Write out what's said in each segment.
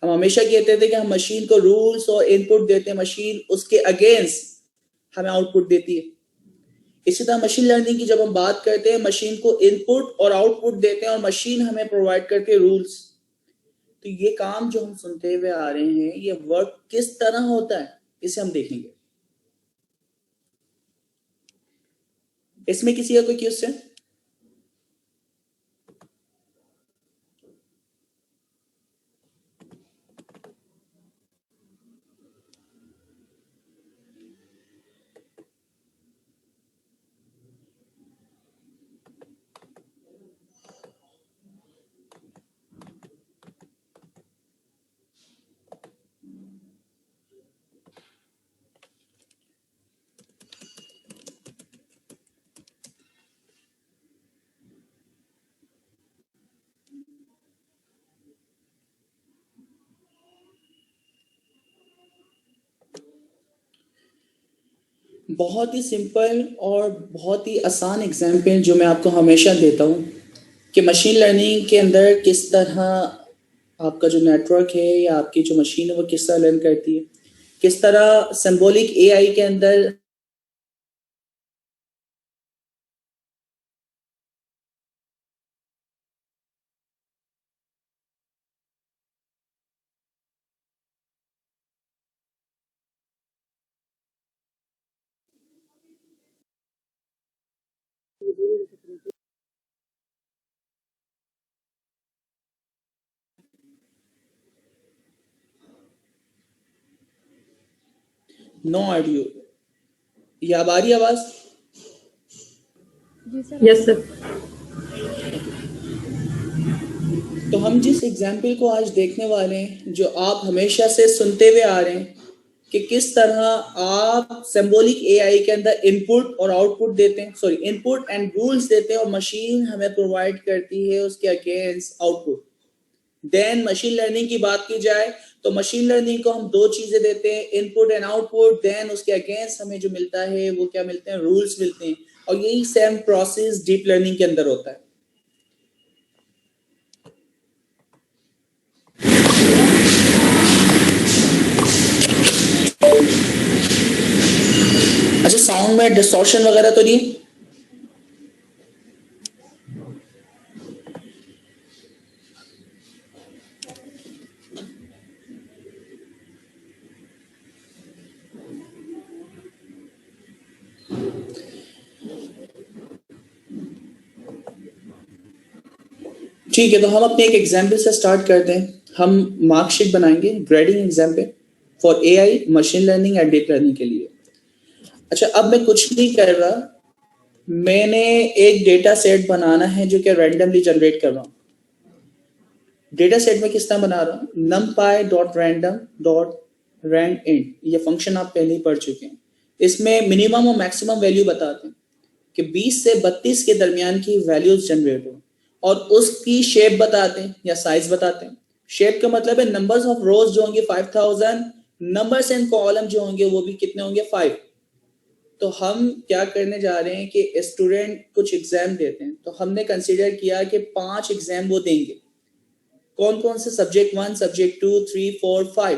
हम हमेशा कहते थे कि हम मशीन को रूल्स और इनपुट देते हैं, मशीन उसके अगेंस्ट हमें आउटपुट देती है। इसी तरह मशीन लर्निंग की जब हम बात करते हैं, मशीन को इनपुट और आउटपुट देते हैं और मशीन हमें प्रोवाइड करती है रूल्स। तो ये काम जो हम सुनते हुए आ रहे हैं, ये वर्क किस तरह होता है इसे हम देखेंगे। इसमें किसी का कोई क्वेश्चन? बहुत ही सिंपल और बहुत ही आसान एग्जाम्पल जो मैं आपको हमेशा देता हूँ कि मशीन लर्निंग के अंदर किस तरह आपका जो नेटवर्क है या आपकी जो मशीन है वो किस तरह लर्न करती है, किस तरह सिंबॉलिक एआई के अंदर नो ऑडियो। ये अब आ रही आवाज? Yes sir. तो हम जिस एग्जाम्पल को आज देखने वाले हैं, जो आप हमेशा से सुनते हुए आ रहे हैं कि किस तरह आप सिंबॉलिक एआई के अंदर इनपुट और आउटपुट देते हैं, सॉरी इनपुट एंड रूल्स देते हैं और मशीन हमें प्रोवाइड करती है उसके against output. Then machine learning की बात की जाए तो मशीन लर्निंग को हम दो चीजें देते हैं, इनपुट एंड आउटपुट। देन उसके अगेंस्ट हमें जो मिलता है वो क्या मिलते हैं? रूल्स मिलते हैं। और यही सेम प्रोसेस डीप लर्निंग के अंदर होता है। अच्छा, साउंड में डिस्टॉर्शन वगैरह तो नहीं? ठीक है, तो हम अपने एक एग्जाम्पल से स्टार्ट करते हैं। हम मार्कशीट बनाएंगे, grading example for AI, machine learning and deep learning के लिए। अच्छा, अब मैं कुछ नहीं कर रहा, मैंने एक डेटा सेट बनाना है जो कि रैंडमली जनरेट कर रहा हूँ। डेटा सेट में किस तरह बना रहा हूँ? numpy.random.randint, ये फंक्शन आप पहले ही पढ़ चुके हैं। इसमें मिनिमम और मैक्सिमम वैल्यू बताते हैं कि 20 से 32 के दरमियान की वैल्यूज जनरेट हो और उसकी शेप बताते हैं या साइज बताते हैं। शेप का मतलब है नंबर्स ऑफ रोज जो होंगे 5000, नंबर्स एंड कॉलम जो होंगे वो भी कितने होंगे? 5। तो हम क्या करने जा रहे हैं कि स्टूडेंट कुछ एग्जाम देते हैं, तो हमने कंसीडर किया कि 5 एग्जाम वो देंगे। कौन कौन से? Subject 1, subject 2, 3, 4, 5।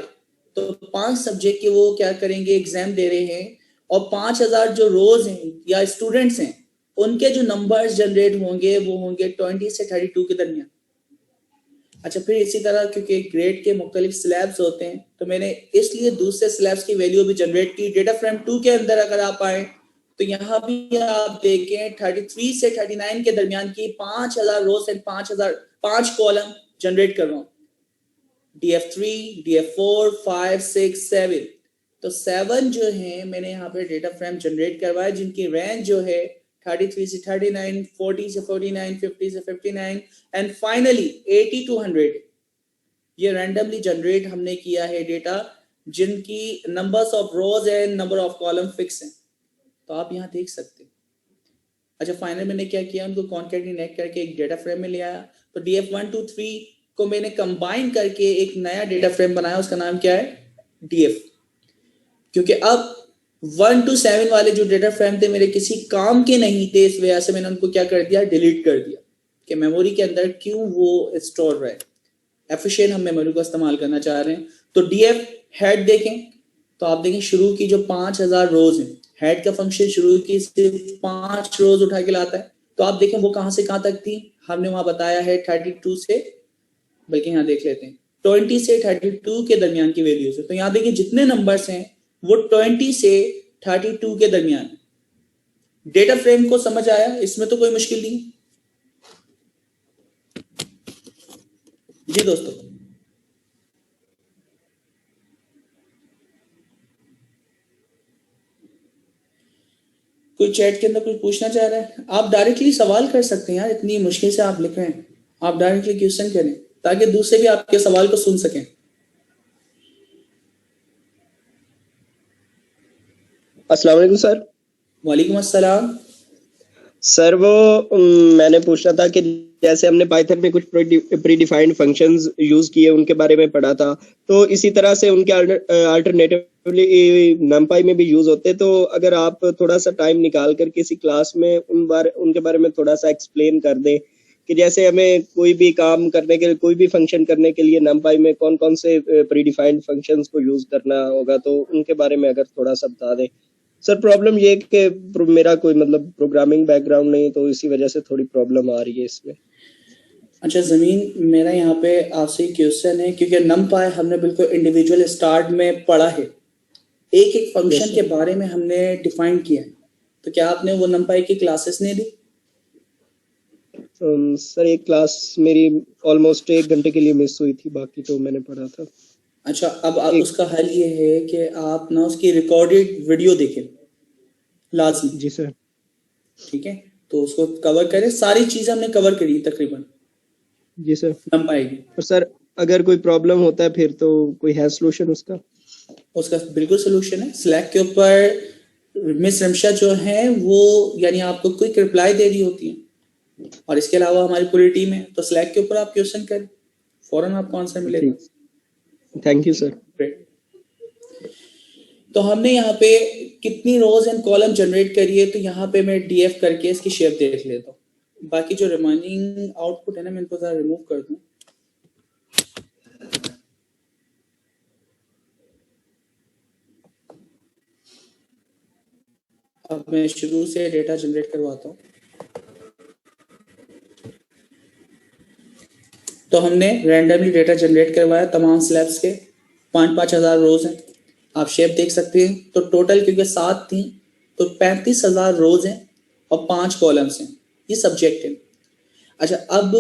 तो 5 सब्जेक्ट के वो क्या करेंगे? एग्जाम दे रहे हैं। और 5000 जो रोज हैं या स्टूडेंट्स हैं, उनके जो नंबर्स जनरेट होंगे वो होंगे 20 से 32 के दरमियान। अच्छा, फिर इसी तरह क्योंकि ग्रेड के मुख्तलिफ स्लैब्स होते हैं, तो मैंने इसलिए दूसरे स्लैब्स की वैल्यू भी जनरेट की। डेटा फ्रेम 2 के अंदर अगर आप आए तो यहाँ भी आप देखें 33 से 39 के दरमियान की 5000 रोज एंड 5 कॉलम जनरेट कर रहा हूँ। DF3, DF4, 5, 6, 7। तो 7 जो है मैंने यहाँ पे डेटा फ्रेम जनरेट करवाया, जिनकी रेंज जो है 33 से 39, 40 से 49, 50 से 59 एंड फाइनली 80 to 100। ये रैंडमली जनरेट हमने किया है डेटा, जिनकी numbers of rose and number of column fix हैं। तो आप यहाँ देख सकते हैं। अच्छा, फाइनल मैंने क्या किया? उनको कॉन्कैटिनेट करके एक डेटा फ्रेम में ले आया। तो DF1, 2, 3 को मैंने कंबाइन करके एक नया डेटा फ्रेम बनाया, उसका नाम क्या है? DF। क्योंकि अब 1 to 7 वाले जो डेटा फ्रेम थे मेरे किसी काम के नहीं थे, इस वजह से मैंने उनको क्या कर दिया? डिलीट कर दिया कि मेमोरी के अंदर क्यों वो स्टोर रहे। एफिशिएंट हम मेमोरी को इस्तेमाल करना चाह रहे हैं। तो डीएफ हेड देखें तो आप देखें शुरू की जो 5000 रोज है, हेड का फंक्शन शुरू की सिर्फ 5 रोज उठा के लाता है। तो आप देखें वो कहां से कहां तक थी, हमने वहां बताया है 32 से, बल्कि यहाँ देख लेते हैं 20 से 32 के दरमियान की वैल्यूज है। तो यहाँ देखिए जितने नंबर्स हैं वो 20 से 32 के दरमियान। डेटा फ्रेम को समझ आया, इसमें तो कोई मुश्किल नहीं। जी दोस्तों, कोई चैट के अंदर कुछ पूछना चाह रहा है? आप डायरेक्टली सवाल कर सकते हैं यार, इतनी मुश्किल से आप लिख रहे हैं, आप डायरेक्टली क्वेश्चन करें ताकि दूसरे भी आपके सवाल को सुन सकें। अस्सलाम वालेकुम सर। वालेकुम अस्सलाम। सर वो मैंने पूछना था कि जैसे हमने पाइथन में कुछ प्री डिफाइंड फंक्शंस यूज किए उनके बारे में पढ़ा था, तो इसी तरह से उनके अल्टरनेटिवली नमपाई में भी यूज होते। तो अगर आप थोड़ा सा टाइम निकाल कर किसी क्लास में उनके बारे में थोड़ा सा एक्सप्लेन कर दें कि जैसे हमें कोई भी काम करने के लिए, कोई भी फंक्शन करने के लिए नमपाई में कौन कौन से प्री डिफाइंड फंक्शंस को यूज करना होगा, तो उनके बारे में अगर थोड़ा सा बता दें। सर प्रॉब्लम ये कि मेरा कोई मतलब प्रोग्रामिंग बैकग्राउंड नहीं, तो इसी वजह से थोड़ी प्रॉब्लम आ रही है इसमें। अच्छा ज़मीन, मेरा यहाँ पे आपसे क्वेश्चन है, क्योंकि नमपाई हमने बिल्कुल इंडिविजुअल स्टार्ट में पढ़ा है, एक एक फंक्शन के बारे में हमने डिफाइन किया है, तो क्या आपने वो नमपाई की क्लासेस नहीं दी? सर एक क्लास मेरी ऑलमोस्ट 1 घंटे के लिए मिस हुई थी, बाकी तो मैंने पढ़ा था। अच्छा, अब आप उसका हल ये है कि आप ना उसकी रिकॉर्डेड वीडियो देखें लाजमी। जी सर। ठीक है, तो उसको कवर करें, सारी चीजें हमने कवर करी तकरीबन। जी सर। नमपाई की। और सर अगर कोई प्रॉब्लम होता है फिर तो कोई है सोल्यूशन उसका? उसका बिल्कुल सोल्यूशन है। स्लैक के ऊपर मिस रमशा जो है वो यानी आपको क्विक रिप्लाई दे रही होती है, और इसके अलावा हमारी पूरी टीम है, तो स्लैक के ऊपर आप क्वेश्चन करें, फौरन आपको आंसर मिलेगा। Thank you sir. तो हमने यहाँ पे कितनी रोज एंड कॉलम जनरेट करी है, तो यहाँ पे मैं डीएफ करके इसकी शेप देख लेता हूँ। बाकी जो रिमाइनिंग आउटपुट है ना, मैं इनको जरा रिमूव कर दूं। अब मैं शुरू से डेटा जनरेट करवाता हूँ। तो हमने रैंडमली डेटा जनरेट करवाया तमाम स्लैब्स के, 5-5 हजार रोज हैं, आप शेप देख सकते हैं। तो टोटल क्योंकि 7 थी तो 35,000 रोज हैं और 5 कॉलम्स हैं, ये सब्जेक्ट है। अच्छा, अब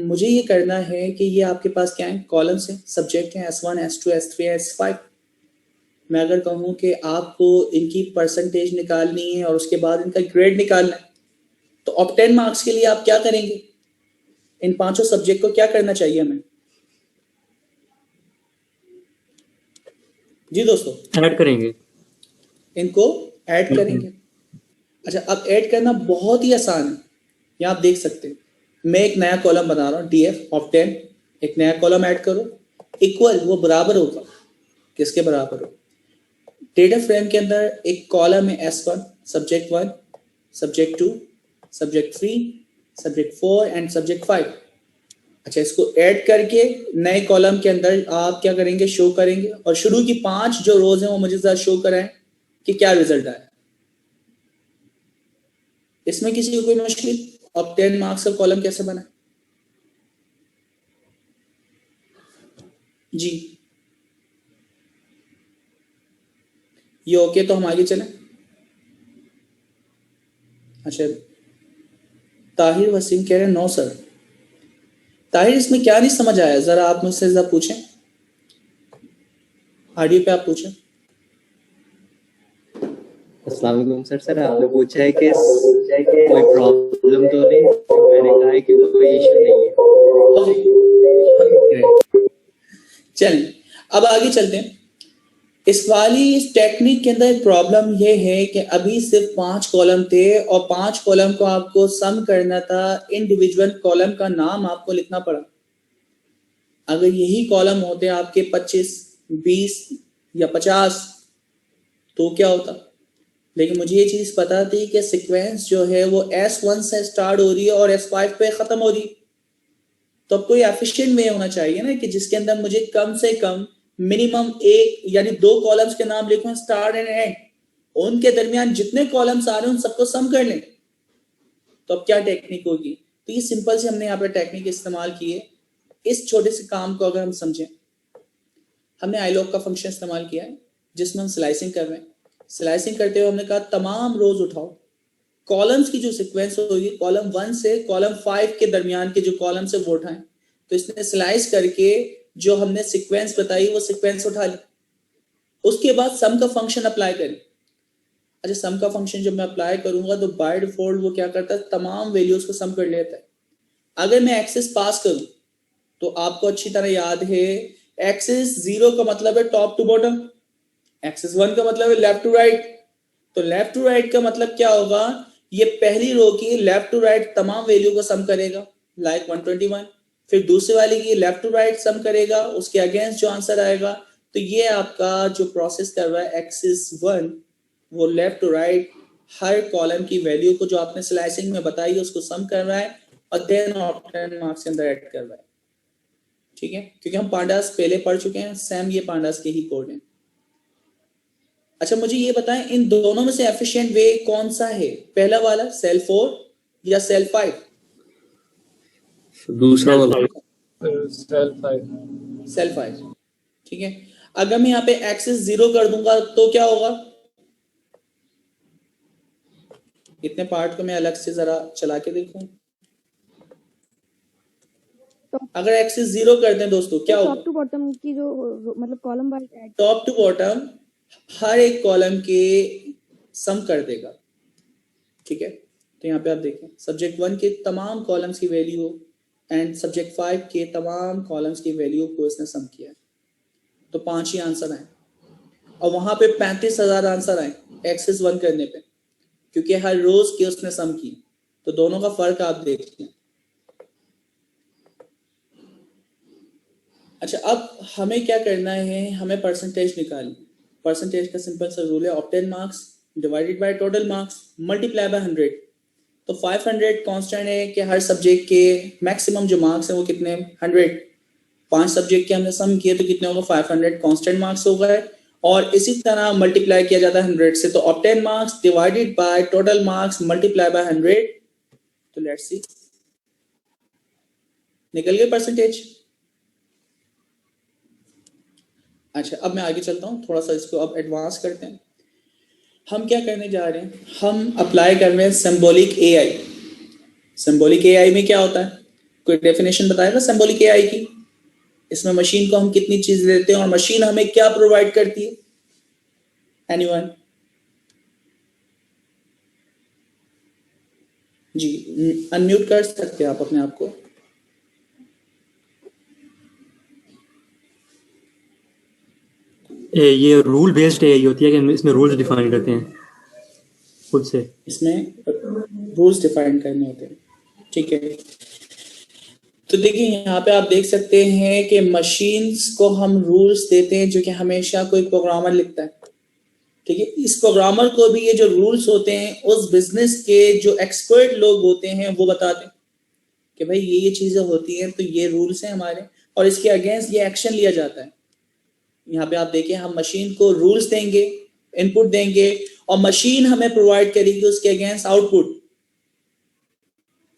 मुझे ये करना है कि ये आपके पास क्या है, कॉलम्स हैं, सब्जेक्ट हैं S1, S2, S3, S5। मैं अगर कहूँ कि आपको इनकी परसेंटेज निकालनी है और उसके बाद इनका ग्रेड निकालना है, तो अब 10 मार्क्स के लिए आप क्या करेंगे, इन 5 सब्जेक्ट को क्या करना चाहिए हमें? जी दोस्तों, ऐड करेंगे, इनको ऐड करेंगे। अच्छा, अब ऐड करना बहुत ही आसान है, यहाँ आप देख सकते हैं। मैं एक नया कॉलम बना रहा हूँ, डीएफ ऑफ 10, एक नया कॉलम ऐड करो, इक्वल वो बराबर होगा, किसके बराबर हो, डेटा फ्रेम के अंदर एक कॉलम है S1, subject 1, subject 2, subject 3, subject 4 and subject 5। अच्छा, इसको ऐड करके नए कॉलम के अंदर आप क्या करेंगे, शो करेंगे, और शुरू की 5 जो रोज हैं वो मुझे जरा शो कराएं कि क्या रिजल्ट आया। इसमें किसी को कोई मुश्किल? अब 10 मार्क्स का कॉलम कैसे बना? जी, ये ओके, तो हम आगे चलें। अच्छा, ताहिर वसीम कह रहे हैं नो सर। ताहिर, इसमें क्या नहीं समझ आया, जरा आप मुझसे जरा पूछें, ऑडियो पे आप पूछें। अस्सलाम वालेकुम सर। सर आपने पूछा है कि कोई प्रॉब्लम तो नहीं, मैंने कहा है कि कोई इशू नहीं है। चलिए अब आगे चलते हैं। इस वाली टेक्निक के अंदर एक प्रॉब्लम ये है कि अभी सिर्फ 5 कॉलम थे और 5 कॉलम को आपको सम करना था, इंडिविजुअल कॉलम का नाम आपको लिखना पड़ा। अगर यही कॉलम होते आपके 25, 20 या 50 तो क्या होता, लेकिन मुझे ये चीज पता थी कि सीक्वेंस जो है वो S1 से स्टार्ट हो रही है और S5 पे खत्म हो रही है। तो अब कोई एफिशिएंट वे होना चाहिए ना कि जिसके अंदर मुझे कम से कम मिनिमम एक यानी 2 कॉलम्स के नाम लिखूं, स्टार्ट एंड एंड, उनके दरमियान जितने कॉलम्स आ रहे हैं उन सबको सम कर लें। तो अब क्या टेक्निक होगी? तो ये सिंपल से हमने यहाँ पे टेक्निक इस्तेमाल की है। इस छोटे से काम को अगर हम समझें, हमने आईलॉग का फंक्शन इस्तेमाल किया है जिसमें हम स्लाइसिंग कर रहे हैं। स्लाइसिंग करते हुए हमने कहा तमाम रोज उठाओ, कॉलम्स की जो सीक्वेंस होगी कॉलम 1 से कॉलम 5 के दरमियान के जो कॉलम्स है वो उठाएं। तो इसने स्लाइस करके जो हमने सीक्वेंस बताई वो सीक्वेंस उठा ली। उसके बाद सम का फंक्शन अप्लाई करें। अच्छा, सम का फंक्शन जब मैं अप्लाई करूंगा तो बाय डिफॉल्ट वो क्या करता है, तमाम वैल्यूज को सम कर लेता है। अगर मैं एक्सेस पास करूं तो आपको अच्छी तरह याद है, एक्सेस 0 का मतलब है टॉप टू बॉटम, एक्सेस 1 का मतलब है लेफ्ट टू राइट। तो लेफ्ट टू राइट का मतलब क्या होगा, ये पहली रो की लेफ्ट टू राइट तमाम वैल्यू को सम करेगा लाइक 121। फिर दूसरे वाले की लेफ्ट टू राइट सम करेगा, उसके अगेंस्ट जो आंसर आएगा। तो ये आपका जो प्रोसेस कर रहा है एक्सेस 1, वो लेफ्ट टू राइट हर कॉलम की वैल्यू को जो आपने स्लाइसिंग में बताई है उसको सम कर रहा है और देन ऑप्टेन मार्क्स के अंदर ऐड कर रहा है। ठीक है, क्योंकि हम पांडास पहले पढ़ चुके हैं, सेम ये पांडास के ही कोड हैं। अच्छा, मुझे ये बताएं इन दोनों में से एफिशिएंट वे कौन सा है, पहला वाला सेल 4 या सेल 5? दूसरा वाला। सेल 5। ठीक है, अगर मैं यहाँ पे एक्सेस 0 कर दूंगा तो क्या होगा? इतने पार्ट को मैं अलग से जरा चला के देखूं। अगर एक्सेस 0 कर दें दोस्तों क्या होगा? टॉप टू बॉटम की जो मतलब column wise add, top to bottom हर एक कॉलम के सम कर देगा। ठीक है, तो यहाँ पे आप देखें सब्जेक्ट 1 के तमाम कॉलम्स की वैल्यू एंड सब्जेक्ट 5 के तमाम कॉलम्स की वैल्यू को इसने सम किया है। तो 5 ही आंसर आए और वहां पे 35,000 आंसर आए एक्सेस 1 करने पे, क्योंकि हर रोज के उसने सम की। तो दोनों का फर्क आप देखते हैं। अच्छा, अब हमें क्या करना है, हमें परसेंटेज निकालनी। परसेंटेज का सिंपल सा रूल है, obtain marks divided by total marks multiply by 100। तो 500 कांस्टेंट है कि हर सब्जेक्ट के मैक्सिमम जो मार्क्स हैं वो कितने, 100। 5 सब्जेक्ट के हमने सम किए तो कितने होगा, 500 कांस्टेंट मार्क्स हो गए। और इसी तरह मल्टीप्लाई किया जाता है 100 से, तो obtain marks divided by total marks multiply by 100। तो लेट्स सी, निकल गए परसेंटेज। अच्छा, अब मैं आगे चलता हूँ, थोड़ा सा इसको अब एडवांस करते हैं। हम क्या करने जा रहे हैं, हम अप्लाई कर रहे हैं सिंबॉलिक एआई। सिंबॉलिक एआई में क्या होता है, कोई डेफिनेशन बताएगा सिंबॉलिक एआई की? इसमें मशीन को हम कितनी चीज देते हैं और मशीन हमें क्या प्रोवाइड करती है? एनीवन? जी, अनम्यूट कर सकते हैं आप अपने आप को। ये रूल बेस्ड एआई होती है कि हम इसमें रूल्स डिफाइन करते हैं खुद से। इसमें रूल्स डिफाइन करने होते हैं। ठीक है, तो देखिए यहाँ पे आप देख सकते हैं कि मशीन्स को हम रूल्स देते हैं जो कि हमेशा कोई प्रोग्रामर लिखता है। ठीक है, इस प्रोग्रामर को भी ये जो रूल्स होते हैं उस बिजनेस के जो एक्सपर्ट लोग होते हैं वो बताते हैं कि भाई ये चीजें होती हैं, तो ये रूल्स हैं हमारे और इसके अगेंस्ट ये एक्शन लिया जाता है। यहाँ पे आप देखिए, हम मशीन को रूल्स देंगे, इनपुट देंगे और मशीन हमें प्रोवाइड करेगी उसके अगेंस्ट आउटपुट।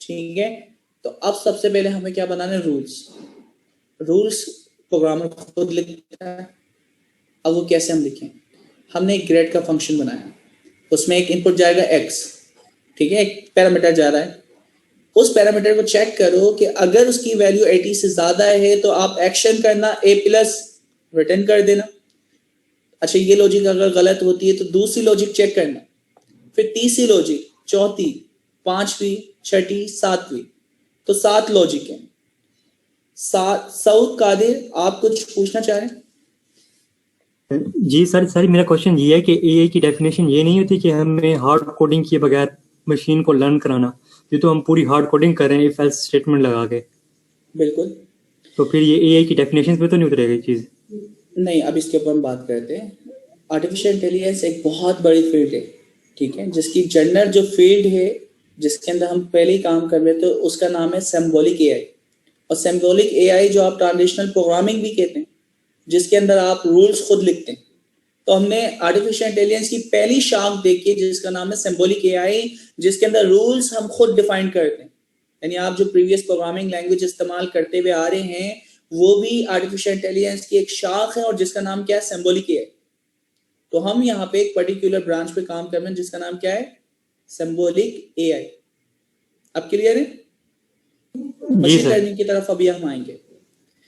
ठीक है, तो अब सबसे पहले हमें क्या बनाना है, रूल्स प्रोग्रामर खुद लिखता है। अब वो कैसे हम लिखें, हमने एक ग्रेड का फंक्शन बनाया, उसमें एक इनपुट जाएगा x। ठीक है, एक पैरामीटर जा रहा है, उस पैरामीटर को चेक करो कि अगर उसकी वैल्यू 80 से ज्यादा है तो आप एक्शन करना a+ रिटर्न कर देना। अच्छा, ये लॉजिक अगर गलत होती है तो दूसरी लॉजिक चेक करना, फिर तीसरी लॉजिक, चौथी, पांचवी, छठी, सातवीं। तो 7 लॉजिक है। सऊद कादिर, आप कुछ पूछना चाह रहे हैं? जी सर मेरा क्वेश्चन ये है कि एआई की डेफिनेशन ये नहीं होती कि हमें हार्ड कोडिंग किए बगैर मशीन को लर्न कराना। ये तो हम पूरी हार्ड कोडिंग कर रहे हैं इफ एल्स स्टेटमेंट लगा के। बिल्कुल। तो फिर ये एआई की डेफिनेशन पे तो नहीं उतरेगी चीज? नहीं, अब इसके ऊपर हम बात करते हैं। आर्टिफिशियल इंटेलिजेंस एक बहुत बड़ी फील्ड है, ठीक है, जिसकी जनरल जो फील्ड है जिसके अंदर हम पहले ही काम कर रहे थे उसका नाम है सिंबॉलिक एआई। और सिंबॉलिक एआई जो आप ट्रांजिशनल प्रोग्रामिंग भी कहते हैं, जिसके अंदर आप रूल्स खुद लिखते हैं। तो हमने आर्टिफिशियल इंटेलिजेंस की पहली शाख देखी जिसका नाम है सिंबॉलिक एआई, जिसके अंदर रूल्स हम खुद डिफाइन करते हैं। यानी आप जो प्रीवियस प्रोग्रामिंग लैंग्वेज इस्तेमाल करते हुए आ रहे हैं वो भी आर्टिफिशियल इंटेलिजेंस की एक शाख है, और जिसका नाम क्या है, सिंबॉलिक एआई। तो हम यहाँ पे एक पर्टिकुलर ब्रांच पे काम कर रहे हैं जिसका नाम क्या है, सिंबॉलिक एआई। अब क्लियर है? मशीन लर्निंग की तरफ अभी हम आएंगे।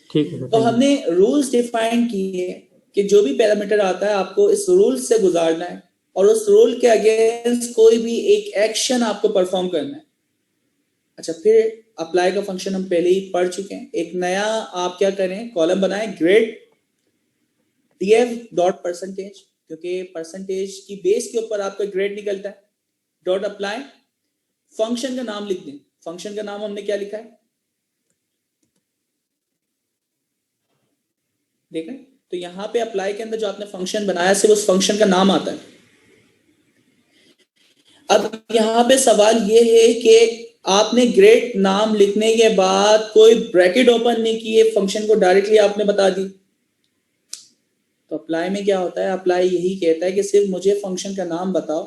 ठीक है। तो हमने रूल्स डिफाइन किए कि जो भी पैरामीटर आता है आपको इस रूल से गुजारना है, और उस रूल के अगेंस्ट कोई भी एक एक्शन आपको परफॉर्म करना है। अच्छा, फिर अप्लाई का फंक्शन हम पहले ही पढ़ चुके हैं। एक नया आप क्या करें, कॉलम बनाएं, ग्रेड df डॉट परसेंटेज, क्योंकि परसेंटेज की बेस के ऊपर आपका ग्रेड निकलता है, डॉट अप्लाई, फंक्शन का नाम लिख दें। फंक्शन का नाम हमने क्या लिखा है, देखें तो यहां पे अप्लाई के अंदर जो आपने फंक्शन बनाया सिर्फ उस फंक्शन का नाम आता है। अब यहां पे सवाल ये है कि आपने ग्रेड नाम लिखने के बाद कोई ब्रैकेट ओपन नहीं किए, फंक्शन को डायरेक्टली आपने बता दी। तो अप्लाई में क्या होता है, अप्लाई यही कहता है कि सिर्फ मुझे फंक्शन का नाम बताओ।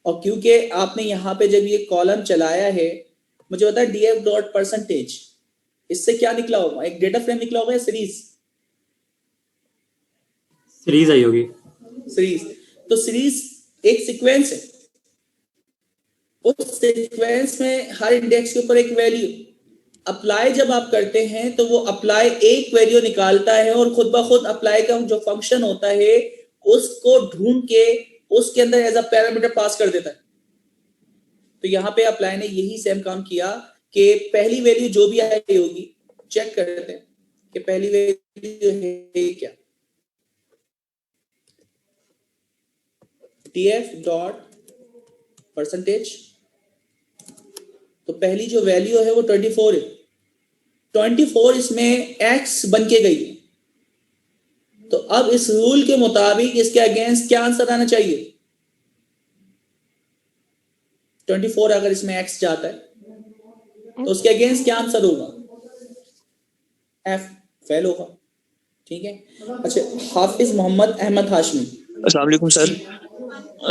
और क्योंकि आपने यहाँ पे जब ये कॉलम चलाया है, मुझे बता df डॉट परसेंटेज, इससे क्या निकला होगा, एक डेटा फ्रेम निकला होगा या सीरीज आई होगी। सीरीज। तो सीरीज एक सीक्वेंस है, उस सीक्वेंस में हर इंडेक्स के ऊपर एक वैल्यू। अप्लाई जब आप करते हैं तो वो अप्लाई एक वैल्यू निकालता है, और खुद ब खुद अप्लाई का जो फंक्शन होता है उसको ढूंढ के उसके अंदर एज अ पैरामीटर पास कर देता है। तो यहाँ पे अप्लाई ने यही सेम काम किया कि पहली वैल्यू जो भी आई होगी, चेक कर देते हैं कि पहली वैल्यू है क्या, df डॉट परसेंटेज। तो पहली जो वैल्यू है वो 24 है, 24 इसमें x बन के गई है। तो अब इस रूल के मुताबिक इसके अगेंस्ट क्या आंसर आना चाहिए, 24 अगर इसमें x जाता है तो उसके अगेंस्ट क्या आंसर होगा, f फेल होगा। ठीक है। अच्छा, हाफिज मोहम्मद अहमद हाशमी। अस्सलाम वालेकुम सर।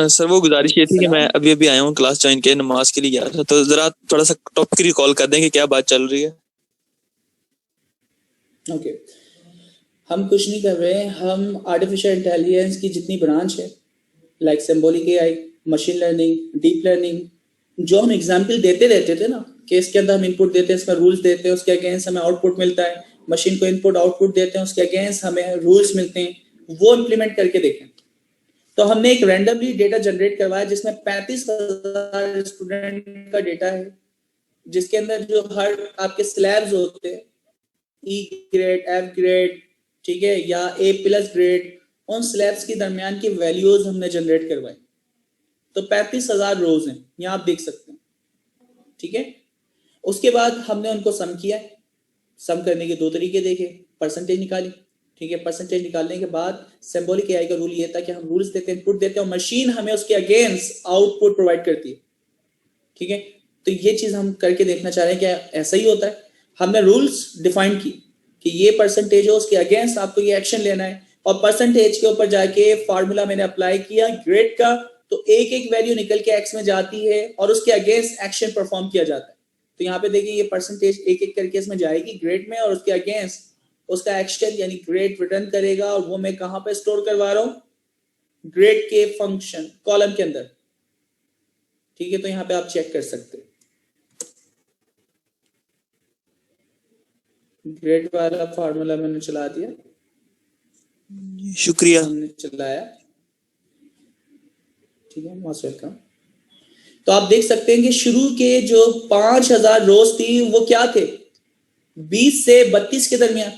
सर वो गुजारिश ये थी कि मैं अभी अभी आया हूँ, क्लास ज्वाइन किया, नमाज के लिए गया था, तो जरा थोड़ा सा टॉपिक रिकॉल कर दें कि क्या बात चल रही है। ओके, हम कुछ नहीं कर रहे, हम आर्टिफिशियल इंटेलिजेंस की जितनी ब्रांच है, like symbolic AI, machine learning, deep learning, जो हम एग्जाम्पल देते रहते थे ना कि इसके अंदर हम इनपुट देते हैं, इसमें रूल्स देते हैं, उसके अगेंस्ट हमें आउटपुट मिलता है, मशीन को इनपुट आउटपुट देते हैं, उसके अगेंस्ट हमें रूल्स मिलते हैं, वो इम्प्लीमेंट करके देखें। तो हमने एक रैंडमली डेटा जनरेट करवाया जिसमें 35,000 स्टूडेंट का डेटा है, जिसके अंदर जो हर आपके स्लैब्स होते हैं, ई ग्रेड, एफ ग्रेड, ठीक है, या ए प्लस ग्रेड, उन स्लैब्स के दरमियान की वैल्यूज हमने जनरेट करवाई। तो 35,000 रोज हैं, यहाँ आप देख सकते हैं। ठीक है। उसके बाद हमने उनको सम किया। सम करने के दो तरीके देखे, परसेंटेज निकाली। ठीक है, परसेंटेज निकालने के बाद सिंबॉलिक एआई का रूल ये था कि हम रूल्स देते हैं, इनपुट देते हैं, और मशीन हमें उसके अगेंस्ट आउटपुट प्रोवाइड करती है। ठीक है, तो ये चीज हम करके देखना चाह रहे हैं कि ऐसा ही होता है। हमने रूल्स डिफाइन की कि ये परसेंटेज है, उसके अगेंस्ट आपको ये एक्शन लेना है, और परसेंटेज के ऊपर जाके फार्मूला मैंने अप्लाई किया ग्रेड का, तो एक एक वैल्यू निकल के एक्स में जाती है और उसके अगेंस्ट एक्शन परफॉर्म किया जाता है। तो यहाँ पे देखिए ये परसेंटेज एक एक करके इसमें जाएगी ग्रेड में, और उसके अगेंस्ट उसका एक्शन यानी ग्रेड रिटर्न करेगा, और वो मैं कहां पे स्टोर करवा रहा हूं, ग्रेड के फंक्शन कॉलम के अंदर। ठीक है, तो यहाँ पे आप चेक कर सकते हैं, ग्रेड वाला फार्मूला मैंने चला दिया, शुक्रिया, हमने चलाया। ठीक है, मोस्ट वेलकम। तो आप देख सकते हैं कि शुरू के जो 5,000 रोज थी वो क्या थे, 20 से 32 के दरमियान।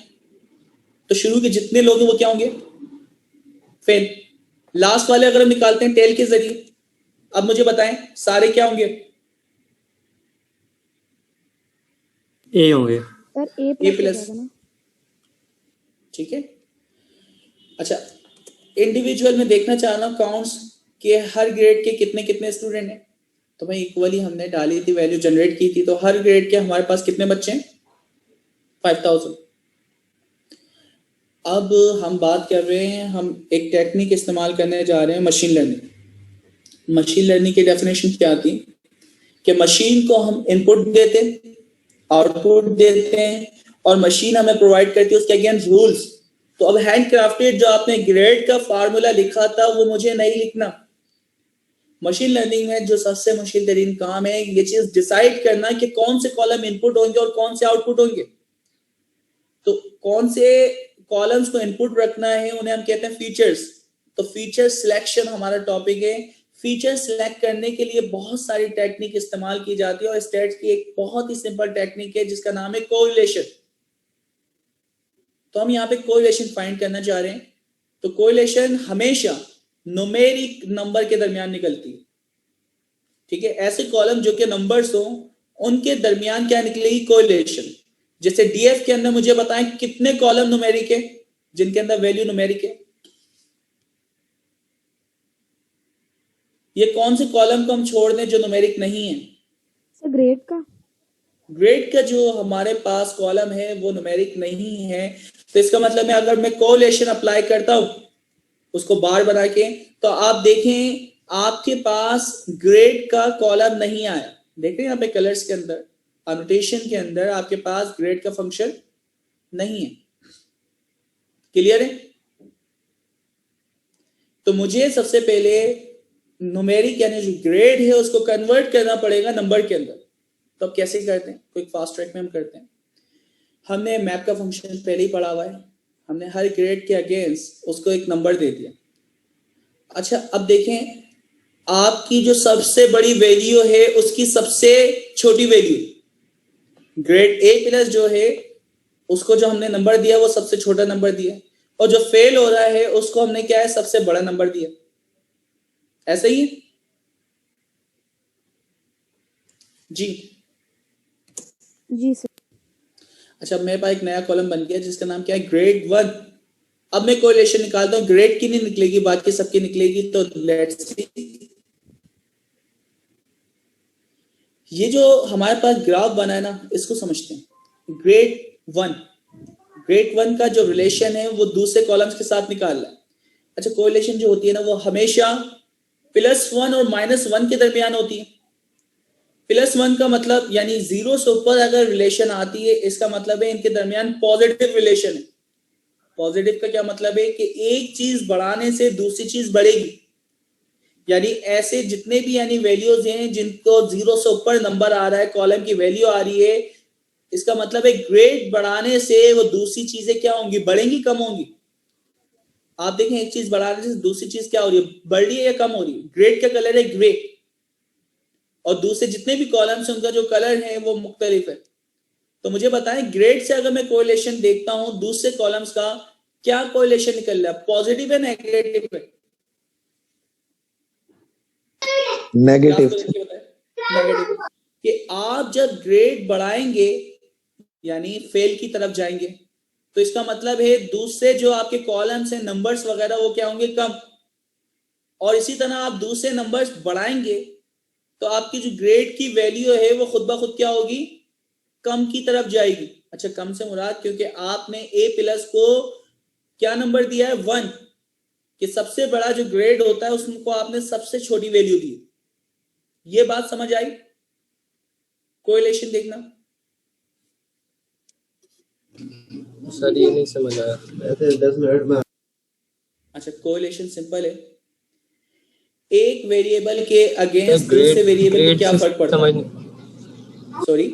तो शुरू के जितने लोग हैं वो क्या होंगे, फेल। लास्ट वाले अगर हम निकालते हैं टेल के जरिए, अब मुझे बताएं सारे क्या होंगे, ए होंगे। सर ए प्लस। ठीक है। अच्छा, इंडिविजुअल में देखना चाह रहा हूं काउंट्स के हर ग्रेड के कितने कितने स्टूडेंट हैं। तो भाई इक्वली हमने डाली थी, वैल्यू जनरेट की थी, तो हर ग्रेड के हमारे पास कितने बच्चे हैं, 5000। अब हम बात कर रहे हैं, हम एक टेक्निक इस्तेमाल करने जा रहे हैं, मशीन लर्निंग। मशीन लर्निंग की डेफिनेशन क्या आती है कि मशीन को हम इनपुट देते हैं, आउटपुट देते हैं, और मशीन हमें प्रोवाइड करती है उसके अगेंस्ट रूल्स। तो अब हैंड क्राफ्टेड जो आपने ग्रेड का फार्मूला लिखा था वो मुझे नहीं लिखना। मशीन लर्निंग में जो सबसे मुश्किल तरीन काम है ये चीज डिसाइड करना कि कौन से कॉलम इनपुट होंगे और कौन से आउटपुट होंगे। तो कौन से कॉलम्स को इनपुट रखना है उन्हें हम कहते हैं फीचर्स। तो फीचर सिलेक्शन हमारा टॉपिक है। फीचर सिलेक्ट करने के लिए बहुत सारी टेक्निक इस्तेमाल की जाती है और स्टैट्स की एक बहुत ही सिंपल टेक्निक है जिसका नाम है कोरिलेशन। तो हम यहाँ पे कोरिलेशन फाइंड करना चाह रहे हैं। तो कोरिलेशन हमेशा न्यूमेरिक नंबर के दरमियान निकलती है, ठीक है। ऐसे कॉलम जो कि नंबर्स हो उनके दरमियान क्या निकलेगी, कोरिलेशन। जैसे डीएफ के अंदर मुझे बताएं कितने कॉलम न्यूमेरिक है जिनके अंदर वैल्यू न्यूमेरिक है। ये कौन से कॉलम को हम छोड़ दें जो न्यूमेरिक नहीं है? सर ग्रेड का। ग्रेड का जो हमारे पास कॉलम है वो न्यूमेरिक नहीं है। तो इसका मतलब है अगर मैं कोरिलेशन अप्लाई करता हूं उसको बार बना के, तो आप देखें आपके पास ग्रेड का कॉलम नहीं आया। देख रहे हैं यहाँ पे कलर्स के अंदर, एनोटेशन के अंदर आपके पास ग्रेड का फंक्शन नहीं है। क्लियर है? तो मुझे सबसे पहले न्यूमेरिक यानी जो ग्रेड है उसको कन्वर्ट करना पड़ेगा नंबर के अंदर। तो अब कैसे करते हैं, क्विक फास्ट ट्रैक में हम करते हैं। हमने मैप का फंक्शन पहले ही पढ़ा हुआ है, हमने हर ग्रेड के अगेंस्ट उसको एक नंबर दे दिया। अच्छा अब देखें आपकी जो सबसे बड़ी वैल्यू है उसकी सबसे छोटी वैल्यू, ग्रेड ए प्लस जो है उसको जो हमने नंबर दिया वो सबसे छोटा नंबर दिया, और जो फेल हो रहा है उसको हमने क्या है सबसे बड़ा नंबर दिया। ऐसा ही है जी। जी सर। अच्छा मेरे पास एक नया कॉलम बन गया जिसका नाम क्या है, ग्रेड 1। अब मैं कोरिलेशन निकालता हूं, ग्रेड की नहीं निकलेगी बाकी सबकी निकलेगी। तो लेट्स सी, ये जो हमारे पास ग्राफ बना है ना इसको समझते हैं। ग्रेड 1 का जो रिलेशन है वो दूसरे कॉलम्स के साथ निकाल रहा है। अच्छा कोरिलेशन जो होती है ना वो हमेशा +1 और -1 के दरमियान होती है। +1 का मतलब यानी 0 से ऊपर अगर रिलेशन आती है इसका मतलब है इनके दरमियान पॉजिटिव रिलेशन है। पॉजिटिव का क्या मतलब है कि एक चीज बढ़ाने से दूसरी चीज बढ़ेगी। यानी ऐसे जितने भी यानी वैल्यूज हैं जिनको 0 से ऊपर नंबर आ रहा है, कॉलम की वैल्यू आ रही है, इसका मतलब है ग्रेड बढ़ाने से वो दूसरी चीजें क्या होंगी, बढ़ेंगी कम होंगी। आप देखें एक चीज बढ़ाने से दूसरी चीज क्या हो रही है, बढ़ रही है या कम हो रही है। ग्रेड का कलर है ग्रे, और दूसरे जितने भी कॉलम्स हैं उनका जो कलर है वो मुख्तलिफ है। तो मुझे बताएं ग्रेड से अगर मैं कोरिलेशन देखता हूं दूसरे कॉलम्स का, क्या कोरिलेशन निकल रहा है, पॉजिटिव है नेगेटिव है? नेगेटिव। नेगेटिव। कि आप जब ग्रेड बढ़ाएंगे यानी फेल की तरफ जाएंगे, तो इसका मतलब है दूसरे जो आपके कॉलम्स हैं नंबर्स वगैरह वो क्या होंगे, कम। और इसी तरह आप दूसरे नंबर्स बढ़ाएंगे तो आपकी जो ग्रेड की वैल्यू है वो खुद ब खुद क्या होगी, कम की तरफ जाएगी। अच्छा कम से मुराद क्योंकि आपने A+ को क्या नंबर दिया है, 1, कि सबसे बड़ा जो ग्रेड होता है उसको आपने सबसे छोटी वैल्यू दी। ये बात समझ आई? कोरिलेशन देखना। सर ये नहीं समझ आया। 10 मिनट में। अच्छा कोरिलेशन सिंपल है, एक वेरिएबल के अगेंस्ट दूसरे वेरिएबल में क्या फर्क पड़ता है। सॉरी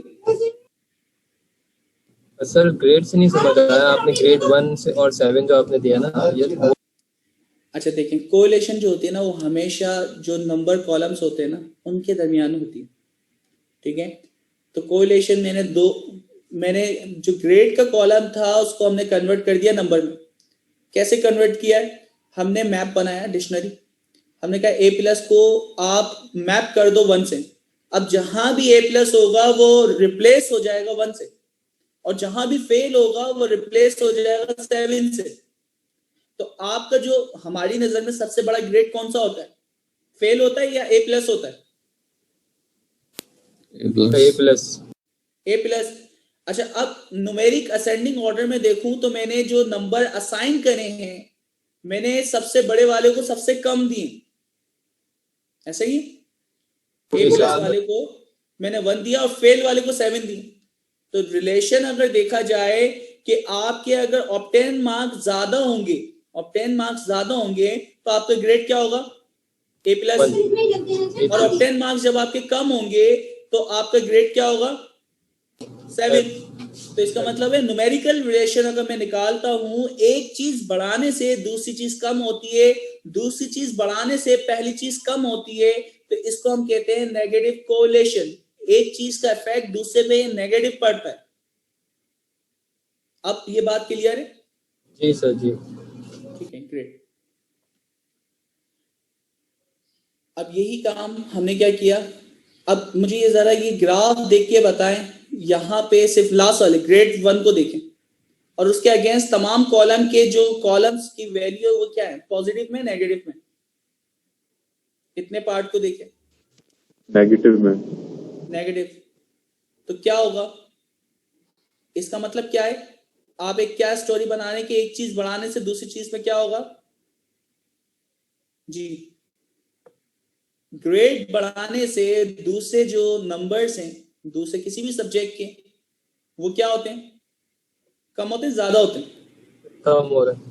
सर ग्रेड से नहीं समझ आया आपने, ग्रेड 1 से और 7 जो आपने दिया ना ये। अच्छा देखें कोरिलेशन जो होती है ना वो हमेशा जो नंबर कॉलम्स होते हैं ना उनके दरमियान होती है, ठीक है। तो कोरिलेशन मैंने जो ग्रेड का कॉलम था उसको हमने कन्वर्ट कर दिया नंबर में। कैसे कन्वर्ट किया है, हमने मैप बनाया डिक्शनरी, हमने कहा A+ को आप मैप कर दो 1 से। अब जहां भी A+ होगा वो रिप्लेस हो जाएगा 1 से, और जहां भी फेल होगा वो रिप्लेस हो जाएगा 7 से। तो आपका जो हमारी नजर में सबसे बड़ा ग्रेड कौन सा होता है, फेल होता है या A+ होता है? A+। A+। अच्छा, अब न्यूमेरिक असेंडिंग ऑर्डर में देखूं तो मैंने जो नंबर असाइन करे हैं, मैंने सबसे बड़े वाले को सबसे कम दिए, ऐसा ही ए प्लस वाले को मैंने 1 दिया और फेल वाले को 7 दिए। तो रिलेशन अगर देखा जाए कि आपके अगर ऑब्टेन मार्क्स ज्यादा होंगे, ऑब्टेन मार्क्स ज्यादा होंगे तो आपका ग्रेड क्या होगा, ए प्लस। और ऑब्टेन मार्क्स जब आपके कम होंगे तो आपका ग्रेड क्या होगा, 7। तो इसका मतलब है न्यूमेरिकल रिलेशन अगर मैं निकालता हूं, एक चीज बढ़ाने से दूसरी चीज कम होती है, दूसरी चीज बढ़ाने से पहली चीज कम होती है, तो इसको हम कहते हैं नेगेटिव कोरिलेशन। एक चीज का इफेक्ट दूसरे पे नेगेटिव पड़ता है। अब ये बात क्लियर है? जी सर जी। ठीक है, ग्रेट। अब यही काम हमने क्या किया, अब मुझे ये जरा ये ग्राफ देख के बताएं, यहाँ पे सिर्फ लास्ट वाले ग्रेड 1 को देखें और उसके अगेंस्ट तमाम कॉलम के जो कॉलम्स की वैल्यू है वो क्या है, पॉजिटिव में नेगेटिव में, कितने पार्ट को देखें, नेगेटिव में। नेगेटिव। तो क्या होगा, इसका मतलब क्या है, आप एक क्या स्टोरी बनाने की, एक चीज बढ़ाने से दूसरी चीज में क्या होगा जी, ग्रेड बढ़ाने से दूसरे जो नंबर्स हैं दूसरे किसी भी सब्जेक्ट के, वो क्या होते हैं, कम होते हैं ज्यादा होते हैं, कम हो रहा है।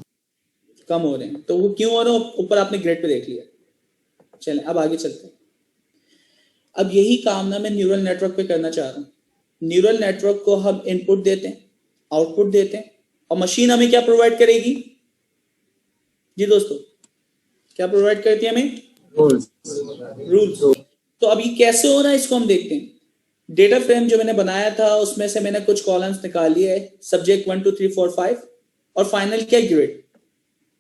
कम हो रहे हैं। तो वो क्यों हो रहे हैं, ऊपर आपने ग्रेड पे देख लिया। चलें अब आगे चलते हैं। अब यही काम ना मैं न्यूरल नेटवर्क पे करना चाह रहा हूँ। न्यूरल नेटवर्क को हम इनपुट देते हैं, आउटपुट देते हैं, और मशीन हमें क्या प्रोवाइड करेगी जी दोस्तों, क्या प्रोवाइड करती है हमें, रूल्स। तो अब ये कैसे हो रहा है इसको हम देखते हैं। डेटा फ्रेम जो मैंने बनाया था उसमें से मैंने कुछ कॉलम्स निकाल लिए है, सब्जेक्ट 1 2 3 4 5 और फाइनल क्या, ग्रेड।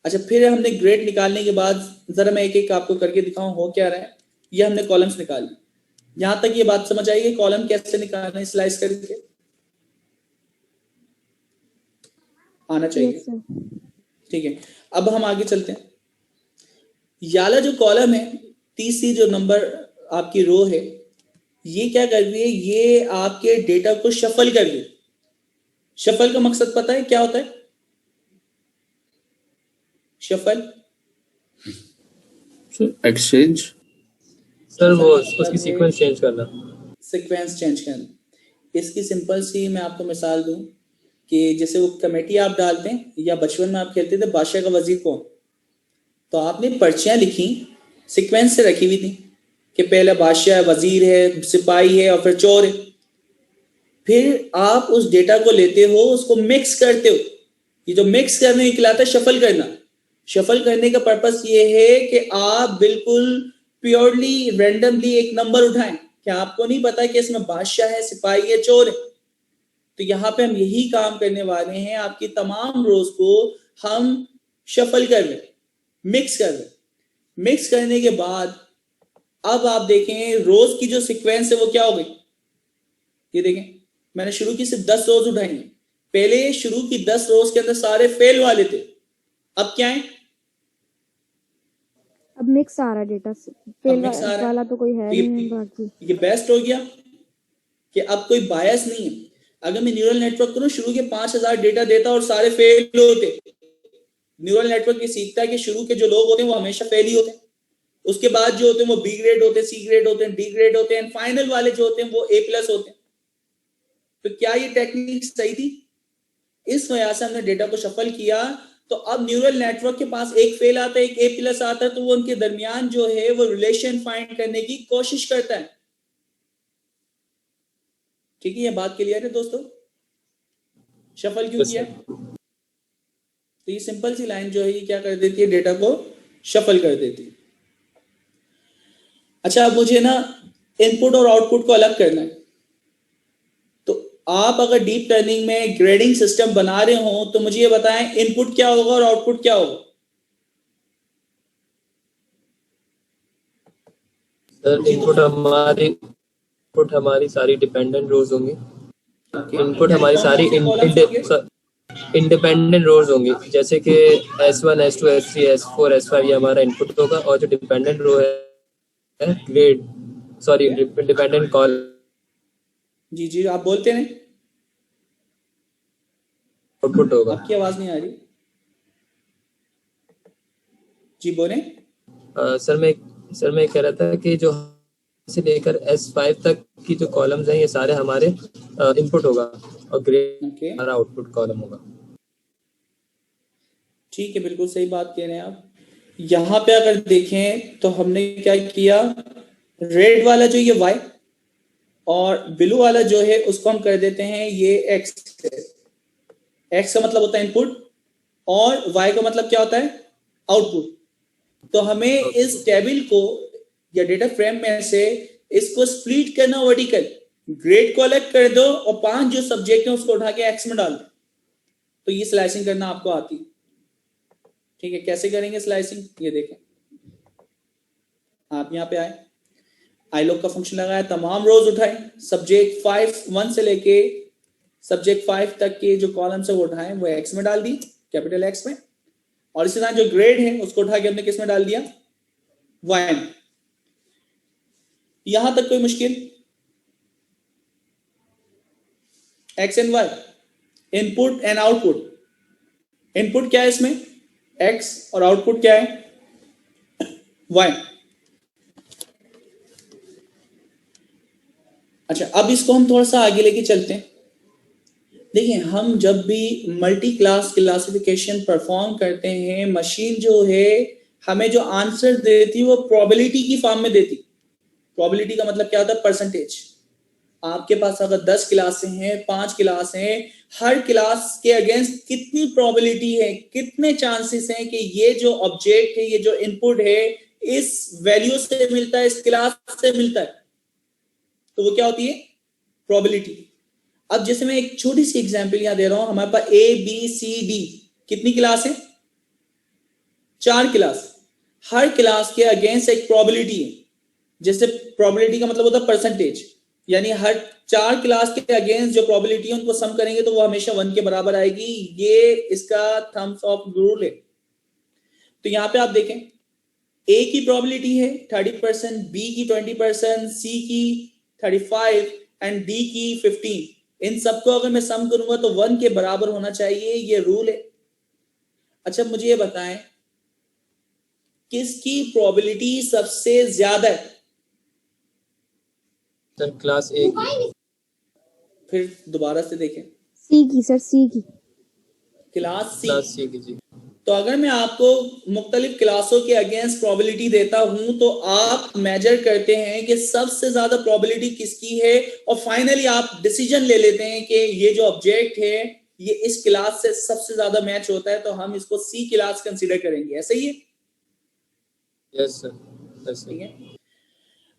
अच्छा, फिर हमने ग्रेड निकालने के बाद जरा मैं एक एक आपको करके दिखाऊं हो क्या रहा है। ये हमने कॉलम्स निकाले, यहां तक ये बात समझ आई है कॉलम कैसे निकालना है, स्लाइस करके आना चाहिए। Yes sir. ठीक है, अब हम आगे चलते हैं। याला जो कॉलम है, तीसरी जो नंबर आपकी रो है, ये क्या कर रही है, ये आपके डेटा को शफल कर रही है। शफल का मकसद पता है क्या होता है, शफल एक्सचेंज सर वो उसकी सीक्वेंस चेंज करना। सीक्वेंस चेंज करना। इसकी सिंपल सी मैं आपको मिसाल दूं कि जैसे वो कमेटी आप डालते हैं या बचपन में आप खेलते थे बादशाह का वजीर कौन, तो आपने पर्चियां लिखी सीक्वेंस से रखी हुई थी कि पहले बादशाह है, वजीर है, सिपाही है और फिर चोर है। फिर आप उस डेटा को लेते हो, उसको मिक्स करते हो। ये जो मिक्स करने कहलाता है शफल करना। शफल करने का पर्पस ये है कि आप बिल्कुल प्योरली रैंडमली एक नंबर उठाएं कि आपको नहीं पता कि इसमें बादशाह है, सिपाही है, चोर है। तो यहाँ पे हम यही काम करने वाले हैं, आपकी तमाम रोज को हम शफल कर रहे, मिक्स कर रहे। मिक्स करने के बाद अब आप देखें रोज की जो सीक्वेंस है वो क्या हो गई। ये देखें, मैंने शुरू की सिर्फ 10 रोज उठाई हैं। पहले शुरू की 10 रोज के अंदर सारे फेल वाले थे, अब क्या है, अब मिक्स आ रहा है डेटा से, फेल मिक्स आ रहा है। वाला तो कोई है तो नहीं बाकी। ये बेस्ट हो गया कि अब कोई बायस नहीं है। अगर मैं न्यूरल नेटवर्क को शुरू के 5000 डेटा देता और सारे फेल होते, न्यूरल नेटवर्क ये सीखता है कि शुरू के जो लोग होते हैं वो हमेशा फेल ही होते हैं, उसके बाद जो होते हैं वो बी ग्रेड होते हैं, सी ग्रेड होते हैं, डी ग्रेड होते हैं, फाइनल वाले जो होते हैं वो ए प्लस होते हैं। तो क्या ये टेक्निक सही थी? इस वजह से हमने डेटा को शफल किया। तो अब न्यूरल नेटवर्क के पास एक फेल आता है, एक ए प्लस आता है, तो वो उनके दरमियान जो है वो रिलेशन फाइंड करने की कोशिश करता है। ठीक है, ये बात क्लियर है दोस्तों, शफल क्यों किया? तो ये सिंपल सी लाइन जो है ये क्या कर देती है, डेटा को शफल कर देती है। अच्छा, अब मुझे ना इनपुट और आउटपुट को अलग करना है। तो आप अगर डीप लर्निंग में ग्रेडिंग सिस्टम बना रहे हो तो मुझे ये बताएं इनपुट क्या होगा और आउटपुट क्या होगा। सर इनपुट हमारी सारी डिपेंडेंट रोज होंगी। इनपुट हमारी सारी इंडिपेंडेंट रोज होंगी, जैसे कि S1 S2 S3 S4 S5 ये हमारा इनपुट होगा। और जो डिपेंडेंट रो है डिपेंडेंट कॉल। जी जी, आप बोलते हैं। आउटपुट होगा। आपकी आवाज नहीं आ रही, जी बोले। सर मैं कह रहा था कि जो से लेकर S5 तक की जो कॉलम्स हैं ये सारे हमारे इनपुट होगा और ग्रेड ओके, हमारा आउटपुट कॉलम होगा। ठीक है, बिल्कुल सही बात कह रहे हैं आप। यहाँ पे अगर देखें तो हमने क्या किया, रेड वाला जो ये y और ब्लू वाला जो है उसको हम कर देते हैं ये x। x का मतलब होता है इनपुट और y का मतलब क्या होता है, आउटपुट। तो हमें इस टेबल को या डेटा फ्रेम में से इसको स्प्लिट करना वर्टिकल, ग्रेड कलेक्ट कर दो और 5 जो सब्जेक्ट है उसको उठा के एक्स में डाल दो, तो ये स्लाइसिंग करना आपको आती है। ठीक है, कैसे करेंगे स्लाइसिंग, ये देखें। आप यहाँ पे आए, iLog का फंक्शन लगाया, तमाम रोज उठाए, सब्जेक्ट 1 से लेके सब्जेक्ट 5 तक के जो कॉलम है वो उठाए, वो एक्स में डाल दी, कैपिटल एक्स में। और इसी तरह जो ग्रेड है उसको उठा के हमने किस में डाल दिया, वाई में। यहां तक कोई मुश्किल, X and Y, input and output. Input क्या है इसमें, एक्स, और आउटपुट क्या है, वाई। अच्छा, अब इसको हम थोड़ा सा आगे लेके चलते हैं। देखिए, हम जब भी मल्टी क्लास क्लासिफिकेशन परफॉर्म करते हैं, मशीन जो है हमें जो आंसर देती है वो प्रोबेबिलिटी की फॉर्म में देती। प्रोबेबिलिटी का मतलब क्या होता है, परसेंटेज। आपके पास अगर 10 क्लासें हैं, 5 क्लास हैं, हर क्लास के अगेंस्ट कितनी प्रोबेबिलिटी है, कितने चांसेस हैं कि ये जो ऑब्जेक्ट है, ये जो इनपुट है, इस वैल्यू से मिलता है, इस क्लास से मिलता है, तो वो क्या होती है, प्रोबेबिलिटी। अब जैसे मैं एक छोटी सी एग्जांपल यहां दे रहा हूं, हमारे पास A B C D कितनी क्लास है, 4 क्लास। हर क्लास के अगेंस्ट एक प्रोबेबिलिटी है, जैसे प्रोबेबिलिटी का मतलब होता है परसेंटेज, यानी हर 4 क्लास के अगेंस्ट जो प्रोबेबिलिटी है उनको सम करेंगे तो वो हमेशा 1 के बराबर आएगी। ये इसका थम्स अप रूल है। तो यहां पे आप देखें, A की प्रोबेबिलिटी है 30%, B की 20%, C की 35 एंड D की 15। इन सबको अगर मैं सम करूंगा तो 1 के बराबर होना चाहिए, ये रूल है। अच्छा, मुझे ये बताएं किसकी प्रोबेबिलिटी सबसे ज्यादा है, सर क्लास ए की। फिर दोबारा से देखें, सी की सर, सी की। Class class C. सी की जी। तो अगर मैं आपको मुख्तलिफ क्लासों के अगेंस्ट प्रोबेबिलिटी देता हूं तो आप मेजर करते हैं कि सबसे ज्यादा प्रोबेबिलिटी किसकी है, और फाइनली आप डिसीजन ले लेते हैं कि ये जो ऑब्जेक्ट है ये इस क्लास से सबसे ज्यादा मैच होता है, तो हम इसको सी क्लास कंसीडर करेंगे। ऐसा ही है, यस सर, ठीक है।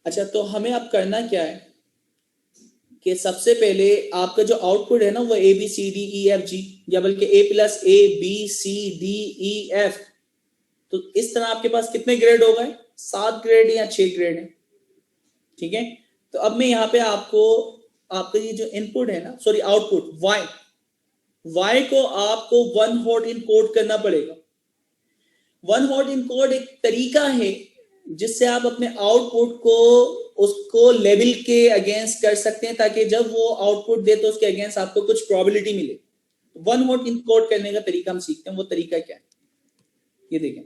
अच्छा, तो हमें अब करना क्या है कि सबसे पहले आपका जो आउटपुट है ना वो A B C D E F G, या बल्कि A+A B C D E F। तो इस तरह आपके पास कितने ग्रेड हो गए, 7 ग्रेड या 6 ग्रेड है, ठीक है। तो अब मैं यहाँ पे आपको, आपका ये जो इनपुट है ना, सॉरी आउटपुट y को आपको 1 हॉट इनकोड करना पड़ेगा। 1 हॉट इनकोड एक तरीका है जिससे आप अपने आउटपुट को उसको लेवल के अगेंस्ट कर सकते हैं, ताकि जब वो आउटपुट दे तो उसके अगेंस्ट आपको कुछ प्रोबेबिलिटी मिले। 1 हॉट इनकोड करने का तरीका हम सीखते हैं, वो तरीका क्या है, ये देखें।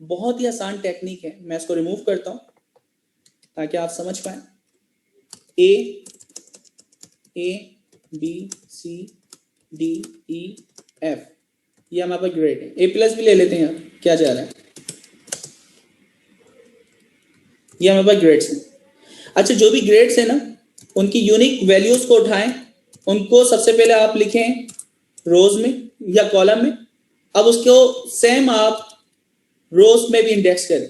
बहुत ही आसान टेक्निक है, मैं इसको रिमूव करता हूं ताकि आप समझ पाए। A B C D E F, ये हमारे पास ग्रेड है। A+ भी ले लेते हैं, क्या जा रहा है, ये हमारे पास ग्रेड्स हैं। अच्छा, जो भी ग्रेड्स है ना उनकी यूनिक वैल्यूज को उठाएं, उनको सबसे पहले आप लिखें रोज में या कॉलम में। अब उसको सेम आप रोज में भी इंडेक्स करें,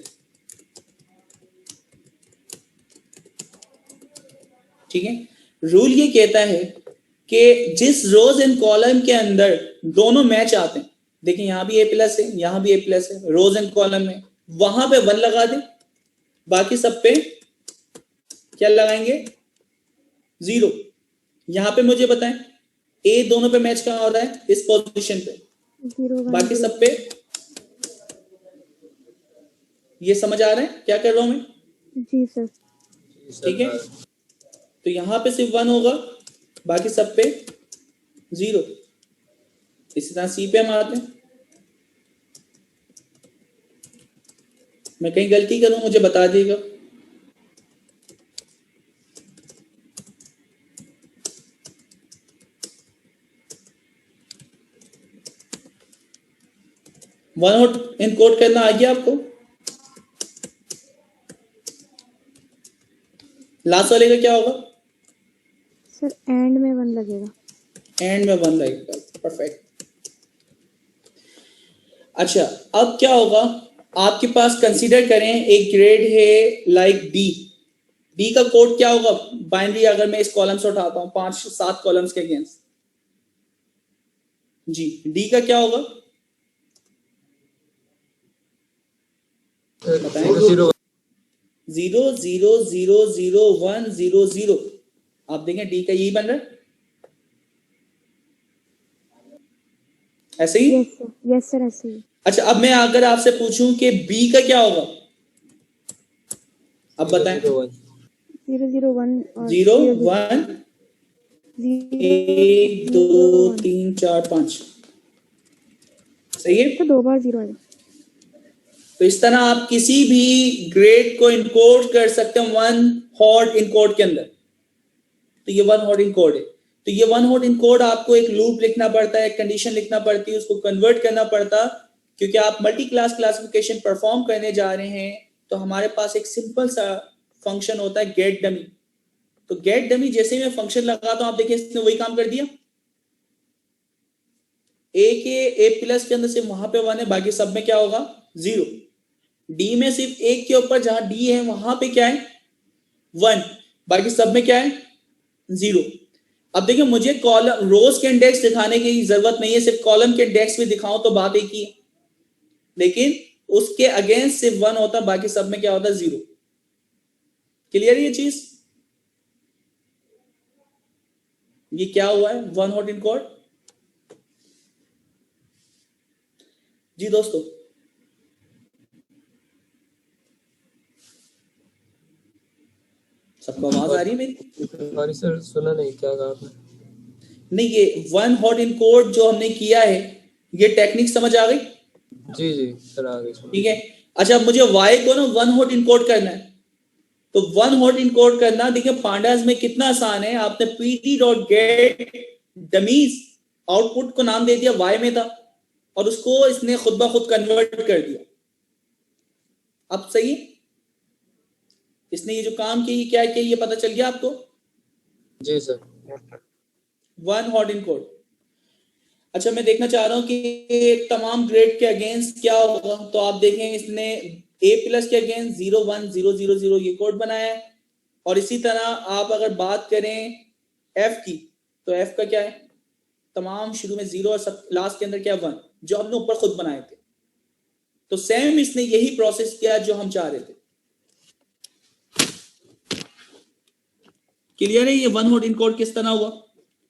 ठीक है। रूल ये कहता है कि जिस रोज एंड कॉलम के अंदर दोनों मैच आते हैं, देखिए यहां भी A+ है, यहां भी A+ है, रोज एंड कॉलम में, वहां पे 1 लगा दें, बाकी सब पे क्या लगाएंगे, 0। यहां पे मुझे बताएं A दोनों पे मैच कहां हो रहा है, इस पोजीशन पे, 0 1 बाकी 0। सब पे। ये समझ आ रहा है क्या कर रहा हूं मैं, जी सर। ठीक है। तो यहां पे सिर्फ 1 होगा, बाकी सब पे 0। इसी तरह सी पे हम आते हैं। मैं कहीं गलती करूं मुझे बता दीजिएगा। वन हॉट इनकोड करना आ गया आपको? लास्ट वाले का क्या होगा? सर एंड में 1 लगेगा। एंड में 1 लगेगा। परफेक्ट। अच्छा, अब क्या होगा, आपके पास कंसीडर करें एक ग्रेड है लाइक डी। डी का कोड क्या होगा बाइनरी, अगर मैं इस कॉलम से उठाता हूं 5-7 कॉलम्स के अगेंस्ट जी, डी का क्या होगा बताएं? 0 0 0 0 1 0 0। आप देखें डी का यही बन रहा है ऐसे ही। यस सर ऐसे ही। अच्छा, अब मैं अगर आपसे पूछूं कि बी का क्या होगा, अब बताएं। 0 0 1 और 0 1 1 2 3 4 5 सही है। तो 2 बार 0 आएगा। तो इस तरह आप किसी भी ग्रेड को इनकोड कर सकते हैं 1 हॉट इनकोड के अंदर। तो ये 1 हॉट इनकोड है। तो ये 1 हॉट इनकोड आपको एक लूप लिखना पड़ता है, एक कंडीशन लिखना पड़ती है, उसको कन्वर्ट करना पड़ता, क्योंकि आप मल्टी क्लास क्लासिफिकेशन परफॉर्म करने जा रहे हैं। तो हमारे पास एक सिंपल सा फंक्शन होता है गेट डमी। तो गेट डमी जैसे मैं फंक्शन लगाता हूं, आप देखिए इसने वही काम कर दिया। ए प्लस के अंदर सिर्फ वहां पे 1 है, बाकी सब में क्या होगा 0। डी में सिर्फ एक के ऊपर जहां डी है वहां पे क्या है 1, बाकी सब में क्या है 0। अब देखिए मुझे कॉलम रोज के इंडेक्स दिखाने की जरूरत नहीं है, सिर्फ कॉलम के इंडेक्स भी दिखाऊं तो बात एक ही है, लेकिन उसके अगेंस्ट सिर्फ 1 होता, बाकी सब में क्या होता 0। क्लियर ये चीज? ये क्या हुआ है 1 हॉट इनकोड जी दोस्तों। सबको आवाज आ रही है मेरी? सॉरी सर, सुना नहीं, क्या कहा आपने? नहीं, ये 1 हॉट इनकोड जो हमने किया है, ये टेक्निक समझ आ गई? जी जी सर, आ गई। ठीक है। अच्छा, अब मुझे y को ना 1 हॉट इनकोड करना है। तो 1 हॉट इनकोड करना देखिए पांडास में कितना आसान है। आपने pt.get डमीज आउटपुट को नाम दे दिया, y में था, और उसको इसने खुद ब खुद कन्वर्ट कर दिया। अब सही है? इसने ये जो काम किया क्या किया ये पता चल गया आपको? जी सर। 1 hot encode. अच्छा, मैं देखना चाह रहा हूं कि तमाम ग्रेड के अगेंस्ट क्या होगा। तो आप देखें इसने ए प्लस के अगेंस्ट 0 1 0 0 0 ये कोड बनाया है। और इसी तरह आप अगर बात करें एफ की, तो एफ का क्या है तमाम शुरू में 0 और सब लास्ट के अंदर क्या 1, जो हमने ऊपर खुद बनाए थे। तो सेम इसने यही प्रोसेस किया जो हम चाह रहे थे। क्लियर है ये 1 हॉट इनकोड किस तरह हुआ,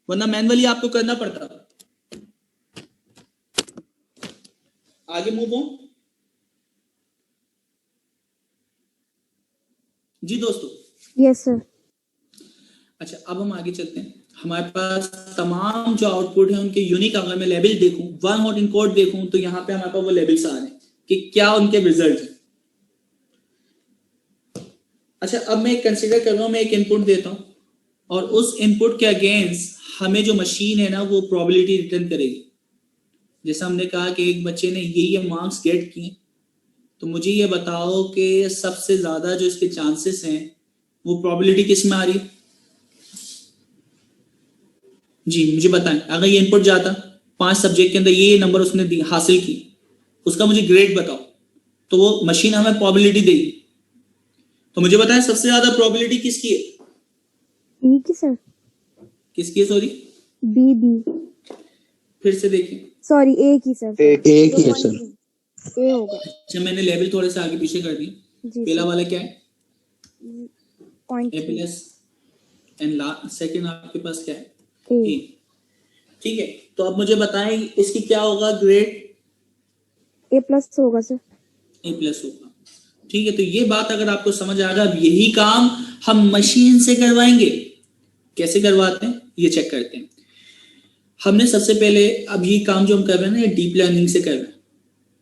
वरना मैनुअली आपको करना पड़ता। आगे मूव ऑन जी दोस्तों। Yes sir. अच्छा, अब हम आगे चलते हैं। हमारे पास तमाम जो आउटपुट है उनके यूनिक अगर मैं लेवल देखूं, 1 हॉट इनकोड देखूं, तो यहां पे हमारे पास वो लेवल्स आ रहे हैं कि क्या उनके रिजल्ट है। अच्छा, अब मैं कंसीडर कर रहा हूं, मैं एक इनपुट देता हूं और उस इनपुट के अगेंस्ट हमें जो मशीन है ना वो प्रोबेबिलिटी रिटर्न करेगी। जैसा हमने कहा कि एक बच्चे ने ये मार्क्स गेट किए, तो मुझे ये बताओ कि सबसे ज्यादा जो इसके चांसेस हैं वो प्रोबेबिलिटी किस में आ रही है जी, मुझे बताएं। अगर ये इनपुट जाता 5 सब्जेक्ट के अंदर ये नंबर उसने हासिल की, उसका मुझे ग्रेड बताओ, तो वो मशीन हमें प्रोबेबिलिटी देगी। तो मुझे बताएं सबसे ज्यादा प्रोबेबिलिटी किसकी है? बी की सर। किसकी है? Sorry B. फिर से देखिए। सॉरी ए की सर। एक ही है सर। ए होगा। अच्छा, मैंने लेवल थोड़े से आगे पीछे कर दिए। पहला वाला क्या है? Point A plus and second आपके पास क्या है? ए। ठीक है, तो अब मुझे बताएं इसकी क्या होगा ग्रेड? ए प्लस होगा सर। ए प्लस होगा। ठीक है, तो ये बात अगर आपको समझ आ गया, अब यही काम हम मशीन से करवाएंगे। कैसे करवाते हैं ये चेक करते हैं। हमने सबसे पहले, अब ये काम जो हम कर रहे हैं ना, ये डीप लर्निंग से कर रहे हैं,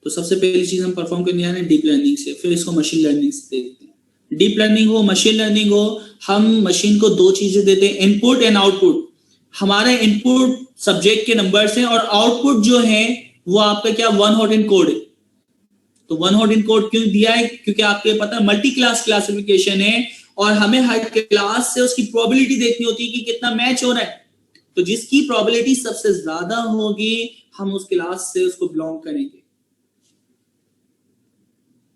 तो सबसे पहली चीज हम परफॉर्म करने जा रहे हैं डीप लर्निंग से, फिर इसको मशीन लर्निंग से देखते हैं। डीप लर्निंग हो, मशीन लर्निंग हो, हम मशीन को दो चीजें देते हैं, इनपुट एंड आउटपुट। हमारा इनपुट सब्जेक्ट के नंबर्स हैं और आउटपुट जो है वो आपका क्या, वन हॉट इन कोड है। तो वन हॉट इन कोड क्यों दिया है? क्योंकि आपको पता है मल्टी क्लास क्लासिफिकेशन है और हमें हर क्लास से उसकी प्रोबेबिलिटी देखनी होती है कि कितना मैच हो रहा है। तो जिसकी प्रोबेबिलिटी सबसे ज्यादा होगी हम उस क्लास से उसको बिलोंग करेंगे।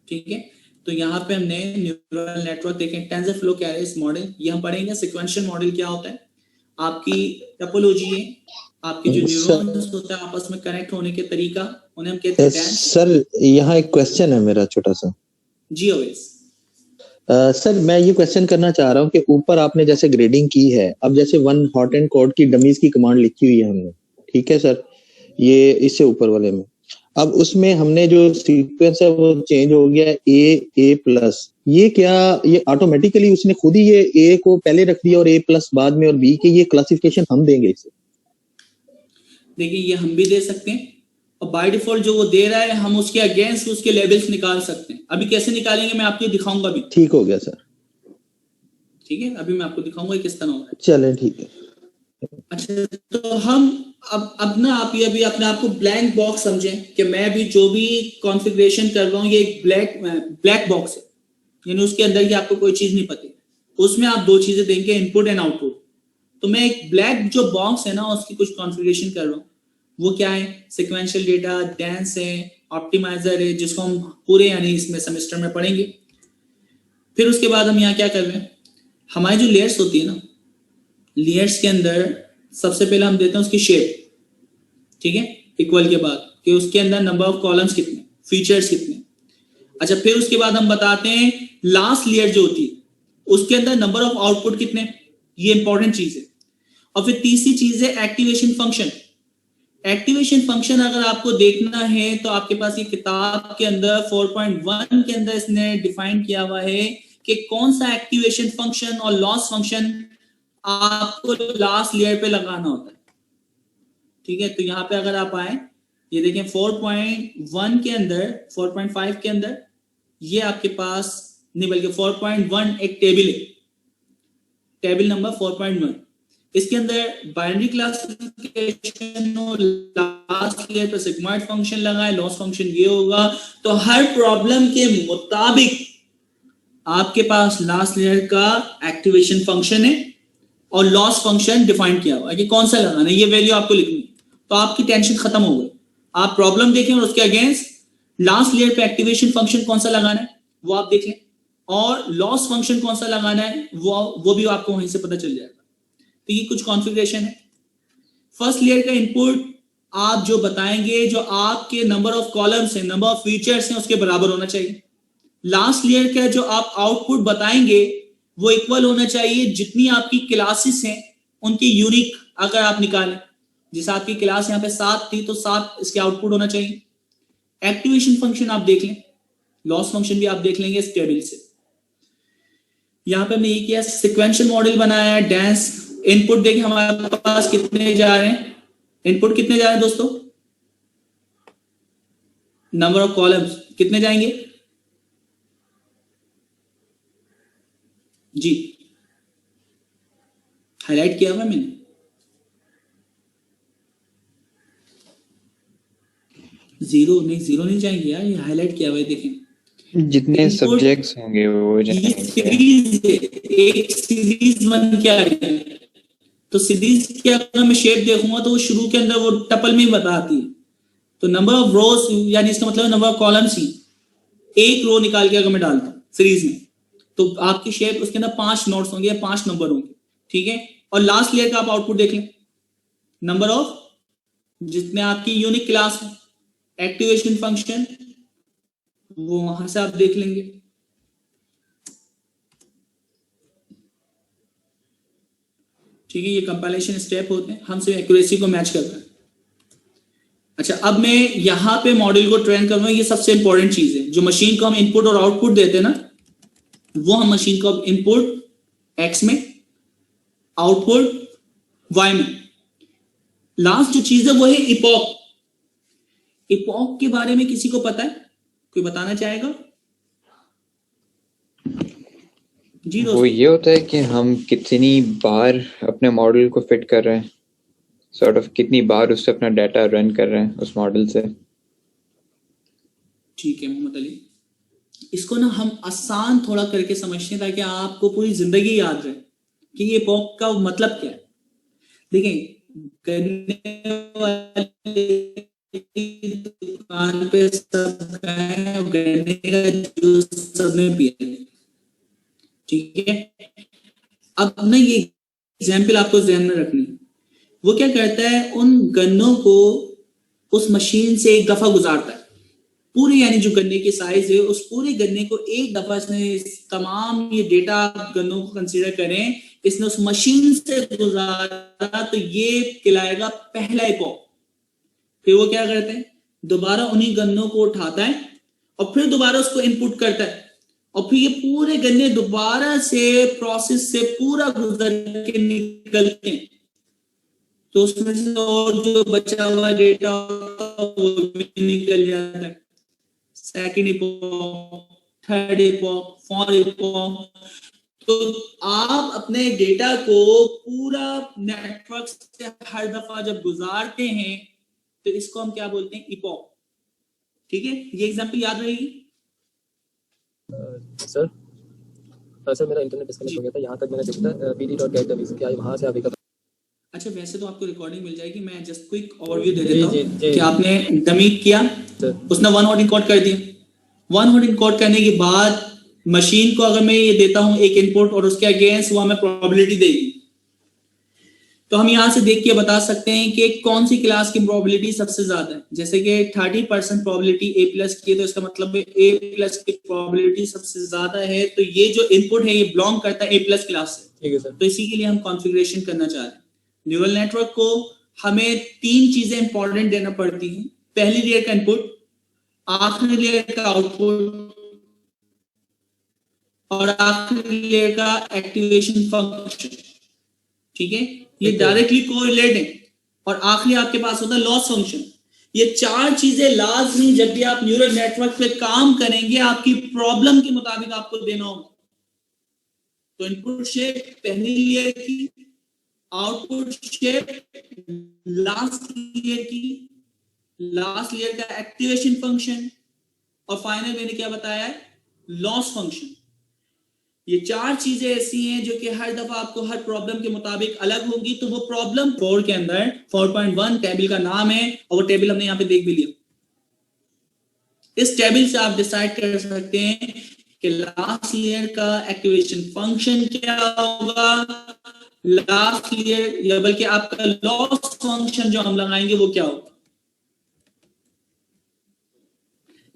ठीक है, तो यहाँ पे हमने न्यूरल नेटवर्क देखे, टेंसरफ्लो क्या है इस मॉडल, ये हम पढ़ेंगे। सीक्वेंशियल मॉडल क्या होता है, आपकी टोपोलॉजी है, आपके जो न्यूरॉन्स होता है आपस में कनेक्ट होने के तरीका, उन्हें हम कहते हैं डांस। सर यहाँ एक क्वेश्चन है मेरा छोटा सा। जी ओवेस। सर मैं ये क्वेश्चन करना चाह रहा हूँ कि ऊपर आपने जैसे ग्रेडिंग की है, अब जैसे वन हॉट एंड कोड की डमीज की कमांड लिखी हुई है हमने, ठीक है सर, ये इससे ऊपर वाले में, अब उसमें हमने जो सीक्वेंस है वो चेंज हो गया ए प्लस, ये क्या, ये ऑटोमेटिकली उसने खुद ही ये ए को पहले रख दिया और ए प्लस बाद में और बी के, ये क्लासिफिकेशन हम देंगे इसे? देखिए ये हम भी दे सकते हैं और बाय डिफॉल्ट जो वो दे रहा है हम उसके अगेंस्ट उसके लेवल्स निकाल सकते हैं। अभी कैसे निकालेंगे मैं आपको दिखाऊंगा भी। ठीक हो गया सर। ठीक है, अभी मैं आपको दिखाऊंगा किस तरह होगा। चलें ठीक है। अच्छा, तो हम अब ना आप ये अभी अपने आप को ब्लैंक बॉक्स समझें कि मैं भी जो भी कॉन्फ़िगरेशन कर रहा हूँ ये एक ब्लैक बॉक्स है, यानी उसके अंदर की आपको कोई चीज नहीं पता, उसमें आप दो चीजें देंगे, इनपुट एंड आउटपुट। तो मैं एक ब्लैक जो बॉक्स है ना उसकी कुछ कॉन्फ़िगरेशन कर रहा हूँ, वो क्या है, सीक्वेंशियल डेटा, डांस है, ऑप्टिमाइजर है, जिसको हम पूरे यानी इसमें सेमेस्टर में पढ़ेंगे। फिर उसके बाद हम यहाँ क्या कर रहे हैं, हमारी जो लेयर्स होती है ना, लेयर्स के अंदर सबसे पहले हम देते हैं उसकी शेप, ठीक है, इक्वल के बाद कि उसके अंदर नंबर ऑफ कॉलम्स कितने, फीचर्स कितने। अच्छा, फिर उसके बाद हम बताते हैं लास्ट लेयर जो होती है उसके अंदर नंबर ऑफ आउटपुट कितने, ये इंपॉर्टेंट चीज है। और फिर तीसरी चीज है एक्टिवेशन फंक्शन। एक्टिवेशन फंक्शन अगर आपको देखना है तो आपके पास ये किताब के अंदर 4.1 के अंदर इसने डिफाइन किया हुआ है कि कौन सा एक्टिवेशन फंक्शन और लॉस फंक्शन आपको लास्ट लेयर पे लगाना होता है। ठीक है, तो यहाँ पे अगर आप आए, ये देखें 4.1 के अंदर, 4.5 के अंदर ये आपके पास नहीं बल्कि 4.1 एक टेबल है, टेबल नंबर 4.1, इसके अंदर बाइनरी क्लासिफिकेशन और लास्ट लेयर पे सिग्मॉइड फंक्शन लगाए, लॉस फंक्शन ये होगा। तो हर प्रॉब्लम के मुताबिक आपके पास लास्ट लेयर का एक्टिवेशन फंक्शन है और लॉस फंक्शन डिफाइन किया हुआ है कि कौन सा लगाना है, ये वैल्यू आपको लिखनी है। तो आपकी टेंशन खत्म हो गई, आप प्रॉब्लम देखें और उसके अगेंस्ट लास्ट लेयर पे एक्टिवेशन फंक्शन कौन सा लगाना है वो आप देख लें, और लॉस फंक्शन कौन सा लगाना है वो भी आपको वहीं से पता चल जाएगा। तो ये कुछ कॉन्फ़िगरेशन है। फर्स्ट लेयर का इनपुट आप जो बताएंगे, जो आपके नंबर ऑफ कॉलम्स हैं, नंबर ऑफ फीचर्स हैं, उसके बराबर होना चाहिए। लास्ट लेयर का जो आप आउटपुट बताएंगे वो इक्वल होना चाहिए जितनी आपकी क्लासेस हैं उनकी यूनिक अगर आप निकालें, जैसे आपकी क्लास यहाँ पे 7 थी तो 7 इसके आउटपुट होना चाहिए। एक्टिवेशन फंक्शन आप देख लें, लॉस फंक्शन भी आप देख लेंगे इस टेबल से। यहाँ पे हमने ये किया, सिक्वेंशियल मॉडल बनाया, डांस, इनपुट देखें हमारे पास कितने जा रहे हैं, इनपुट कितने जा रहे हैं दोस्तों, नंबर ऑफ कॉलम्स कितने जाएंगे जी, हाईलाइट किया हुआ मैंने, जीरो नहीं जाएंगे यार, ये हाईलाइट किया हुआ है, देखें जितने सब्जेक्ट्स होंगे वो जाएंगे। एक सीरीज बन के आ रही है, तो सीरीज के अगर मैं शेप देखूंगा तो वो शुरू के अंदर वो टपल में बताती है। तो नंबर ऑफ रोज यानी इसका मतलब नंबर ऑफ कॉलम्स ही, एक रो निकाल के अगर मैं डालता हूं सीरीज में तो आपकी शेप उसके अंदर 5 नोट्स होंगे या 5 नंबर होंगे, ठीक है। और लास्ट लेयर का आप आउटपुट देख लें, नंबर ऑफ जितने आपकी यूनिक क्लास है, एक्टिवेशन फंक्शन वो वहां से आप देख लेंगे। ठीक है, ये कंपाइलेशन स्टेप होते हैं, हम सिर्फ एक्यूरेसी को मैच करते हैं। अच्छा, अब मैं यहां पे मॉडल को ट्रेन करूंगा, ये सबसे इंपॉर्टेंट चीज है। जो मशीन को हम इनपुट और आउटपुट देते हैं ना, वो हम मशीन को इनपुट एक्स में, आउटपुट वाई में। लास्ट जो चीज है वो है इपॉक। इपॉक के बारे में किसी को पता है? कोई बताना चाहेगा? जी वो दोस्तों। ये होता है कि हम कितनी बार अपने मॉडल को फिट कर रहे हैं, सॉर्ट ऑफ कितनी बार उससे अपना डाटा रन कर रहे हैं उस मॉडल से। ठीक है मोहम्मद अली, इसको ना हम आसान थोड़ा करके समझते हैं ताकि आपको पूरी जिंदगी याद रहे कि ये इपॉक का मतलब क्या है। देखिए, गन्ने वाली दुकान पे सब गए और गन्ने का जूस सबने पिया, ठीक है। अब ना ये एग्जाम्पल आपको ध्यान में रखनी है। वो क्या करता है, उन गन्नों को उस मशीन से एक दफा गुजारता है पूरे, यानी जो गन्ने की साइज है उस पूरे गन्ने को एक दफा इसने तमाम ये डेटा गन्नों को कंसीडर करें, इसने उस मशीन से गुजारा, तो ये कहलाएगा पहला इपॉक। फिर वो क्या करते हैं, दोबारा उन्हीं गन्नों को उठाता है और फिर दोबारा उसको इनपुट करता है और फिर ये पूरे गन्ने दोबारा से प्रोसेस से पूरा गुजर के निकलते हैं, तो उसमें से और जो बचा हुआ डेटा वो भी निकल जाता है। Second epoch, third epoch, fourth epoch. तो आप अपने डेटा को पूरा नेटवर्क से हर दफा जब गुजारते हैं तो इसको हम क्या बोलते हैं, इपॉक। ठीक है, ये एग्जांपल याद रहेगी। सर सर मेरा इंटरनेट डिस्कनेक्ट हो गया था, यहाँ तक मैंने देखा था pd.get क्या वहां से आप अच्छा, वैसे तो आपको रिकॉर्डिंग मिल जाएगी, मैं जस्ट क्विक ओवरव्यू दे देता हूं कि आपने डमी किया, उसने वन हॉट इनकोड कर दिया। वन हॉट इनकोड करने के बाद मशीन को अगर मैं ये देता हूं एक इनपुट और उसके अगेंस्ट वो हमें प्रोबेबिलिटी देगी, तो हम यहां से देख के बता सकते हैं कि कौन सी क्लास की प्रोबेबिलिटी सबसे ज्यादा है। जैसे कि 30% प्रोबेबिलिटी ए प्लस की है, तो इसका मतलब ए प्लस की प्रोबेबिलिटी सबसे ज्यादा है, तो ये जो इनपुट है ये बिलोंग करता है ए प्लस क्लास से। ठीक है सर। तो इसी के लिए हम कॉन्फ़िगरेशन करना चाह रहे हैं। न्यूरल नेटवर्क को हमें 3 चीजें इंपॉर्टेंट देना पड़ती हैं। पहली लेयर का इनपुट, आखिरी लेयर का आउटपुट और आखिरी लेयर का एक्टिवेशन फंक्शन। ठीक है, ये डायरेक्टली कोरिलेट है। और आखिरी आपके पास होता है लॉस फंक्शन। ये 4 चीजें लाजमी जब भी आप न्यूरल नेटवर्क पे काम करेंगे आपकी प्रॉब्लम के मुताबिक आपको देना होगा। तो इनपुट शेप पहली लेयर की, आउटपुट शेप लास्ट लेयर की, लास्ट लेयर का एक्टिवेशन फंक्शन और फाइनल मैंने क्या बताया है, लॉस फंक्शन। ये 4 चीजें ऐसी हैं जो कि हर दफा आपको हर प्रॉब्लम के मुताबिक अलग होगी। तो वो प्रॉब्लम 4 के अंदर 4.1 टेबल का नाम है और वो टेबल हमने यहाँ पे देख भी लिया। इस टेबल से आप डिसाइड कर सकते हैं कि लास्ट लेयर का एक्टिवेशन फंक्शन क्या होगा, लास्ट लेयर या बल्कि आपका लॉस फंक्शन जो हम लगाएंगे वो क्या होगा।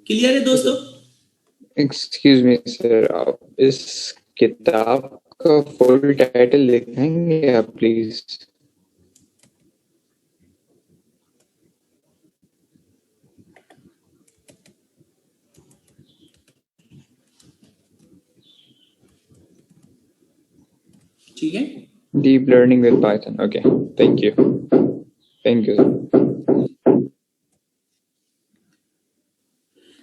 क्लियर है दोस्तों? एक्सक्यूज मी सर, आप इस किताब का फुल टाइटल लिखेंगे आप प्लीज? ठीक है, deep learning with Python. Okay, thank you, thank you.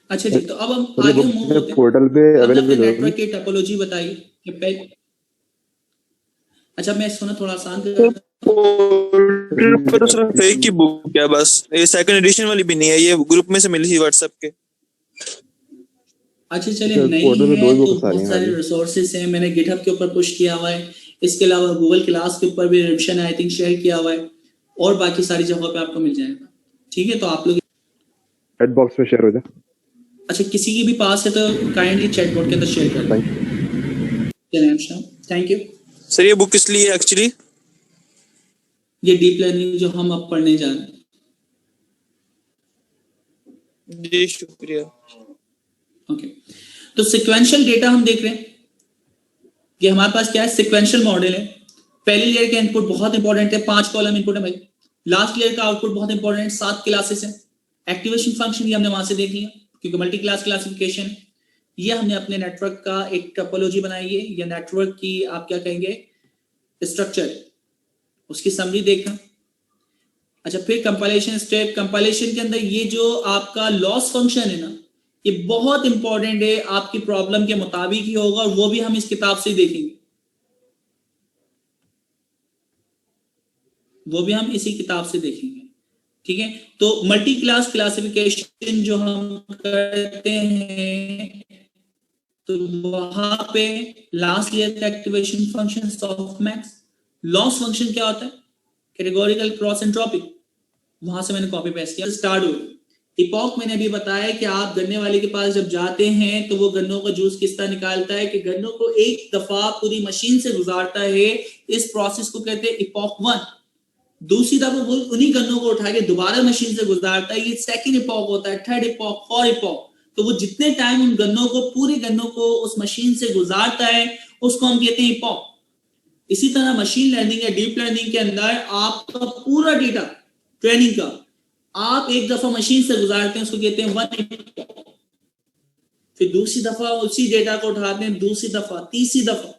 अच्छा जी, तो अब हम आगे मूव होते हैं। पोर्टल पे अवेलेबल नेटवर्क की टोपोलॉजी बताइए कि पहले। अच्छा, मैं इसको ना थोड़ा आसान पर सिर्फ एक ही बुक है बस, ये सेकंड एडिशन वाली भी नहीं है, ये ग्रुप में से मिली थी व्हाट्सएप के। अच्छा चलिए, नहीं है तो बहुत सारे रिसोर्सेज हैं, मैंने गिटहब के ऊपर पुश किया हुआ है। इसके अलावा गूगल क्लास के ऊपर भी रिविजन आई थिंक शेयर किया हुआ है और बाकी सारी जगहों पे आपको मिल जाएगा। ठीक है, तो आप लोग चैट बॉक्स में शेयर हो जाए। अच्छा, किसी के भी पास है तो काइंडली चैट बोर्ड के अंदर शेयर कर दें। Thank you sir. ये बुक किस लिए एक्चुअली? ये डीप लर्निंग जो हम अब पढ़ने जा रहे हैं। जी शुक्रिया। ओके, तो सिक्वेंशियल डेटा हम देख रहे हैं कि हमारे पास क्या है, सिक्वेंशियल मॉडल है। पहली लेयर का इनपुट बहुत इंपॉर्टेंट है, 5 कॉलम इनपुट है भाई। लास्ट लेयर का आउटपुट बहुत इंपॉर्टेंट, 7 क्लासेस है। एक्टिवेशन फंक्शन ये हमने वहां से देख लिया क्योंकि मल्टी क्लास क्लासिफिकेशन ये हमने अपने नेटवर्क का एक टोपोलॉजी बनाई है, या नेटवर्क की आप क्या कहेंगे स्ट्रक्चर, उसकी समरी देखना। अच्छा, फिर कंपाइलेशन स्टेप। कंपाइलेशन के अंदर ये जो आपका लॉस फंक्शन है ना, ये बहुत इंपॉर्टेंट है, आपकी प्रॉब्लम के मुताबिक ही होगा, और वो भी हम इस किताब से ही देखेंगे, वो भी हम इसी किताब से देखेंगे। ठीक है, तो मल्टी क्लास क्लासिफिकेशन जो हम करते हैं, तो वहां पे लास्ट ईयर का activation function softmax, loss function क्या होता है, कैटेगोरिकल क्रॉस एंट्रोपी, वहां से मैंने कॉपी पेस्ट किया, स्टार्ट हो। इपॉक मैंने अभी बताया कि आप गन्ने वाले के पास जब जाते हैं तो वो गन्नों का जूस किस तरह निकालता है, कि गन्नों को एक दफा पूरी मशीन से गुजारता है, इस प्रोसेस को कहते हैं इपॉक 1। दूसरी दफा वो उन्हीं गन्नों को उठा के दोबारा मशीन से गुजारता है, ये सेकंड इपॉक होता है, थर्ड इपॉक, फोर्थ इपॉक। तो वो जितने टाइम उन गन्नों को, पूरे गन्नों को उस मशीन से गुजारता है, उसको हम कहते हैं इपॉक। इसी तरह मशीन लर्निंग या डीप लर्निंग के अंदर आपका पूरा डेटा ट्रेनिंग का आप एक दफा मशीन से गुजारते हैं, उसको कहते हैं 1 इपॉक। फिर दूसरी दफा उसी डेटा को उठाते हैं, दूसरी दफा, तीसरी दफा,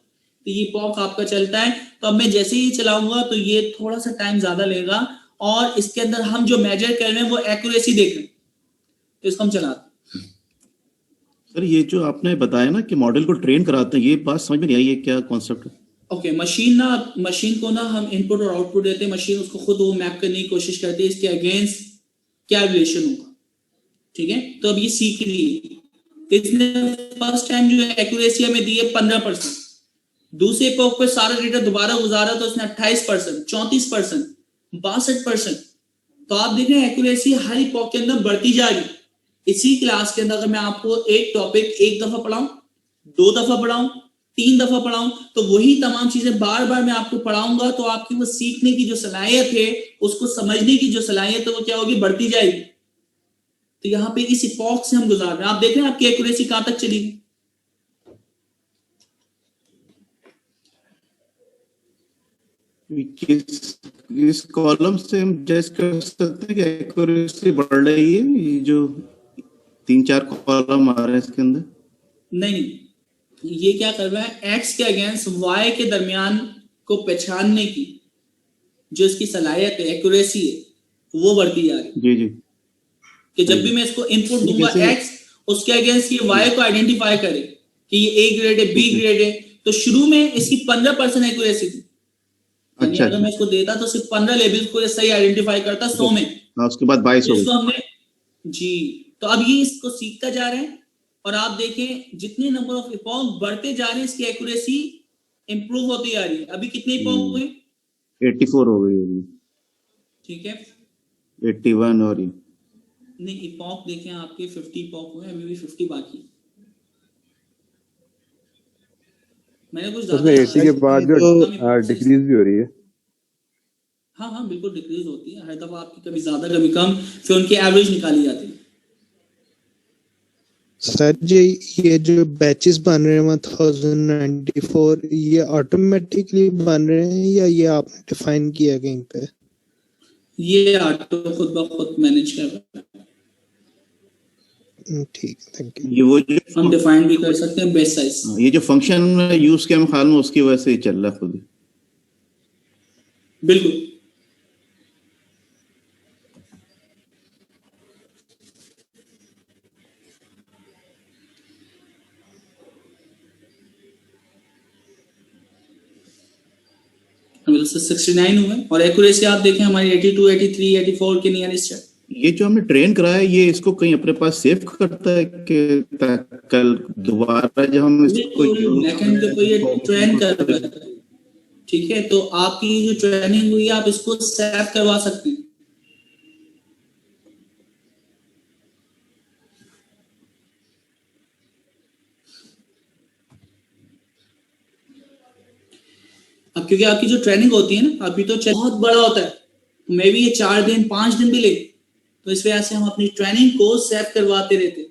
तो ये इपॉक आपका चलता है। तो अब मैं जैसे ही चलाऊंगा तो ये थोड़ा सा टाइम ज्यादा लेगा, और इसके अंदर हम जो मेजर कर रहे हैं वो एक्यूरेसी देख रहे हैं, तो इसको हम चलाते हैं। सर ये जो आपने बताया ना कि मॉडल को ट्रेन कराते हैं, ये बात समझ में नहीं आई, ये क्या कॉन्सेप्ट है? ओके, मशीन को ना हम इनपुट और आउटपुट देते हैं, मशीन उसको खुद वो मैप करने की कोशिश करती है, इसके अगेंस्ट क्या रिलेशन होगा। ठीक है, तो अब ये सीख रही है। इसने फर्स्ट टाइम जो एक्यूरेसी हमें दी है 15%, दूसरे इपॉक पे सारा डेटा दोबारा गुजारा तो उसने 28%, 34%, 62%। तो आप देख रहे हैं एक्यूरेसी हर इपॉक के अंदर बढ़ती जा रही है। इसी क्लास के अंदर अगर मैं आपको एक टॉपिक एक दफा पढ़ाऊं, 2 दफा पढ़ाऊं, 3 दफा पढ़ाऊं, तो वही तमाम चीजें बार बार मैं आपको पढ़ाऊंगा, तो आपकी वो सीखने की जो सलाहियत है, उसको समझने की जो सलाहियत है, वो क्या होगी, बढ़ती जाएगी। तो यहाँ पे इस इपॉक से हम गुजार रहे हैं। आप देख रहे हैं आपकी एक्यूरेसी कहां तक चली गई। इस कॉलम से हम जज कर सकते हैं कि एक्यूरेसी बढ़ रही है, ये जो 3-4 कॉलम आ रहे हैं इसके अंदर? नहीं, ये क्या कर रहा है, एक्स के अगेंस्ट वाई के दरमियान को पहचानने की जो इसकी सलाहियत है, एक्यूरेसी है, वो बढ़ती जा रही है। जी जी, कि जब भी मैं इसको इनपुट दूंगा एक्स, उसके अगेंस्ट ये वाई को आइडेंटिफाई करे कि ये ए ग्रेड है, बी ग्रेड है। तो शुरू में इसकी 15% एक्यूरेसी थी, अच्छा, अगर मैं इसको देता तो सिर्फ 15 लेबल्स को ये सही आइडेंटिफाई करता 100 में। उसके बाद 22 हो गई। हमने जी, तो अब ये इसको सीखता जा रहे हैं, और आप देखें जितने नंबर ऑफ इपॉक बढ़ते जा रहे हैं, इसकी एक्यूरेसी इंप्रूव होती जा रही है। अभी कितने इपॉक हुए? 84 हो गई अभी। ठीक है, 81 और ये नहीं, इपॉक देखें आपके 50 इपॉक हुए, अभी भी 50 बाकी। मैंने कुछ उसमें 80 के बाद जो डिक्रीज भी हो रही है। हाँ, बिल्कुल डिक्रीज होती है, हर दफा आपकी कभी ज्यादा कभी कम, फिर उनकी एवरेज निकाली जाती है। सर जी, ये जो बैचेस बन रहे हैं 1094, ये ऑटोमेटिकली बन रहे हैं या ये आपने डिफाइन किया कहीं पे? ये ऑटो खुद ब खुद मैनेज कर रहा है। ठीक, थैंक यू। ये वो जो हम डिफाइन भी कर सकते हैं बेस साइज। ये जो फंक्शन यूज किया हम ख्याल में, उसकी वजह से ही चल रहा है खुद। बिल्कुल, हमें तो 69 हुए, और एक्यूरेसी आप देखें हमारी 82, 83, 84 के नियरेस्ट है। ये जो हमने ट्रेन कराया, ये इसको कहीं अपने पास सेव करता है कि कल दोबारा जब हम इसको बैकएंड पे कोई ये ट्रेन कर रहा है, ठीक है, तो आपकी जो ट्रेनिंग हुई आप इसको सेव करवा सकते हैं। अब क्योंकि आपकी जो ट्रेनिंग होती है ना, अभी तो बहुत बड़ा होता है, मे भी ये 4 दिन 5 दिन भी ले, तो इस वजह से हम अपनी ट्रेनिंग को सेव करवाते रहते।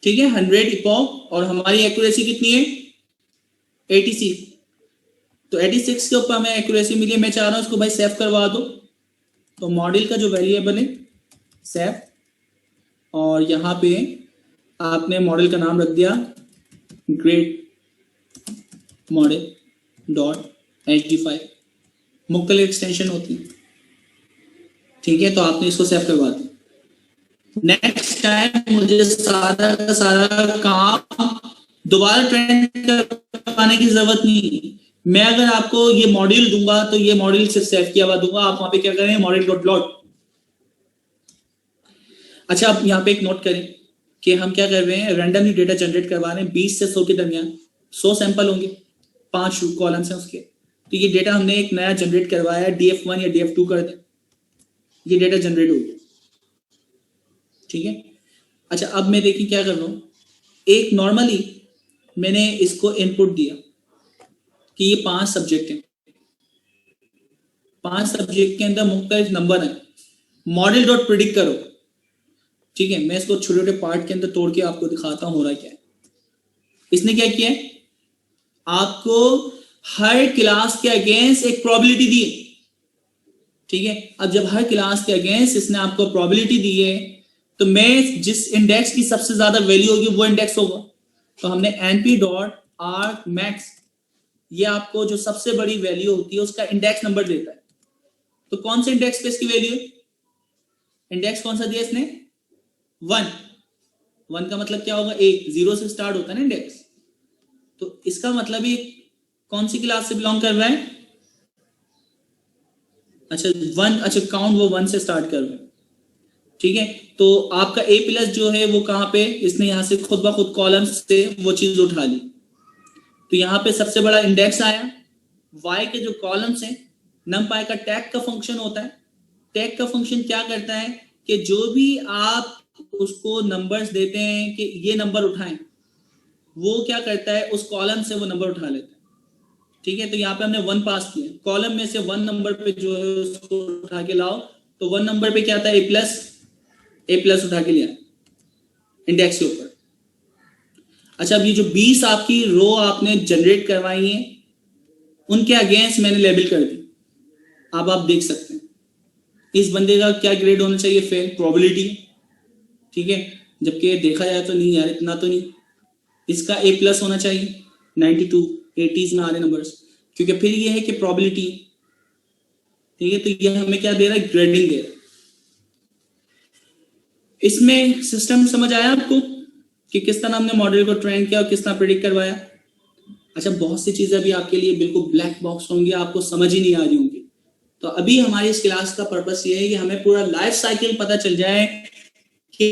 ठीक है, 100 इपॉक, और हमारी एक्यूरेसी कितनी है 86, तो 86 के ऊपर हमें एक्यूरेसी मिली है। मैं चाह रहा हूं इसको भाई सेव करवा दो, तो मॉडल का जो वेरिएबल है सेव, और यहाँ पे आपने मॉडल का नाम रख दिया ग्रेड मॉडल, .hd5 मुख्तलिफ एक्सटेंशन होती है, ठीक है। तो आपने इसको सेव करवा दिया। नेक्स्ट टाइम मुझे सारा का सारा काम दोबारा ट्रेन करवाने की जरूरत नहीं। मैं अगर आपको ये मॉड्यूल दूंगा तो ये मॉड्यूल से सेव किया हुआ दूंगा, आप वहां पे क्या करें, मॉड्यूल.लॉट। अच्छा, आप यहाँ पे एक नोट करें कि हम क्या कर रहे हैं, रैंडमली डेटा जनरेट करवा रहे हैं 20 से 100 के दरमियान। 100 सैंपल होंगे, 5 कॉलम्स हैं उसके। तो ये डेटा हमने एक नया जनरेट करवाया है, DF1 या DF2 कर दें, ये डेटा जनरेट हो गया, ठीक है। अच्छा, अब मैं देखिए क्या कर रहा हूं, एक नॉर्मली मैंने इसको इनपुट दिया कि ये 5 सब्जेक्ट हैं, 5 सब्जेक्ट के अंदर मुख्तलिफ नंबर हैं, मॉडल.प्रिडिक्ट करो, ठीक है। मैं इसको छोटे छोटे पार्ट के अंदर तोड़ के आपको दिखाता हूं हो रहा क्या है। इसने क्या किया है, आपको हर क्लास के अगेंस्ट एक प्रोबेबिलिटी दी है, ठीक है। अब जब हर क्लास के अगेंस्ट इसने आपको प्रोबेबिलिटी दी है, तो मैं जिस इंडेक्स की सबसे ज्यादा वैल्यू होगी वो इंडेक्स होगा। तो हमने np.argmax, ये आपको जो सबसे बड़ी वैल्यू होती है उसका इंडेक्स नंबर देता है। तो कौन से इंडेक्स पे इसकी वैल्यू है, इंडेक्स कौन सा दिया इसने, 1 का मतलब क्या होगा, 1, 0 से स्टार्ट होता है ना इंडेक्स। तो इसका मतलब ये कौन सी क्लास से बिलोंग कर रहा है, अच्छा 1, अच्छा काउंट वो 1 से स्टार्ट कर रहा है, ठीक है। तो आपका A+ जो है वो कहां पे, इसने यहां से खुद ब खुद कॉलम्स से वो चीज उठा ली। तो यहाँ पे सबसे बड़ा इंडेक्स आया, y के जो कॉलम्स हैं, numpy का टैग का फंक्शन होता है। टैग का फंक्शन क्या करता है कि जो भी आप उसको नंबर्स देते हैं कि ये नंबर उठाएं, वो क्या करता है, उस कॉलम से वो नंबर उठा लेता है, ठीक है। तो यहाँ पे हमने 1 पास किया, कॉलम में से 1 नंबर पे जो है उसको उठा के लाओ। तो 1 नंबर पे क्या था, A+ उठा के लिया इंडेक्स के ऊपर। अच्छा, अब ये जो 20 आपकी रो आपने जनरेट करवाई है, उनके अगेंस्ट मैंने लेबल कर दी। अब आप देख सकते हैं इस बंदे का क्या ग्रेड होना चाहिए, फेल, प्रोबेबिलिटी, ठीक है। जबकि देखा जाए तो नहीं यार, इतना तो नहीं, इसका A+ होना चाहिए, 92, 80s में आ रहे नंबर्स, क्योंकि फिर ये है कि प्रोबेबिलिटी, ठीक है। तो ये हमें क्या दे रहा है, ग्रेडिंग दे रहा है। इसमें सिस्टम समझ आया आपको कि किस तरह हमने मॉडल को ट्रेन किया और किस तरह प्रेडिक्ट करवाया। अच्छा, बहुत सी चीजें अभी आपके लिए बिल्कुल ब्लैक बॉक्स होंगी, आपको समझ ही नहीं आ रही होंगी। तो अभी हमारी इस क्लास का पर्पस ये है कि हमें पूरा लाइफ साइकिल पता चल जाए कि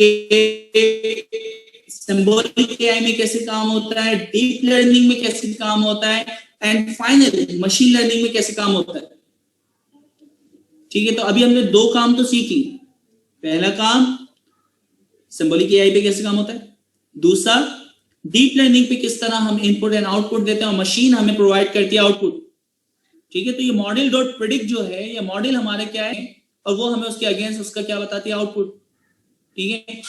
सिंबॉलिक एआई में कैसे काम होता है, डीप लर्निंग में कैसे काम होता है, एंड फाइनल मशीन लर्निंग में कैसे काम होता है, ठीक है। तो अभी हमने 2 काम तो सीख ली। पहला काम सिंबॉलिक एआई पे कैसे काम होता है, दूसरा डीप लर्निंग पे किस तरह हम इनपुट एंड आउटपुट देते हैं और मशीन हमें प्रोवाइड करती है आउटपुट, ठीक है। तो ये मॉडल.प्रिडिक्ट जो है, ये मॉडल हमारे क्या है और वो हमें उसके अगेंस्ट उसका क्या बताती है, आउटपुट, ठीक है।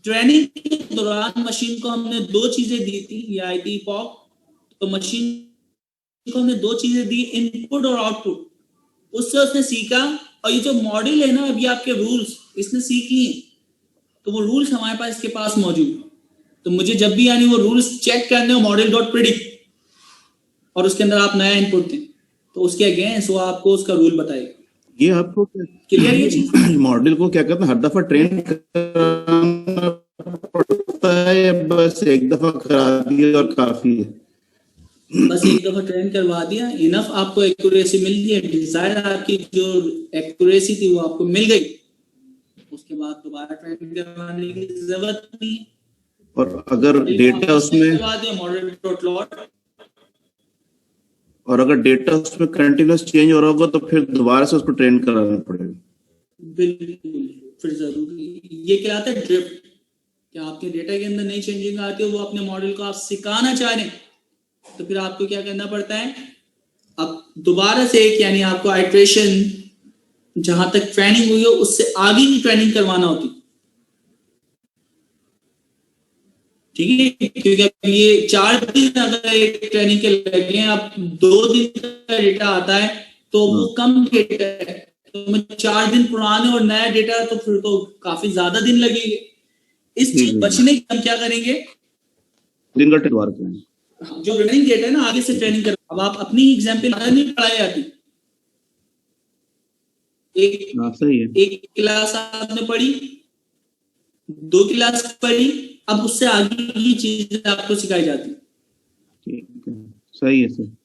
ट्रेनिंग के दौरान मशीन को हमने 2 चीजें दी थी, ये आई थी पॉक। तो मशीन को हमने 2 चीजें दी, इनपुट और आउटपुट, उससे उसने सीखा। और ये जो मॉडल है ना, अभी आपके रूल्स इसने सीख लिए, तो वो रूल्स हमारे पास इसके पास मौजूद है। तो मुझे जब भी यानी वो रूल्स चेक करने हो मॉडल.प्रिडिक्ट, और उसके अंदर आप नया इनपुट दें, तो उसके अगेंस्ट वो आपको उसका रूल बताएगा। ये आपको क्लियर ये चीज, मॉडल को क्या कहते हैं, हर दफा ट्रेन करना पड़ता है या बस एक दफा करा दिया और काफी है? बस एक दफा ट्रेन करवा दिया, इनफ आपको एक्यूरेसी मिल गई, डिजायर आपकी जो एक्यूरेसी थी वो आपको मिल गई, उसके बाद दोबारा ट्रेन करवाने की जरूरत नहीं। और अगर डेटा उसमें मॉडल.लॉट, और अगर डेटा उसमें कंटिन्यूस चेंज हो रहा होगा तो फिर दोबारा से उसको ट्रेन कराना पड़ेगा। बिल्कुल, फिर जरूरी ये कहलाता है ड्रिफ्ट, कि आपके डेटा के अंदर नई चेंजिंग आती है, वो अपने मॉडल को आप सिखाना चाह रहे हैं, तो फिर आपको क्या करना पड़ता है, अब दोबारा से एक यानी आपको आइट्रेशन जहां तक ट्रेनिंग हुई हो उससे आगे की ट्रेनिंग करवाना होती, ठीक है। क्योंकि अब ये 4 दिन अगर एक ट्रेनिंग के लगे हैं, अब 2 दिन का डेटा आता है तो वो कम डेटा है, तो 4 दिन पुराने और नया डेटा, तो फिर तो काफी ज्यादा दिन लगेंगे। इस चीज बचने की हम क्या करेंगे, दिन का ट्रेनिंग, जो रनिंग डेटा है ना, आगे से ट्रेनिंग कर अब आप अपनी एग्जाम्पल नहीं पढ़ाई जाती, सही है। एक क्लास आपने पढ़ी, 2 क्लास पढ़ी, अब उससे आगे की चीजें आपको सिखाई जाती। ठीक है, सही है सर।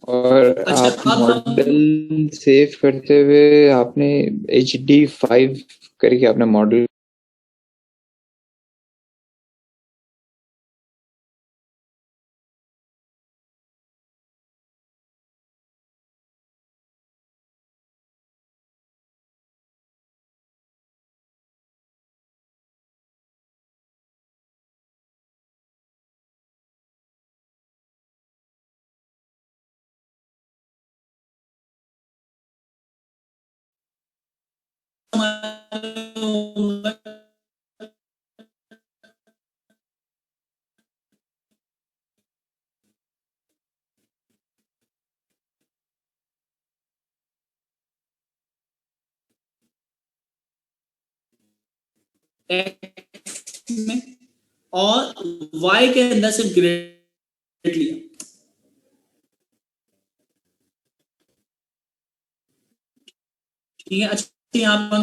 और अच्छा, आप मॉडल सेव करते हुए आपने HD5 करके अपना मॉडल एक्स में और वाई के अंदर से ग्रेड लिया। ठीक है, अच्छा यहाँ पर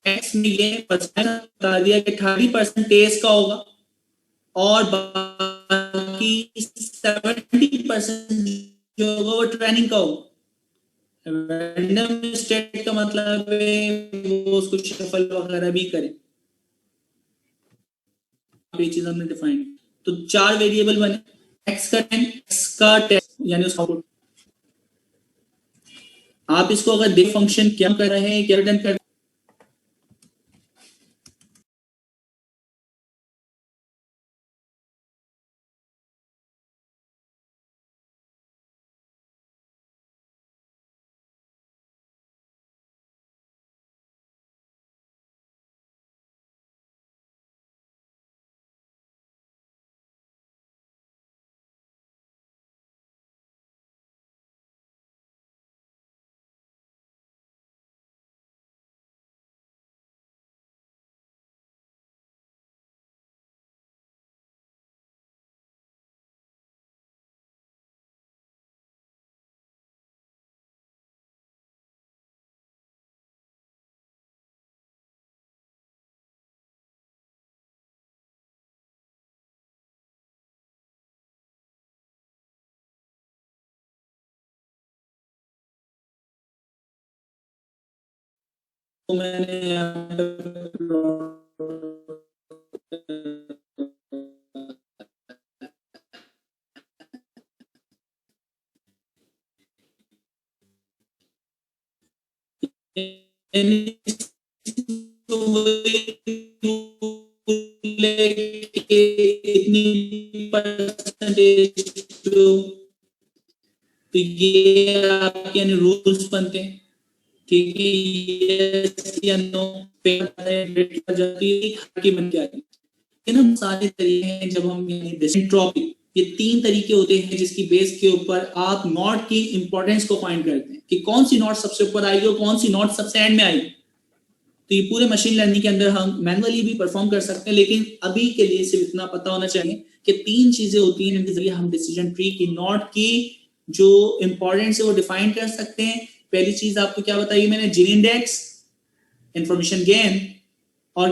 एक्स में ये बता दिया कि 30% टेस्ट का होगा और बाकी 70% जो होगा वो ट्रेनिंग का होगा। रैंडम स्टेट का मतलब है वो उसको शफल वगैरह भी करे। ये चीज हमने डिफाइन, तो 4 वेरिएबल बने, एक्स का 10, एक्स का 10 यानी उसका आउटपुट। आप इसको अगर दे फंक्शन क्या कर रहे हैं, क्या रिटर्न कर, तो मैंने इतनी परसेंटेज, तो ये आपके यानी रूल्स बनते हैं। ठीक है, यस या नो पे की बन के आती है ना। सारे तरीके हैं जब हम एंट्रोपी, ये 3 तरीके होते हैं जिसकी बेस के ऊपर आप नॉट की इंपॉर्टेंस को फाइंड करते हैं कि कौन सी नॉट सबसे ऊपर आएगी और कौन सी नॉट सबसे एंड में आएगी। तो ये पूरे मशीन लर्निंग के अंदर हम मैनुअली भी परफॉर्म कर सकते हैं, लेकिन अभी के लिए सिर्फ इतना पता होना चाहिए कि 3 चीजें होती हैं जिनके जरिए हम डिसीजन ट्री की नॉट की जो इंपॉर्टेंस है वो डिफाइन कर सकते हैं। पहली चीज आपको क्या बताई मैंने, जीन इंडेक्स, इंफॉर्मेशन गेन और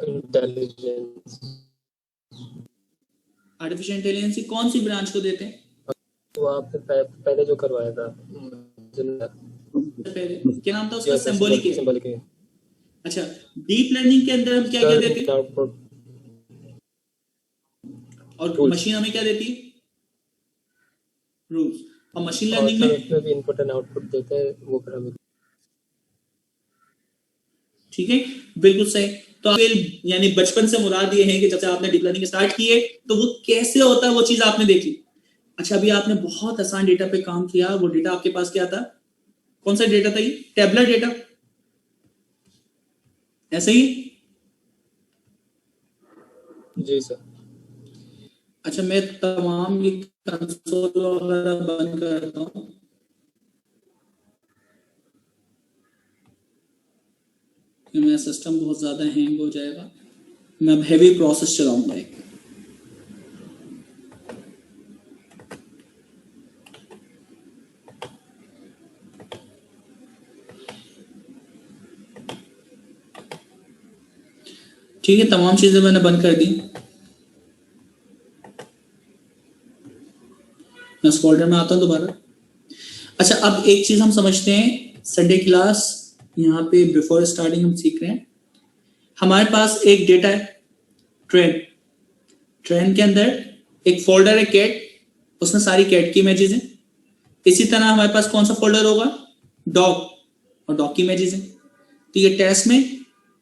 इंटेलिजेंस। आर्टिफिशियल इंटेलिजेंस की कौन सी ब्रांच को देते हैं? वो आपने पहले जो करवाया था, पहले क्या नाम था उसका? सिंबॉलिक। अच्छा, डीप लर्निंग के अंदर हम क्या क्या देते हैं? और मशीन हमें क्या देती है? रूल्स। और मशीन लर्निंग में भी इनपुट एंड आउटपुट देते हैं वो पैरामीटर। ठीक है, बिल्कुल सही। तो यानी बचपन से मुराद ये है कि जब से आपने डीप लर्निंग स्टार्ट किए तो वो कैसे होता है वो चीज आपने देखी। अच्छा, अभी आपने बहुत आसान डेटा पे काम किया, वो डेटा आपके पास क्या था, कौन सा डेटा था ये, टेबलर डेटा, ऐसे ही? जी सर। अच्छा, मैं तमाम ये कंसोल वगैरह बंद करता हूँ। मेरा सिस्टम बहुत ज्यादा हैंग हो जाएगा, मैं अब हैवी प्रोसेस चलाऊंगा एक। ठीक है, तमाम चीजें मैंने बंद कर दी। मैं उस फोल्डर में आता हूं दोबारा। अच्छा, अब एक चीज हम समझते हैं, संडे क्लास यहाँ पे बिफोर स्टार्टिंग हम सीख रहे हैं। हमारे पास एक डेटा है ट्रेन, ट्रेन के अंदर एक फोल्डर है कैट, उसमें सारी कैट की इमेजेस हैं। इसी तरह हमारे पास कौन सा फोल्डर होगा, डॉग, और डॉग की इमेजेस हैं। तो ये टेस्ट में,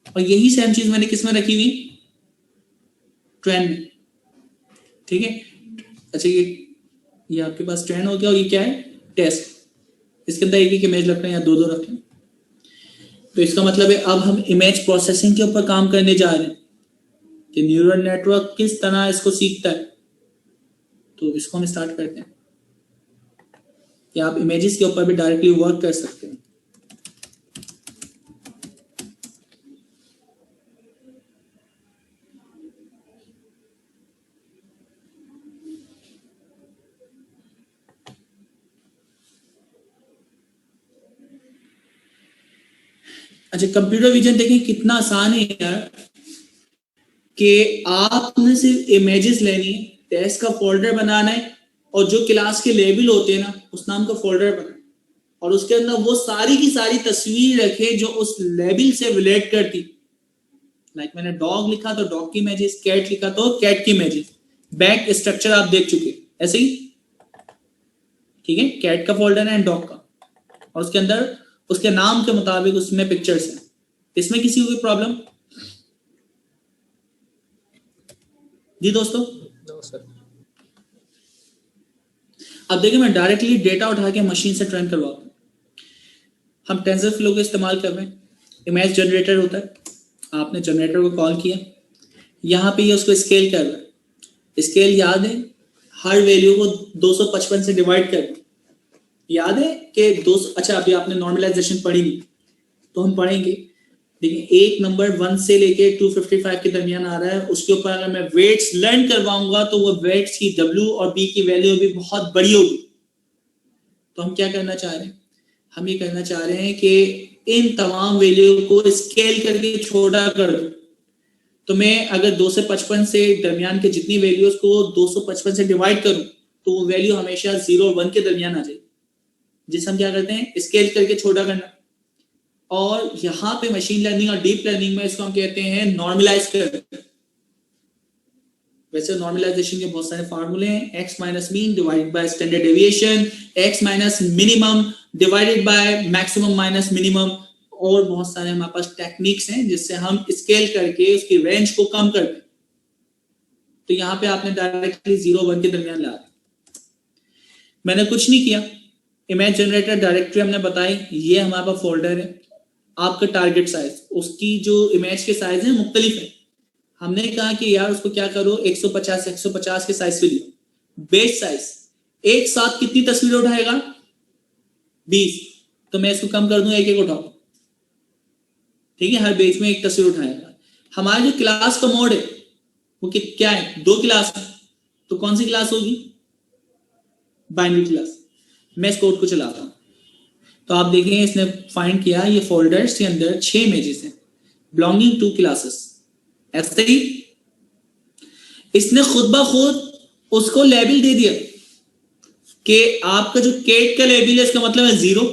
और यही सेम चीज मैंने किस में रखी हुई, ट्रेन में। ठीक है, अच्छा ये आपके पास ट्रेन हो गया, और ये क्या है, टेस्ट। इसके अंदर एक एक इमेज रख रहे हैं या दो दो रख रहे हैं। तो इसका मतलब है अब हम इमेज प्रोसेसिंग के ऊपर काम करने जा रहे हैं कि न्यूरल नेटवर्क किस तरह इसको सीखता है। तो इसको हम स्टार्ट करते हैं कि आप इमेजेस के ऊपर भी डायरेक्टली वर्क कर सकते हैं। अच्छा, कंप्यूटर विजन देखें कितना आसान है यार, कि आपने सिर्फ इमेजेस लेनी है, टेस्ट का फोल्डर बनाना है, और जो क्लास के लेबल होते हैं ना, उस नाम का फोल्डर बनाए, और उसके अंदर वो सारी की सारी तस्वीर रखे जो उस लेबल से रिलेट करती। लाइक मैंने डॉग लिखा तो डॉग की इमेजेस, कैट लिखा तो कैट की इमेजेस। बैक स्ट्रक्चर आप देख चुके, ऐसे ही। ठीक है, कैट का फोल्डर है, डॉग का, और उसके अंदर उसके नाम के मुताबिक उसमें पिक्चर्स हैं। इसमें किसी को कोई प्रॉब्लम? जी दोस्तों, नो सर। अब देखिए, मैं डायरेक्टली डेटा उठा के मशीन से ट्रेन करवाता हूँ। हम टेंसरफ्लो का इस्तेमाल कर रहे हैं। इमेज जनरेटर होता है, आपने जनरेटर को कॉल किया, यहाँ पे ये उसको स्केल कर रहा है। स्केल याद है, हर वैल्यू को 255 से डिवाइड कर दो। याद है कि 200। अच्छा, अभी आपने नॉर्मलाइजेशन पढ़ी नहीं, तो हम पढ़ेंगे। देखिए, एक नंबर 1 से लेके 255 के दरमियान आ रहा है, उसके ऊपर अगर मैं वेट्स लर्न करवाऊंगा तो वो वेट्स की W और B की वैल्यू भी बहुत बड़ी होगी। तो हम क्या करना चाह रहे हैं, हम ये करना चाह रहे हैं कि इन तमाम वैल्यू को स्केल करके छोटा कर दो। तो मैं अगर 2 से 55 से दरमियान के जितनी वैल्यूज को 255 से डिवाइड करूं, तो वो वैल्यू हमेशा 0 और 1 के दरमियान आ जाए, जिसे हम क्या करते हैं, स्केल करके छोटा करना। और यहाँ पे मशीन लर्निंग और डीप लर्निंग में इसको हम कहते हैं नॉर्मलाइज करना। वैसे नॉर्मलाइजेशन के बहुत सारे फार्मूले हैं, x minus mean divided by standard deviation, x minus minimum divided by maximum minus minimum, और बहुत सारे हमारे पास टेक्निक्स हैं जिससे हम स्केल करके उसकी रेंज को कम करते हैं। तो यहाँ पे आपने डायरेक्टली 0-1 के दरमियान ला दिया। मैंने कुछ नहीं किया, इमेज जनरेटर डायरेक्टरी हमने बताई, ये हमारे पास फोल्डर है। आपका टारगेट साइज, उसकी जो इमेज के साइज है मुख्तलिफ है। हमने कहा कि यार उसको क्या करो, 150 के साइज पे लियो। बेस साइज एक साथ कितनी तस्वीरें उठाएगा, 20। तो मैं इसको कम कर दूं, एक एक उठाओ। ठीक है, हर बेस में एक तस्वीर उठाएगा। हमारा जो क्लास का मोड है वो क्या है, 2 क्लास है। तो कौन सी क्लास होगी, बाइनरी क्लास। मैं इस कोड को चलाता हूं, तो आप देखें इसने फाइंड किया, ये फोल्डर्स के अंदर 6 इमेजेस हैं बिलोंगिंग टू क्लासेस। ऐसे ही इसने खुद ब खुद उसको लेबल दे दिया कि आपका जो कैट का लेबल है इसका मतलब है 0,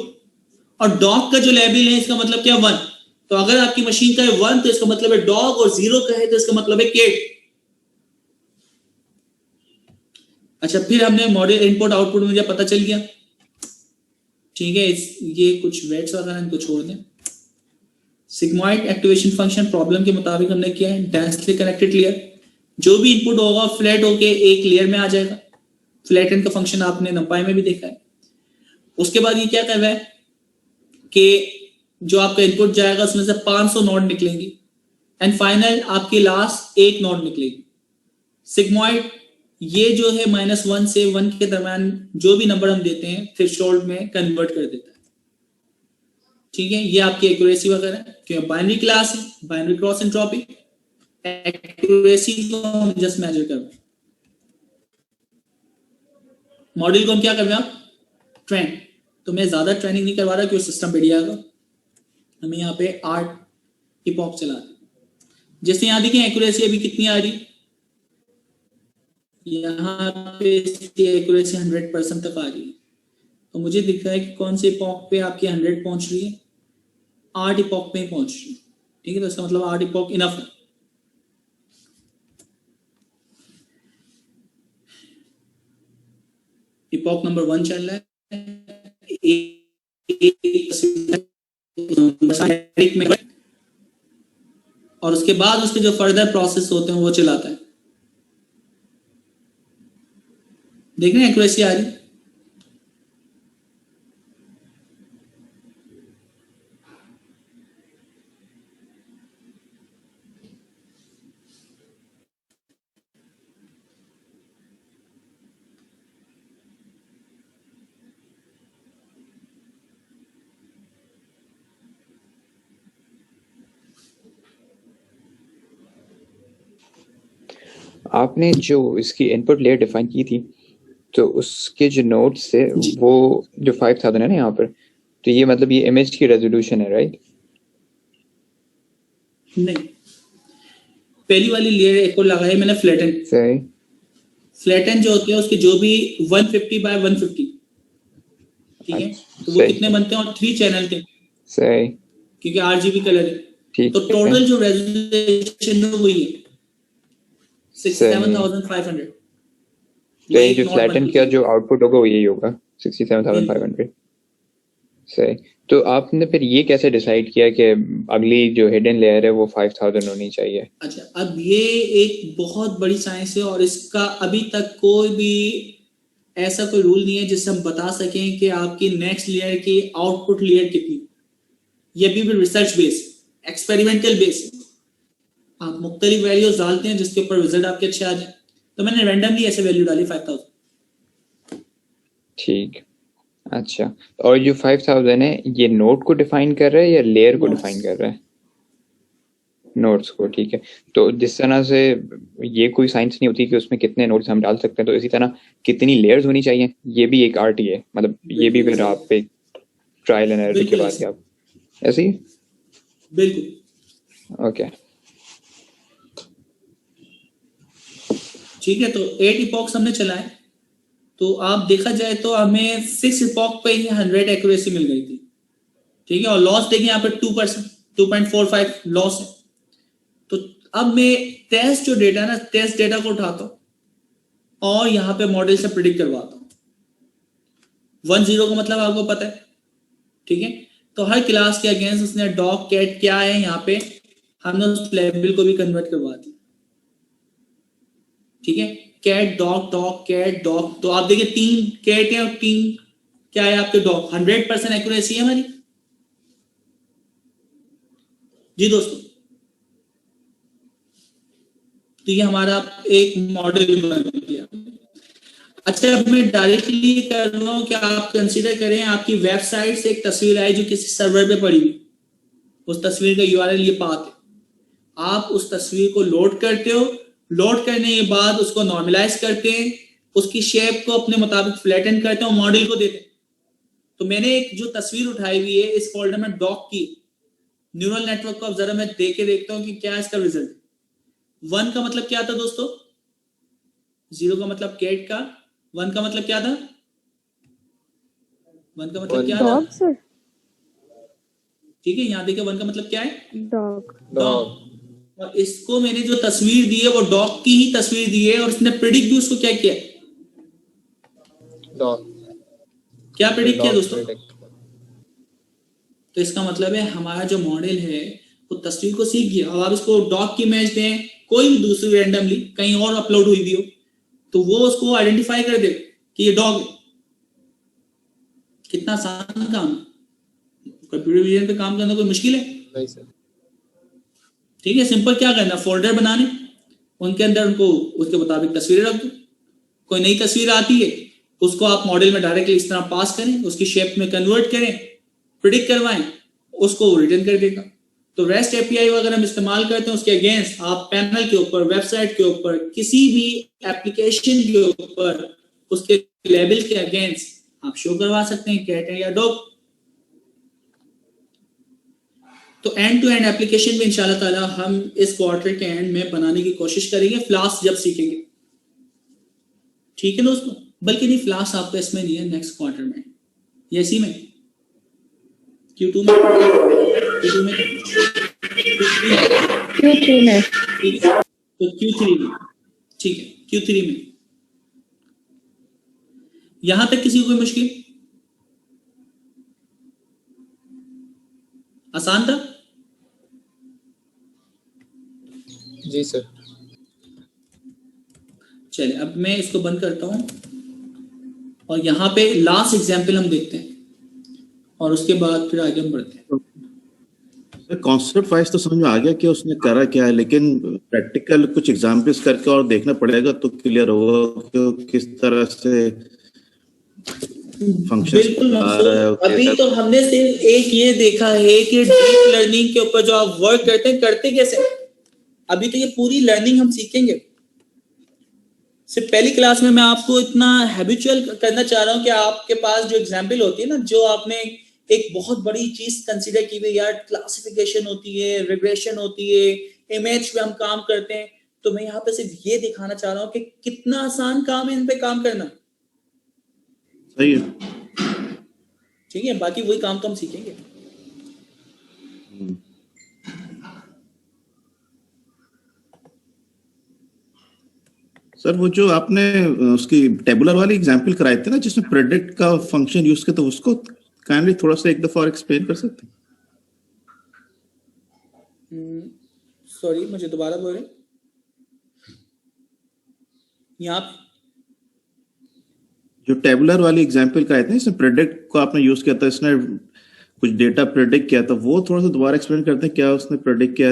और डॉग का जो लेबल है इसका मतलब क्या, 1। तो अगर आपकी मशीन का है 1 तो इसका मतलब है डॉग, और 0 का है तो इसका मतलब है कैट। अच्छा, फिर हमने मॉड्यूल इनपुट आउटपुट मुझे पता चल गया। ठीक है, ये कुछ वेट्स वगैरह इनको छोड़ दें, सिग्मॉइड एक्टिवेशन फंक्शन प्रॉब्लम के मुताबिक हमने किया है, डेंसली कनेक्टेड लेयर, जो भी इनपुट होगा फ्लैट होके एक लेयर में आ जाएगा। फ्लैटन का फंक्शन आपने नंपाई में भी देखा है। उसके बाद ये क्या कर रहा है कि जो आपका इनपुट जाएगा उसमें से 500 नोड निकलेंगी एंड फाइनल आपकी लास्ट एक नोड निकलेगी। सिग्मॉइड ये जो है -1 से 1 के दरम्यान जो भी नंबर हम देते हैं थ्रेशोल्ड में कन्वर्ट कर देता है। ठीक है, ये आपकी एक्यूरेसी वगैरह है, क्योंकि बाइनरी क्लास है, बाइनरी क्रॉस एंट्रोपी, एक्यूरेसी को हम जस्ट मेजर कर रहे हैं। मॉडल को हम क्या कर रहे हैं आप ट्रेन, तो मैं ज्यादा ट्रेनिंग नहीं करवा रहा क्योंकि सिस्टम बढ़िया है। हमें यहाँ पे 8 इपॉक चला दें। जैसे यहाँ देखिए एक्यूरेसी अभी कितनी आ रही, यहाँ पे इसकी एक्यूरेसी 100% तक आ रही है। तो मुझे दिख रहा है कि कौन से इपॉक पे आपकी 100 पहुंच रही है, 8 इपॉक पे ही पहुंच रही है। ठीक है, तो इसका मतलब 8 इपॉक इनफ है। इपॉक नंबर 1 चल रहा है, और उसके बाद उसके जो फर्दर प्रोसेस होते हैं वो चलाता है। देख रहे हैं एक्यूरेसी आ रही, आपने जो इसकी इनपुट लेयर डिफाइन की थी तो उसके जो नोट्स थे वो जो 5000 है ना यहाँ पर, तो ये मतलब ये इमेज की रेजोल्यूशन है, राइट? नहीं, पहली वाली लेयर एक और लगाई मैंने फ्लैटन। सही। फ्लैटन जो होते हैं उसके जो भी 150 बाय 150, ठीक है, तो वो कितने बनते हैं और 3 चैनल के, सही, क्योंकि RGB कलर है। ठीक तो टोटल जो रेजोल्यूशन है वही है 67,500। तो ये जो फ्लैटन का जो आउटपुट होगा वो यही होगा 67,500। सही। तो आपने फिर ये कैसे डिसाइड किया कि अगली जो हिडन लेयर है वो 5000 होनी चाहिए? अच्छा, अब ये एक बहुत बड़ी साइंस है और इसका अभी तक कोई भी ऐसा कोई रूल नहीं है जिससे हम बता सकें कि आपकी नेक्स्ट लेयर की आउटपुट लेयर कितनी। ये अभी भी रिसर्च बेस, एक्सपेरिमेंटल बेस है। आप मुख्तलिफ वैल्यूज डालते हैं जिसके ऊपर रिजल्ट आपके अच्छे आ जाए। तो मैंने रैंडमली ऐसे वैल्यू डाली 5000। ठीक, अच्छा। और जो 5000 है ये नोड को डिफाइन कर रहा है या लेयर को डिफाइन कर रहा है? नोड्स को, ठीक है। तो जिस तरह से ये कोई साइंस नहीं होती कि उसमें कितने नोड्स हम डाल सकते हैं, तो इसी तरह कितनी लेयर्स होनी चाहिए, ये भी एक आर्ट ही है। मतलब ये भी फिर आप पे ट्रायल एंड एरर के बाद ही आप ऐसे ही। बिल्कुल, ओके, ठीक है। तो 8 इपॉक्स हमने चलाए, तो आप देखा जाए तो हमें 6 इपॉक पे ही 100 एक्यूरेसी मिल गई थी। ठीक है, और लॉस देखिए यहाँ पे 2%, 2.45 लॉस है। तो अब मैं टेस्ट जो डेटा ना, टेस्ट डेटा को उठाता हूं और यहाँ पे मॉडल से प्रिडिक्ट करवाता हूँ। 1-0 का मतलब आपको पता है, ठीक है। तो हर क्लास के अगेंस्ट उसने डॉग कैट क्या है, यहाँ पे हमने उस लेवल को भी कन्वर्ट करवा दिया। ठीक है, cat dog, dog cat dog. तो आप देखिए 3 कैट है और 3 क्या है आपके डॉग। 100% एक्यूरेसी है हमारी जी दोस्तों। तो ये हमारा एक मॉडल बन गया। अच्छा, अब मैं डायरेक्टली कर रहा हूं कि आप कंसीडर करें आपकी वेबसाइट से एक तस्वीर आई जो किसी सर्वर पे पड़ी हुई, उस तस्वीर का URL ये पाथ है। आप उस तस्वीर को लोड करते हो, लोड करने के बाद उसको नॉर्मलाइज करते हैं, उसकी शेप को अपने मुताबिक फ्लैटन करते हैं और मॉडल को देते हैं। तो मैंने एक जो तस्वीर उठाई हुई है इस फोल्डर में डॉग की न्यूरल नेटवर्क को अब जरा मैं देख के देखता हूं कि क्या इसका रिजल्ट। 1 का मतलब क्या था दोस्तों, 0 का मतलब कैट का, 1 का मतलब क्या था, 1 का मतलब क्या था, डॉग सर। ठीक है, यहाँ देखिए 1 का मतलब क्या है, डॉग। डॉग। और इसको मैंने जो तस्वीर दी है वो डॉग की ही तस्वीर दी है और इसने प्रिडिक्ट भी उसको क्या किया, डॉग। क्या प्रिडिक्ट किया दोस्तों, तो इसका मतलब है हमारा जो मॉडल है वो तस्वीर को सीख गया। अब आप इसको डॉग की इमेज दें, कोई भी दूसरी रैंडमली कहीं और अपलोड हुई भी हो, तो वो उसको आइडेंटिफाई कर दे कि ये डॉग है। कितना आसान काम है। कंप्यूटर विजन पे काम करना कोई मुश्किल है? नहीं सर। ठीक है, सिंपल क्या करना, फोल्डर बनाने, उनके अंदर उनको उसके मुताबिक तस्वीरें रख दो। कोई नई तस्वीर आती है उसको आप मॉडल में डायरेक्टली इस तरह पास करें, उसकी शेप में कन्वर्ट करें, प्रिडिक्ट करवाएं, उसको रिटर्न कर देगा। तो रेस्ट एपीआई अगर हम इस्तेमाल करते हैं उसके अगेंस्ट आप पैनल के ऊपर, वेबसाइट के ऊपर, किसी भी एप्लीकेशन के ऊपर उसके लेबल के अगेंस्ट आप शो करवा सकते हैं कैट है या डॉग। तो एंड टू एंड एप्लीकेशन में इंशाल्लाह ताला हम इस क्वार्टर के एंड में बनाने की कोशिश करेंगे, फ्लास्क जब सीखेंगे। ठीक है दोस्तों, बल्कि नहीं, फ्लास्क आपका इसमें नहीं है, नेक्स्ट क्वार्टर में या इसी में Q2 में Q2 में Q3 में। ठीक है, तो Q3 में, ठीक है, Q3 में। यहां तक किसी को कोई मुश्किल? आसान था? जी सर। चलिए अब मैं इसको बंद करता हूं और यहां पे लास्ट एग्जांपल हम देखते हैं और उसके बाद फिर आगे हम बढ़ते हैं। कॉन्सेप्ट वाइज तो समझ में आ गया कि उसने करा क्या है, लेकिन प्रैक्टिकल कुछ एग्जांपल्स करके और देखना पड़ेगा तो क्लियर होगा कि किस तरह से फंक्शन बिल्कुल मंसूर। अभी तो हमने सिर्फ एक ये देखा है कि डीप लर्निंग के ऊपर जो आप वर्क करते हैं करते कैसे। अभी तो ये पूरी लर्निंग हम सीखेंगे। सिर्फ पहली क्लास में मैं आपको इतना हैबिचुअल करना चाह रहा हूं कि आपके पास जो एग्जाम्पल होती है ना, जो आपने एक बहुत बड़ी चीज कंसीडर की हुई, यार क्लासिफिकेशन होती है, रिग्रेशन होती है, इमेज पे हम काम करते हैं, तो मैं यहाँ पे सिर्फ ये दिखाना चाह रहा हूँ कि कितना आसान काम है इन पे काम करना। सही है, ठीक है, बाकी वही काम तो हम सीखेंगे। सर वो जो आपने उसकी टेबुलर वाली एग्जांपल कराए थे ना जिसमें प्रेडिक्ट का फंक्शन यूज किया, तो उसको काइंडली थोड़ा सा एक दफा और एक्सप्लेन कर सकते हैं? सॉरी, मुझे दोबारा बोल रहे यहाँ जो टेबुलर वाली एग्जांपल कराए थे इसमें प्रेडिक्ट को आपने यूज किया था, इसने कुछ डेटा प्रेडिक्ट किया था, वो थोड़ा सा दोबारा एक्सप्लेन करते हैं क्या उसने प्रेडिक्ट किया?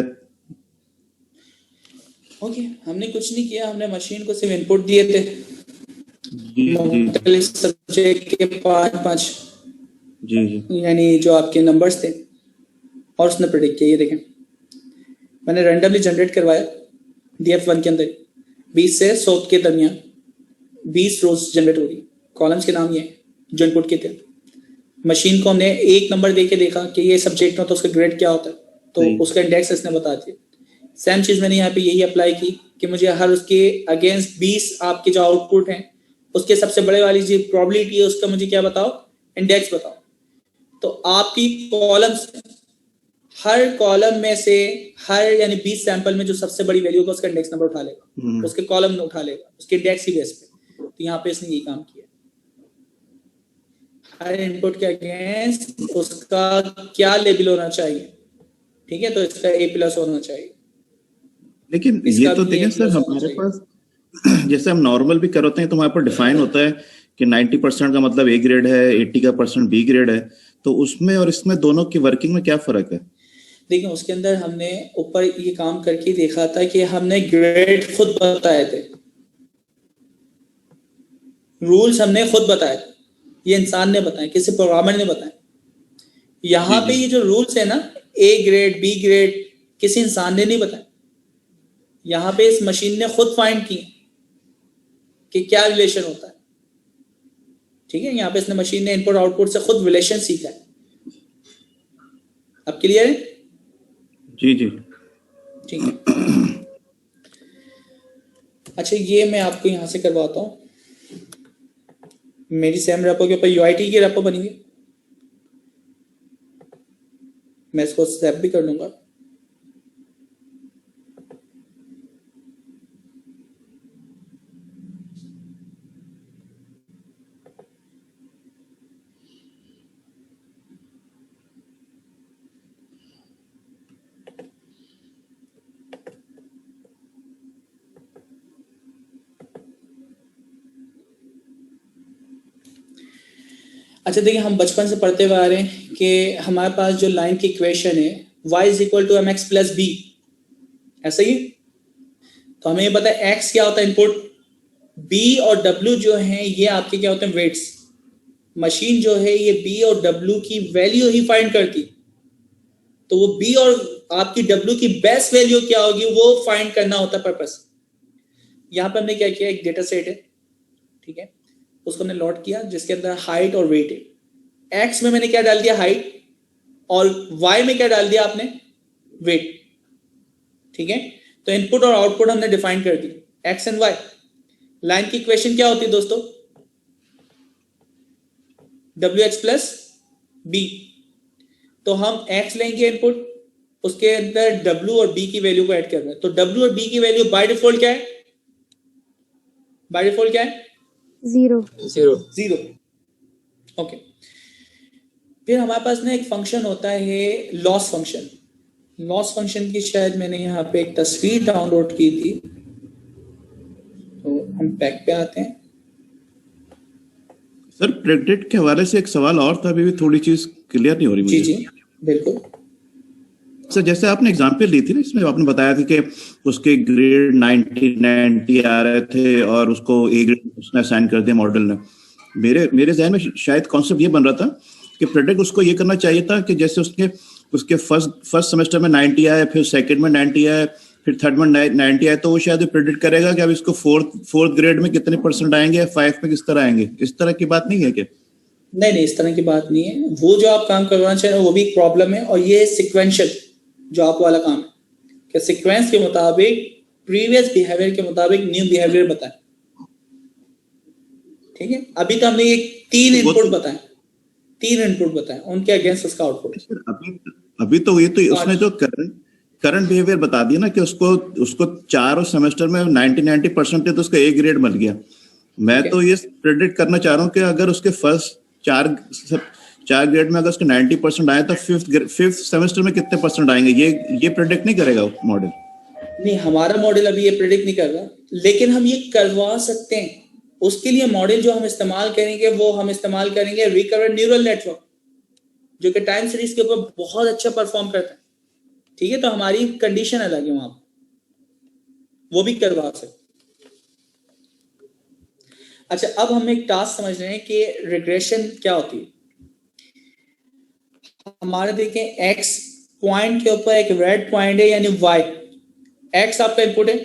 ओके, हमने कुछ नहीं किया, हमने मशीन को सिर्फ इनपुट दिए थे मुख्तलिफ सब्जेक्ट के 5 जी जी, यानी जो आपके नंबर्स थे, और उसने प्रेडिक्ट किया। ये देखें, मैंने रैंडमली जनरेट करवाया DF1 के अंदर 20 से 100 के दरमियान 20 रोज जनरेट हो रही, कॉलम्स के नाम ये जो इनपुट के थे। मशीन को हमने एक नंबर दे के देखा कि ये सब्जेक्ट में तो उसका ग्रेड क्या होता है, तो उसका इंडेक्स इसने बता दिया। सेम चीज मैंने यहाँ पे यही अप्लाई की कि मुझे हर उसके अगेंस्ट 20 आपके जो आउटपुट हैं उसके सबसे बड़े वाली जो प्रोबेबिलिटी है उसका मुझे क्या बताओ, इंडेक्स बताओ। तो आपकी कॉलम्स, हर कॉलम में से हर यानी 20 सैंपल में जो सबसे बड़ी वैल्यू होगा उसका इंडेक्स नंबर उठा लेगा, उसके कॉलम में उठा लेगा, उसके इंडेक्स ही बेस पे। तो यहाँ पे इसने यही काम किया, हर इनपुट के अगेंस्ट उसका क्या लेबल होना चाहिए। ठीक है, तो इसका A+ होना चाहिए। लेकिन ये तो देखें सर, हमारे पास जैसे हम नॉर्मल भी करते हैं तो हमारे पर डिफाइन होता है कि 90% का मतलब A ग्रेड है, 80 का % B ग्रेड है, तो उसमें और इसमें दोनों की वर्किंग में क्या फर्क है? देखिए, उसके अंदर हमने ऊपर ये काम करके देखा था कि हमने ग्रेड खुद बताए थे, रूल्स हमने खुद बताए थे, ये इंसान ने बताए, किसी प्रोग्रामर ने बताए। यहाँ पे ये जो रूल्स है ना, A ग्रेड B ग्रेड, किसी इंसान ने नहीं बताया, यहाँ पे इस मशीन ने खुद फाइंड की कि क्या रिलेशन होता है। ठीक है, यहाँ पे इसने मशीन ने इनपुट आउटपुट से खुद रिलेशन सीखा है। अब क्लियर है? जी जी, ठीक है। अच्छा, ये मैं आपको यहाँ से करवाता हूँ, मेरी सेम रेपो के ऊपर UIT की रेपो बनी है, मैं इसको स्नैप भी कर लूंगा। अच्छा देखिए, हम बचपन से पढ़ते हुए आ रहे हैं कि हमारे पास जो लाइन की इक्वेशन है y is equal to mx plus B, ऐसा ही। तो हमें ये पता है x क्या होता है इनपुट, b और w जो है ये आपके क्या होते हैं वेट्स। मशीन जो है ये b और w की वैल्यू ही फाइंड करती, तो वो b और आपकी w की बेस्ट वैल्यू क्या होगी वो फाइंड करना होता है पर्पस। यहाँ पे हमने क्या किया, एक डेटा सेट है, ठीक है, उसको हमने लॉट किया जिसके अंदर हाइट और वेट है। x में मैंने क्या डाल दिया, हाइट, और y में क्या डाल दिया आपने, वेट, ठीक है। तो इनपुट और आउटपुट हमने डिफाइन कर दी, x एंड y। लाइन की इक्वेशन क्या होती है दोस्तों, wx प्लस b। तो हम x लेंगे इनपुट, उसके अंदर w और b की वैल्यू को ऐड करना है। तो w और b की वैल्यू बाय डिफॉल्ट क्या है, बाय डिफॉल्ट क्या है, 0 0। ओके, फिर हमारे पास ना एक फंक्शन होता है लॉस फंक्शन। लॉस फंक्शन की शायद मैंने यहाँ पे एक तस्वीर डाउनलोड की थी, तो हम बैक पे आते हैं। सर प्रेडिक्ट के हवाले से एक सवाल और था, अभी भी थोड़ी चीज क्लियर नहीं हो रही मुझे। जी बिल्कुल सर, जैसे आपने एग्जांपल ली थी ना, इसमें आपने बताया था कि उसके ग्रेड 90 आ रहे थे और उसको ए ग्रेड उसने असाइन कर दिया मॉडल ने। मेरे जहन में शायद कॉन्सेप्ट ये बन रहा था कि प्रेडिक्ट उसको ये करना चाहिए था कि जैसे उसके फर्स्ट सेमेस्टर में 90 आए, फिर सेकंड में 90 आए, फिर थर्ड में 90 आए, तो वो शायद प्रेडिक्ट करेगा कि अब इसको फोर्थ ग्रेड में कितने परसेंट आएंगे, 5 में किस तरह आएंगे। इस तरह की बात नहीं है क्या? नहीं, इस तरह की बात नहीं है। वो जो आप काम करवाना चाह रहे हो वो भी एक प्रॉब्लम है, और ये सिक्वेंशियल जो आप वाला काम है कि सीक्वेंस के मुताबिक प्रीवियस बिहेवियर के मुताबिक न्यू बिहेवियर बताएं, ठीक है। अभी तो हमने ये 3 इनपुट बताए, उनके अगेंस्ट उसका आउटपुट। अभी तो ये तो उसने जो करंट बिहेवियर बता दिया ना कि उसको 4 सेमेस्टर में 90% है, तो उसका ए ग्रेड मिल गया। मैं तो ये प्रेडिक्ट करना चाह रहा हूँ कि अगर उसके फर्स्ट 4 ग्रेड में अगर उसके 90% आए तो फिफ्थ सेमेस्टर में कितने परसेंट आएंगे, ये प्रेडिक्ट नहीं करेगा मॉडल। नहीं, हमारा मॉडल अभी ये प्रेडिक्ट नहीं कर रहा, लेकिन हम ये करवा सकते हैं। उसके लिए मॉडल जो हम इस्तेमाल करेंगे वो हम इस्तेमाल करेंगे रिकरेंट न्यूरल नेटवर्क, जो कि टाइम सीरीज के ऊपर बहुत अच्छा परफॉर्म करता है, ठीक है। तो हमारी कंडीशन अलग है, वहां वो भी करवा सकते। अच्छा, अब हम एक टास्क समझ रहे हैं कि रिग्रेशन क्या होती है। हमारे देखें x पॉइंट के ऊपर एक रेड पॉइंट है, यानी y। x आपका इनपुट है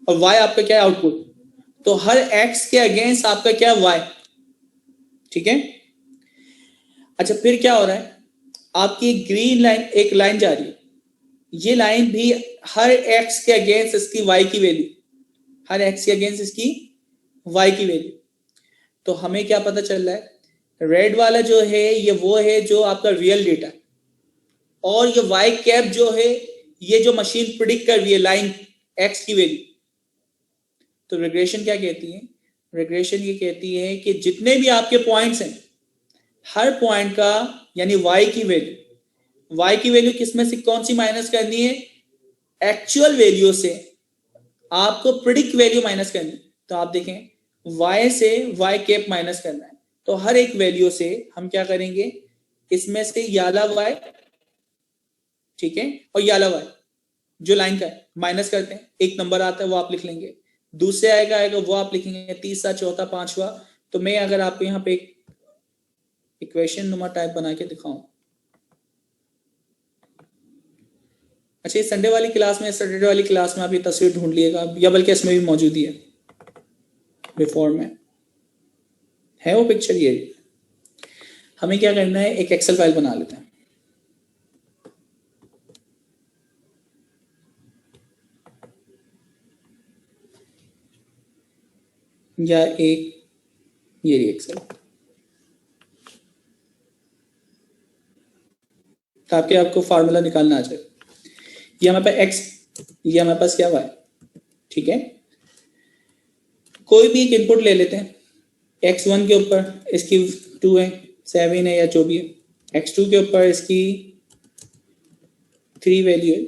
और y आपका क्या है, आउटपुट। तो हर x के अगेंस्ट आपका क्या है, y, ठीक है। अच्छा, फिर क्या हो रहा है, आपकी ग्रीन लाइन, एक लाइन जा रही है, ये लाइन भी हर x के अगेंस्ट इसकी y की वैल्यू, हर x के अगेंस्ट इसकी y की वैल्यू। तो हमें क्या पता चल रहा है, रेड वाला जो है ये वो है जो आपका रियल डेटा है, और ये वाई कैप जो है ये जो मशीन प्रिडिक्ट कर रही है लाइन एक्स की वैल्यू। तो रिग्रेशन क्या कहती है, रिग्रेशन ये कहती है कि जितने भी आपके पॉइंट्स हैं, हर पॉइंट का यानी वाई की वैल्यू किसमें से कौन सी माइनस करनी है, एक्चुअल वैल्यू से आपको प्रिडिक्ट वैल्यू माइनस करनी है। तो आप देखें, y से y कैप माइनस करना है, तो हर एक वैल्यू से हम क्या करेंगे, इसमें से याला y, ठीक है, और याला y जो लाइन का है माइनस करते हैं। एक नंबर आता है वो आप लिख लेंगे, दूसरे आएगा वो आप लिखेंगे, तीसरा, चौथा, पांचवा। तो मैं अगर आपको यहाँ पे एक इक्वेशन नुमा टाइप बना के दिखाऊं। अच्छा, ये संडे वाली क्लास में, सैटरडे वाली क्लास में आप ये तस्वीर ढूंढ लिएगा, या बल्कि इसमें भी मौजूद ही है, बिफोर में है वो पिक्चर। ये हमें क्या करना है, एक एक्सेल फाइल बना लेते हैं। या एक ये एक्सेल, ताकि आपको फार्मूला निकालना आ जाए। ये हमारे पास x, ये हमारे पास क्या y, ठीक है। कोई भी एक इनपुट ले लेते हैं, x1 के ऊपर इसकी 2 है, 7 है, या जो भी है। x2 के ऊपर इसकी 3 वैल्यू है।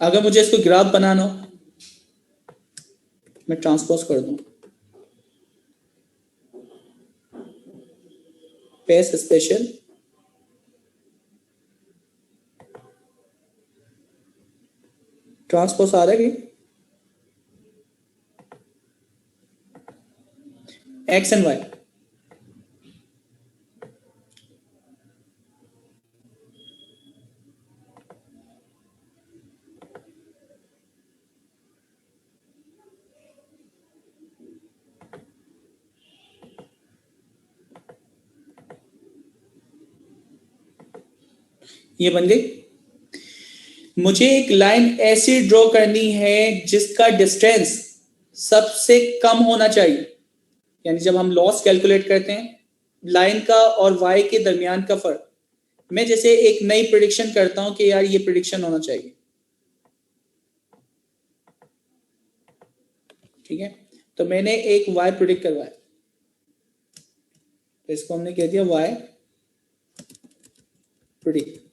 अगर मुझे इसको ग्राफ बनाना हो, मैं ट्रांसपोज कर दूं, पेस स्पेशल ट्रांसपोज आ रहा है कि एक्स एंड वाई, ये बन गई। मुझे एक लाइन ऐसी ड्रॉ करनी है जिसका डिस्टेंस सबसे कम होना चाहिए, यानी जब हम लॉस कैलकुलेट करते हैं लाइन का और वाई के दरमियान का फर्क, मैं जैसे एक नई प्रिडिक्शन करता हूं कि यार ये प्रिडिक्शन होना चाहिए, ठीक है। तो मैंने एक वाई प्रिडिक्ट करवाया, तो इसको हमने कह दिया वाई प्रिडिक्ट।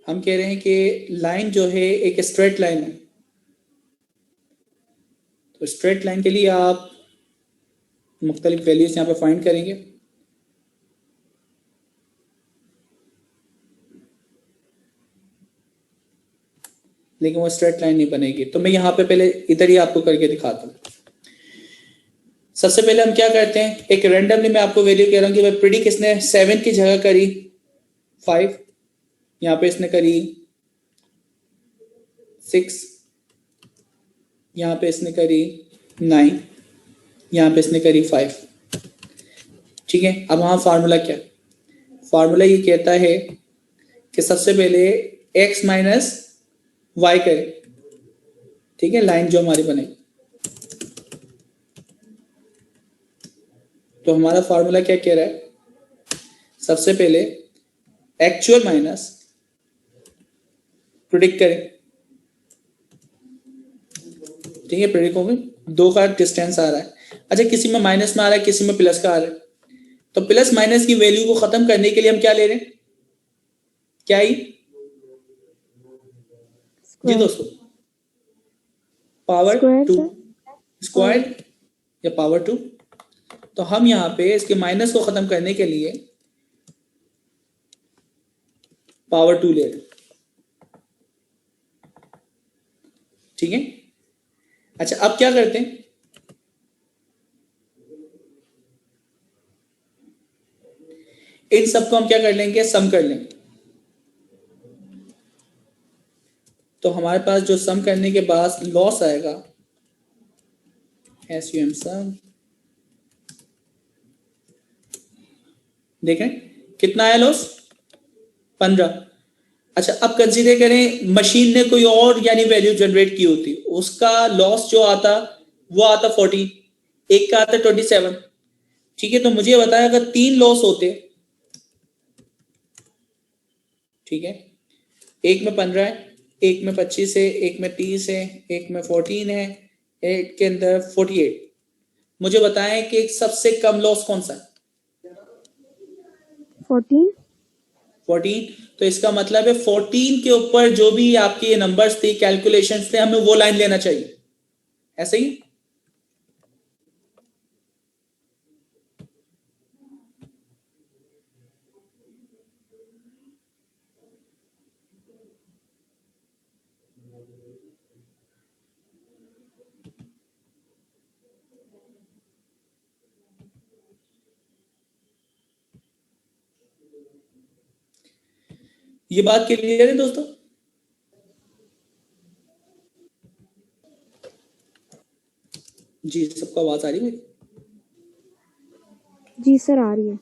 हम कह रहे हैं कि लाइन जो है एक स्ट्रेट लाइन है, तो स्ट्रेट लाइन के लिए आप मुख्तलिफ वैल्यूज यहां पे फाइंड करेंगे। लेकिन वो स्ट्रेट लाइन नहीं बनेगी, तो मैं यहां पे पहले इधर ही आपको करके दिखाता हूं। सबसे पहले हम क्या करते हैं, एक रैंडमली मैं आपको वैल्यू कह रहा हूं कि भाई प्रिडिक्ट इसने 7 की जगह करी 5, यहाँ पे इसने करी 6, यहाँ पे इसने करी 9, यहाँ पे इसने करी 5, ठीक है। अब वहाँ फार्मूला क्या है, फार्मूला ये कहता है कि सबसे पहले x माइनस वाई करें, ठीक है, लाइन जो हमारी बनेगी। तो हमारा फार्मूला क्या कह रहा है, सबसे पहले एक्चुअल माइनस प्रिडिक्ट करें, ठीक है। प्रिडिक्ट होगी, 2 का डिस्टेंस आ रहा है, अच्छा किसी में माइनस में आ रहा है, किसी में प्लस का आ रहा है, तो प्लस माइनस की वैल्यू को खत्म करने के लिए हम क्या ले रहे हैं, क्या ही जी दोस्तों, पावर 2 स्क्वायर या पावर 2। तो हम यहां पे इसके माइनस को खत्म करने के लिए पावर 2 ले रहे हैं, ठीक है। अच्छा अब क्या करते हैं, इन सबको हम क्या कर लेंगे, सम कर लेंगे। तो हमारे पास जो सम करने के बाद लॉस आएगा, SUM सम, देखें कितना आया लॉस, 15। अच्छा अब कंसीडर करें मशीन ने कोई और यानी वैल्यू जनरेट की होती, उसका लॉस जो आता वो आता 14, एक का आता 27, ठीक है। तो मुझे बताया अगर 3 लॉस होते, ठीक है, एक में 15 है, एक में 25 है, एक में 30 है, एक में 14 है, एक के अंदर 48, मुझे बताएं कि सबसे कम लॉस कौन सा है, 14। तो इसका मतलब है 14 के ऊपर जो भी आपके ये नंबर्स थे, कैलकुलेशंस थे, हमें वो लाइन लेना चाहिए, ऐसे ही। ये बात क्लियर है दोस्तों, जी सबको आवाज आ रही है मेरी? जी सर आ रही है।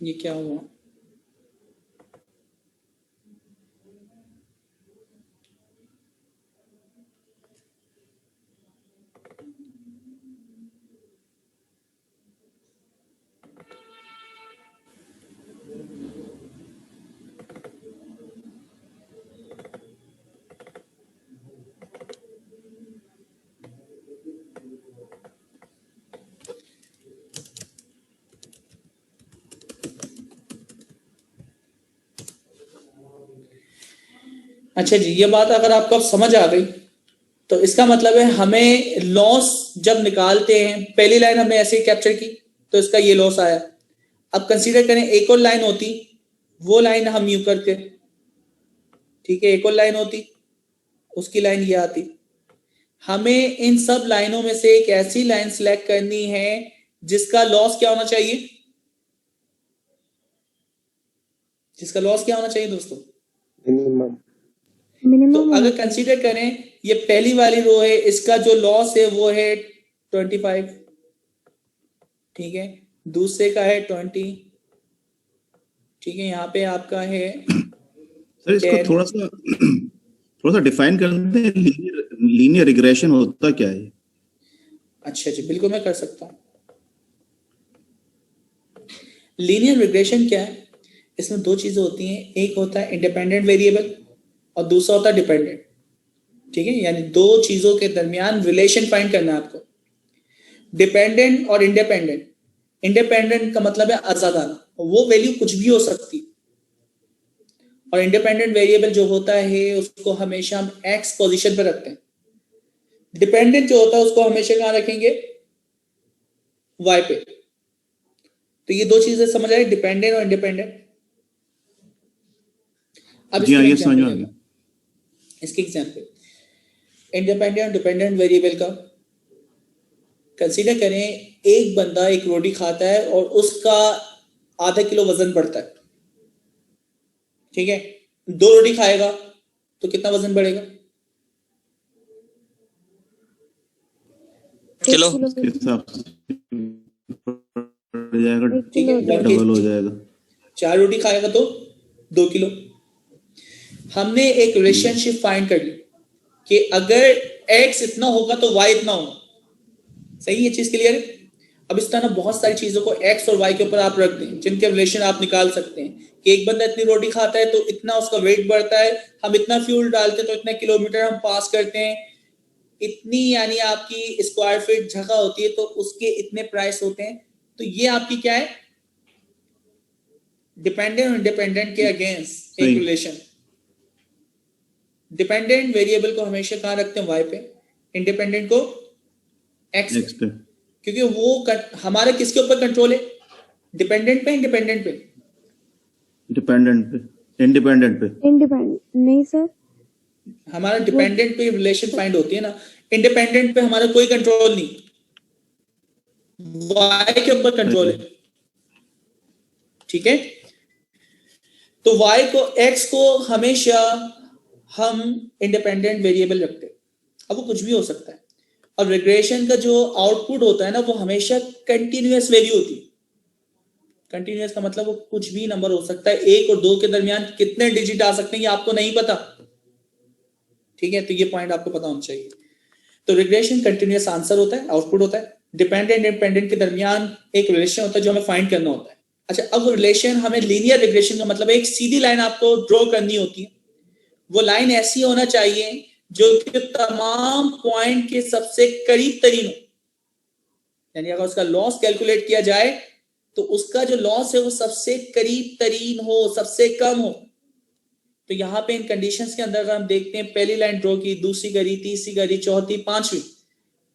ये क्या हुआ, अच्छा जी, ये बात अगर आपको अब समझ आ गई तो इसका मतलब है हमें लॉस जब निकालते हैं, पहली लाइन हमने ऐसे ही कैप्चर की तो इसका ये लॉस आया। अब कंसीडर करें एक और लाइन होती, वो लाइन हम यूं करते, ठीक है, एक और लाइन होती, उसकी लाइन ये आती। हमें इन सब लाइनों में से एक ऐसी लाइन सिलेक्ट करनी है जिसका लॉस क्या होना चाहिए, जिसका लॉस क्या होना चाहिए दोस्तों, मिनिमम। तो अगर कंसीडर करें ये पहली वाली रो है, इसका जो लॉस है वो है 25, ठीक है, दूसरे का है 20, ठीक है, यहाँ पे आपका है सर इसको 10। थोड़ा सा डिफाइन कर दें, लीनियर रिग्रेशन होता क्या है? अच्छा जी, बिल्कुल मैं कर सकता हूँ। लीनियर रिग्रेशन क्या है, इसमें दो चीजें होती हैं, एक होता है इंडिपेंडेंट वेरिएबल और दूसरा होता है डिपेंडेंट, ठीक है, यानी दो चीजों के दरमियान रिलेशन फाइंड करना है आपको। डिपेंडेंट और इंडिपेंडेंट, इंडिपेंडेंट का मतलब है आजादाना, वो वैल्यू कुछ भी हो सकती है, और इंडिपेंडेंट वेरिएबल जो होता है उसको हमेशा हम एक्स पोजीशन पर रखते हैं। डिपेंडेंट जो होता है उसको हमेशा कहां रखेंगे, वाई पे। तो ये दो चीजें समझ आई, डिपेंडेंट और इंडिपेंडेंट। अब जी हाँ, ये समझ में आ गया। इसके एग्जाम्पल, इंडिपेंडेंट और डिपेंडेंट वेरिएबल का कंसीडर करें, एक बंदा एक रोटी खाता है और उसका आधा किलो वजन बढ़ता है, ठीक है, 2 रोटी खाएगा तो कितना वजन बढ़ेगा, किलो के हिसाब से बढ़ जाएगा, ठीक है, डबल हो जाएगा। 4 रोटी खाएगा तो 2 किलो। हमने एक रिलेशनशिप फाइंड कर ली कि अगर x इतना होगा तो y इतना होगा, सही, ये चीज क्लियर है। अब इस तरह बहुत सारी चीजों को x और y के ऊपर आप रख दें जिनके रिलेशन आप निकाल सकते हैं कि एक बंदा इतनी रोटी खाता है तो इतना उसका वेट बढ़ता है, हम इतना फ्यूल डालते हैं तो इतने किलोमीटर हम पास करते हैं, इतनी यानी आपकी स्क्वायर फीट जगह होती है तो उसके इतने प्राइस होते हैं। तो ये आपकी क्या है, डिपेंडेंट और इंडिपेंडेंट के अगेंस्ट एक रिलेशन। डिपेंडेंट वेरिएबल को हमेशा कहां रखते हैं, y पे, इंडिपेंडेंट को x पे, क्योंकि वो हमारा किसके ऊपर कंट्रोल है, डिपेंडेंट पे, इंडिपेंडेंट पे, डिपेंडेंट पे, इंडिपेंडेंट पे, इंडिपेंडेंट नहीं सर, हमारा डिपेंडेंट पे रिलेशन फाइंड होती है ना, इंडिपेंडेंट पे हमारा कोई कंट्रोल नहीं, y के ऊपर कंट्रोल है, ठीक है। तो y को, x को हमेशा हम इंडिपेंडेंट वेरिएबल रखते हैं, अब वो कुछ भी हो सकता है, और रिग्रेशन का जो आउटपुट होता है ना वो हमेशा कंटिन्यूअस वैल्यू होती है। कंटिन्यूअस का मतलब वो कुछ भी नंबर हो सकता है, 1 और 2 के दरमियान कितने डिजिट आ सकते हैं ये आपको नहीं पता, ठीक है, तो ये पॉइंट आपको पता होना चाहिए। तो रिग्रेशन कंटिन्यूअस आंसर होता है, आउटपुट होता है, डिपेंडेंट इंडिपेंडेंट के दरमियान एक रिलेशन होता है जो हमें फाइंड करना होता है। अच्छा, अब रिलेशन हमें लीनियर रिग्रेशन का मतलब एक सीधी लाइन आपको ड्रॉ करनी होती है, वो लाइन ऐसी होना चाहिए जो कि तमाम पॉइंट के सबसे करीब तरीन हो, यानी अगर उसका लॉस कैलकुलेट किया जाए तो उसका जो लॉस है वो सबसे करीब तरीन हो, सबसे कम हो। तो यहाँ पे इन कंडीशंस के अंदर अगर हम देखते हैं, पहली लाइन ड्रॉ की, दूसरी करी, तीसरी करी, चौथी, पांचवी,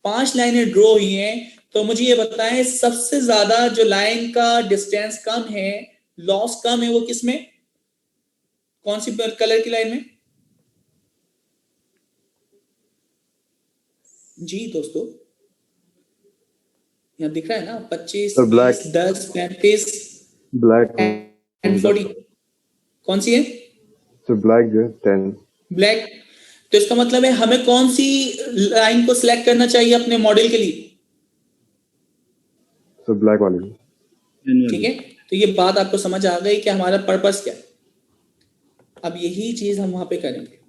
5 लाइनें ड्रॉ हुई हैं, तो मुझे ये बताएं सबसे ज्यादा जो लाइन का डिस्टेंस कम है, लॉस कम है, वो किसमें, कौन सी कलर की लाइन में? जी दोस्तों, यहाँ दिख रहा है ना, 25, 30, 10, 35, ब्लैक एंड 40, कौन सी है? तो ब्लैक जो है 10, ब्लैक। तो इसका मतलब है हमें कौन सी लाइन को सिलेक्ट करना चाहिए अपने मॉडल के लिए? तो ब्लैक वाली, ठीक है, तो ये बात आपको समझ आ गई कि हमारा पर्पस क्या है। अब यही चीज हम वहां पे करेंगे,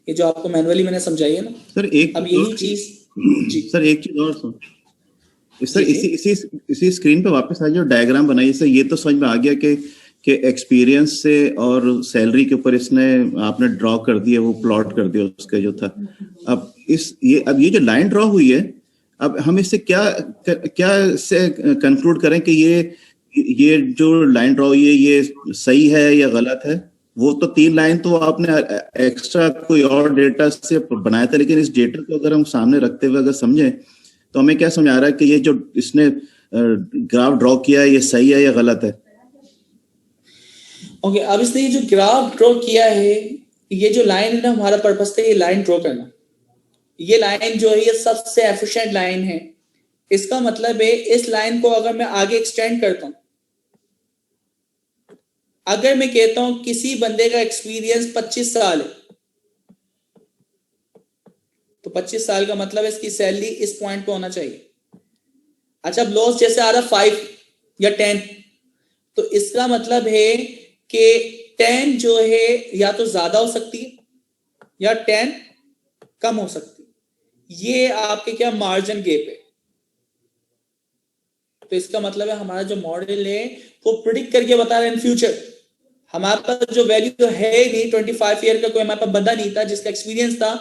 ये जो आपको मैनुअली मैंने समझाई है ना सर, एक अब यही चीज जी सर एक चीज और सुन सर, इसी स्क्रीन पे वापस आ जो डायग्राम बनाई सर, ये तो समझ में आ गया कि एक्सपीरियंस से और सैलरी के ऊपर इसने आपने ड्रॉ कर दिया, वो प्लॉट कर दिया उसका जो था। अब ये जो लाइन ड्रॉ हुई है, अब हम इससे क्या से कंक्लूड करें कि ये जो लाइन ड्रॉ हुई है ये सही है या गलत है? वो तो 3 लाइन तो आपने एक्स्ट्रा कोई और डेटा से बनाया था, लेकिन इस डेटा को अगर हम सामने रखते हुए अगर समझे तो हमें क्या समझ आ रहा है कि ये जो इसने ग्राफ ड्रॉ किया है ये सही है या गलत है? ओके, अब इसने ये जो ग्राफ ड्रॉ किया है, ये जो लाइन है ना, हमारा पर्पस था ये लाइन ड्रॉ करना। ये लाइन जो है ये सबसे एफिशिएंट लाइन है। इसका मतलब है इस लाइन को अगर मैं आगे एक्सटेंड करता हूं, अगर मैं कहता हूं किसी बंदे का एक्सपीरियंस 25 साल है, तो 25 साल का मतलब इसकी सैलरी इस पॉइंट पे होना चाहिए। अच्छा, अब लॉस जैसे आ रहा 5 या 10, तो इसका मतलब है कि 10 जो है या तो ज्यादा हो सकती है या 10 कम हो सकती है। ये आपके क्या मार्जिन गैप है। तो इसका मतलब है हमारा जो मॉडल है वो प्रिडिक्ट करके बता रहा है इन फ्यूचर। हमारे पास जो वैल्यू है नहीं, 25 ईयर का कोई हमारे पास बंदा नहीं था जिसका एक्सपीरियंस था,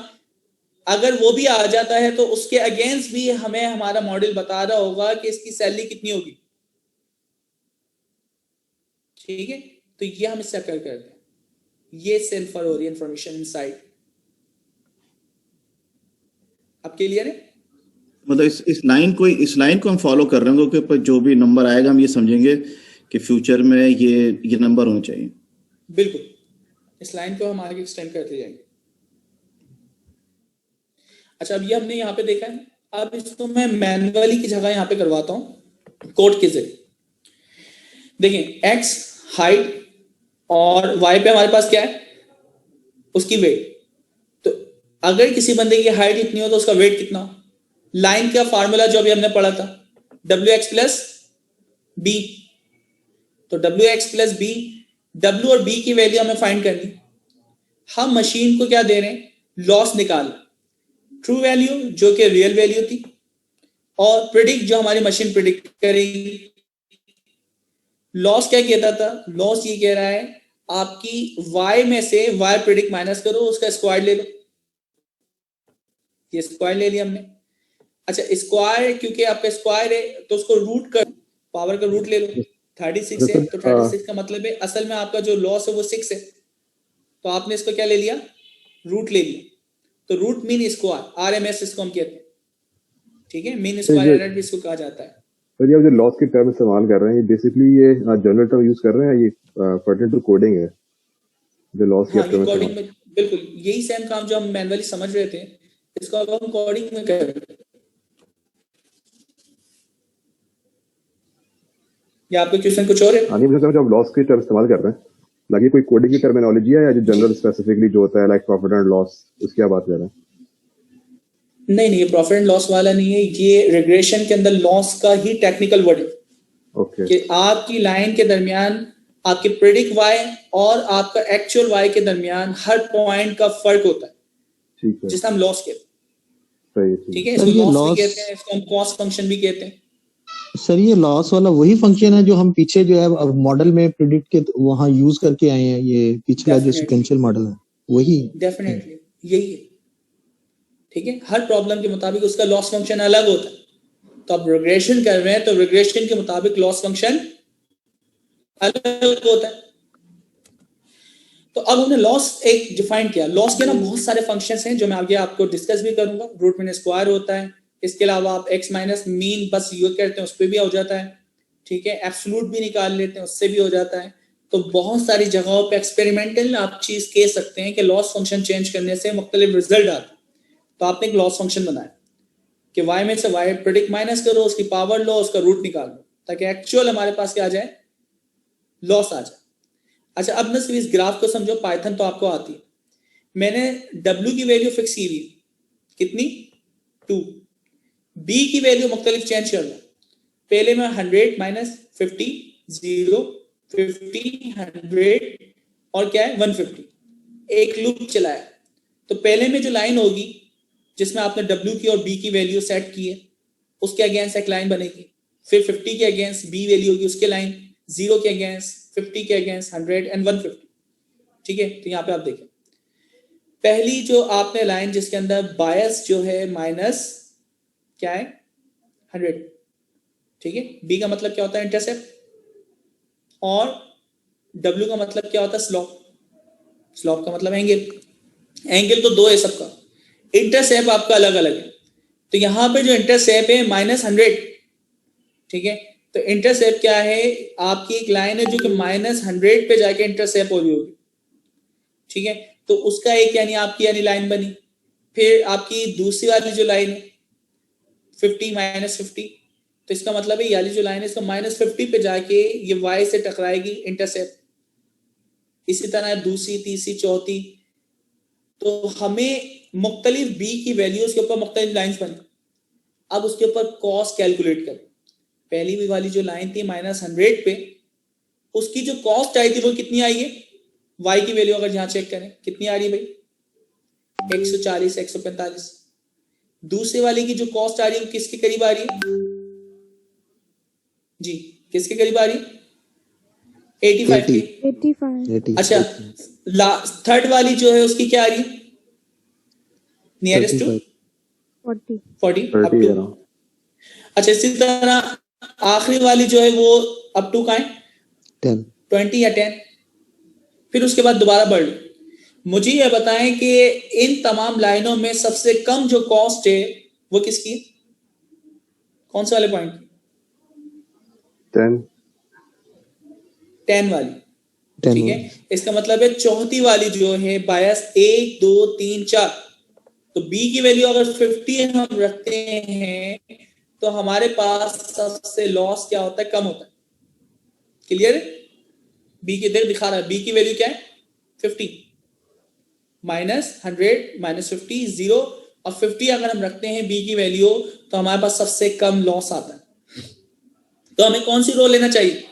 अगर वो भी आ जाता है तो उसके अगेंस्ट भी हमें हमारा मॉडल बता रहा होगा कि इसकी सैलरी कितनी होगी। ठीक है, तो ये हम इससे कर करते हैं, ये इससे इन्फर हो रही है इंफॉर्मेशन इनसाइड। अब क्लियर है? मतलब इस लाइन को हम फॉलो कर रहे हैं क्योंकि जो भी नंबर आएगा हम ये समझेंगे कि फ्यूचर में ये नंबर होने चाहिए। बिल्कुल, इस लाइन को हम आगे एक्सटेंड करते जाएंगे। अच्छा, अब ये हमने यहाँ पे देखा है। अब इसको मैं मैनुअली की जगह यहाँ पे करवाता हूँ कोड के जरिए। देखिए, x हाइट और y पे हमारे पास क्या है, उसकी वेट। तो अगर किसी बंदे की हाइट इतनी हो तो उसका वेट कितना हो? लाइन का फार्मूला जो अभी हमने पढ़ा था, wx प्लस b। तो wx प्लस b, w और b की वैल्यू हमें फाइंड करनी। हम मशीन को क्या दे रहे हैं, लॉस निकाल, ट्रू वैल्यू जो कि रियल वैल्यू थी, और प्रिडिक्ट जो हमारी मशीन प्रिडिक्ट करेगी। लॉस क्या कहता था, लॉस ये कह रहा है आपकी y में से y प्रिडिक्ट माइनस करो, उसका स्क्वायर ले लो। ये स्क्वायर ले लिया हमने। अच्छा, स्क्वायर क्योंकि आपका स्क्वायर है तो उसको रूट कर, पावर का रूट ले लो। 36 है तो 36 का मतलब है असल में आपका जो लॉस है वो 6 है, तो आपने इसको क्या ले लिया, रूट ले लिया। तो रूट मीन स्क्वायर, RMS इसको हम कहते हैं। ठीक है, मीन स्क्वायर एरर भी इसको कहा जाता है। सर, ये जो लॉस की टर्म इस्तेमाल कर रहे हैं, ये बेसिकली ये जनरल टर्म यूज कर रहे हैं, ये पर्टिनेंट टू कोडिंग है जो लॉस की टर्म कोडिंग में बिल्कुल यही सेम काम जो हम मैनुअली समझ रहे थे, इसको अब हम कोडिंग में कर रहे हैं। या आपके क्वेश्चन कुछ और है? हाँ, मुझे समझ, आप लॉस की टर्म इस्तेमाल कर रहे हैं, लगे कोई कोडिंग की टर्मिनोलॉजी है या जो जनरल स्पेसिफिकली जो होता है लाइक प्रॉफिट एंड लॉस, उसकी आप बात कर रहे हैं? नहीं, ये प्रॉफिट एंड लॉस वाला नहीं है। ये रिग्रेशन के अंदर लॉस का ही टेक्निकल वर्ड है। ओके, कि आपकी लाइन के दरमियान आपके प्रेडिक्ट y और आपका एक्चुअल y के दरमियान हर पॉइंट का फर्क होता है, ठीक है, जिसे हम लॉस कहते सही हैं। ठीक है, इसको लॉस भी कहते हैं, इसको हम कॉस्ट फंक्शन भी कहते हैं। सर, ये लॉस वाला वही फंक्शन है जो हम पीछे जो है मॉडल में प्रिडिक्ट के वहां यूज करके आए हैं। ये पिछला जो सीक्वेंशियल मॉडल है वही डेफिनेटली यही है। ठीक है, हर प्रॉब्लम के मुताबिक उसका लॉस फंक्शन अलग होता है। तो आप रिग्रेशन कर रहे हैं तो रिग्रेशन के मुताबिक लॉस फंक्शन अलग होता है। तो अब हमने लॉस एक डिफाइन किया। लॉस के ना बहुत सारे फंक्शंस हैं जो मैं आगे आपको डिस्कस भी करूंगा। रूट मीन स्क्वायर होता है, इसके अलावा आप x माइनस मीन बस यूज करते हैं उस पर भी हो जाता है। ठीक है, एब्सोल्यूट भी निकाल लेते हैं उससे भी हो जाता है। तो बहुत सारी जगहों पे एक्सपेरिमेंटल आप चीज कह सकते हैं कि लॉस फंक्शन चेंज करने से मुख्तलिफ रिजल्ट आते हैं। तो आपने एक लॉस फंक्शन बनाया कि y में से y प्रेडिक्ट माइनस करो, उसकी पावर लो, उसका रूट निकाल लो, ताकि एक्चुअल हमारे पास क्या आ जाए, लॉस आ जाए। अच्छा, अब न सिर्फ इस ग्राफ को समझो, पाइथन तो आपको आती है। मैंने w की वैल्यू फिक्स की हुई, कितनी, 2। b की वैल्यू मुख्तलिफ चेंज कर लो। पहले मैं 100 माइनस 50, 0, 50, 100 और क्या है 150, एक लूप चलाया। तो पहले में जो लाइन होगी जिसमें आपने w की और b की वैल्यू सेट की है, उसके अगेंस्ट एक लाइन बनेगी। फिर 50 के अगेंस्ट b वैल्यू होगी, उसके लाइन 0 के अगेंस्ट, 50 के अगेंस्ट 100 एंड 150। ठीक है, तो यहाँ पे आप देखें पहली जो आपने लाइन जिसके अंदर बायस जो है माइनस क्या है 100। ठीक है, b का मतलब क्या होता है, इंटरसेप्ट, और w का मतलब क्या होता है, स्लोप। स्लॉप का मतलब एंगल, एंगल तो 2 है सबका, इंटरसेप्ट आपका अलग अलग है। तो यहाँ पे जो इंटरसेप्ट है -100, ठीक है, तो इंटरसेप्ट क्या है, आपकी एक लाइन है जो कि -100 पे जाके इंटरसेप्ट हो रही होगी, ठीक है, तो उसका एक आपकी लाइन बनी। फिर आपकी दूसरी वाली जो लाइन है 50 -50, तो इसका मतलब है ये वाली जो लाइन है इसका -50 पे जाके ये y से टकराएगी इंटरसेप्ट। इसी तरह दूसरी, तीसरी, चौथी, तो हमें मुख्तलिफ b की वैल्यूज के ऊपर मुख्तलिफ लाइंस बनी। अब उसके ऊपर कॉस्ट कैलकुलेट करें। पहली भी वाली जो लाइन थी -100 पे, उसकी जो कॉस्ट आई थी वो कितनी आई है, y की वैल्यू अगर यहाँ चेक करें कितनी आ रही है भाई, 140, 145। दूसरे वाले की जो कॉस्ट आ रही है वो किसके करीब आ रही है जी, किसके करीब आ रही है, 85 की। 85। अच्छा, थर्ड वाली जो है उसकी क्या आ रही है, नियरेस्ट टू 40 अच्छा, इसी तरह आखिरी वाली जो है वो अप टू कहाँ है 20 या 10। फिर उसके बाद दोबारा बढ़ लो। मुझे यह बताएं कि इन तमाम लाइनों में सबसे कम जो कॉस्ट है वो किसकी, कौन से वाले पॉइंट की, 10 वाली, ठीक है। इसका मतलब है चौथी वाली जो है बायस 1 2 3 4, तो b की वैल्यू अगर 50 हम रखते हैं तो हमारे पास सबसे लॉस क्या होता है, कम होता है। क्लियर है, b की देर दिखा रहा है, b की वैल्यू क्या है 50, -100 -50 0, और 50 अगर हम रखते हैं b की वैल्यू तो हमारे पास सबसे कम लॉस आता है। तो हमें कौन सी रो लेना चाहिए,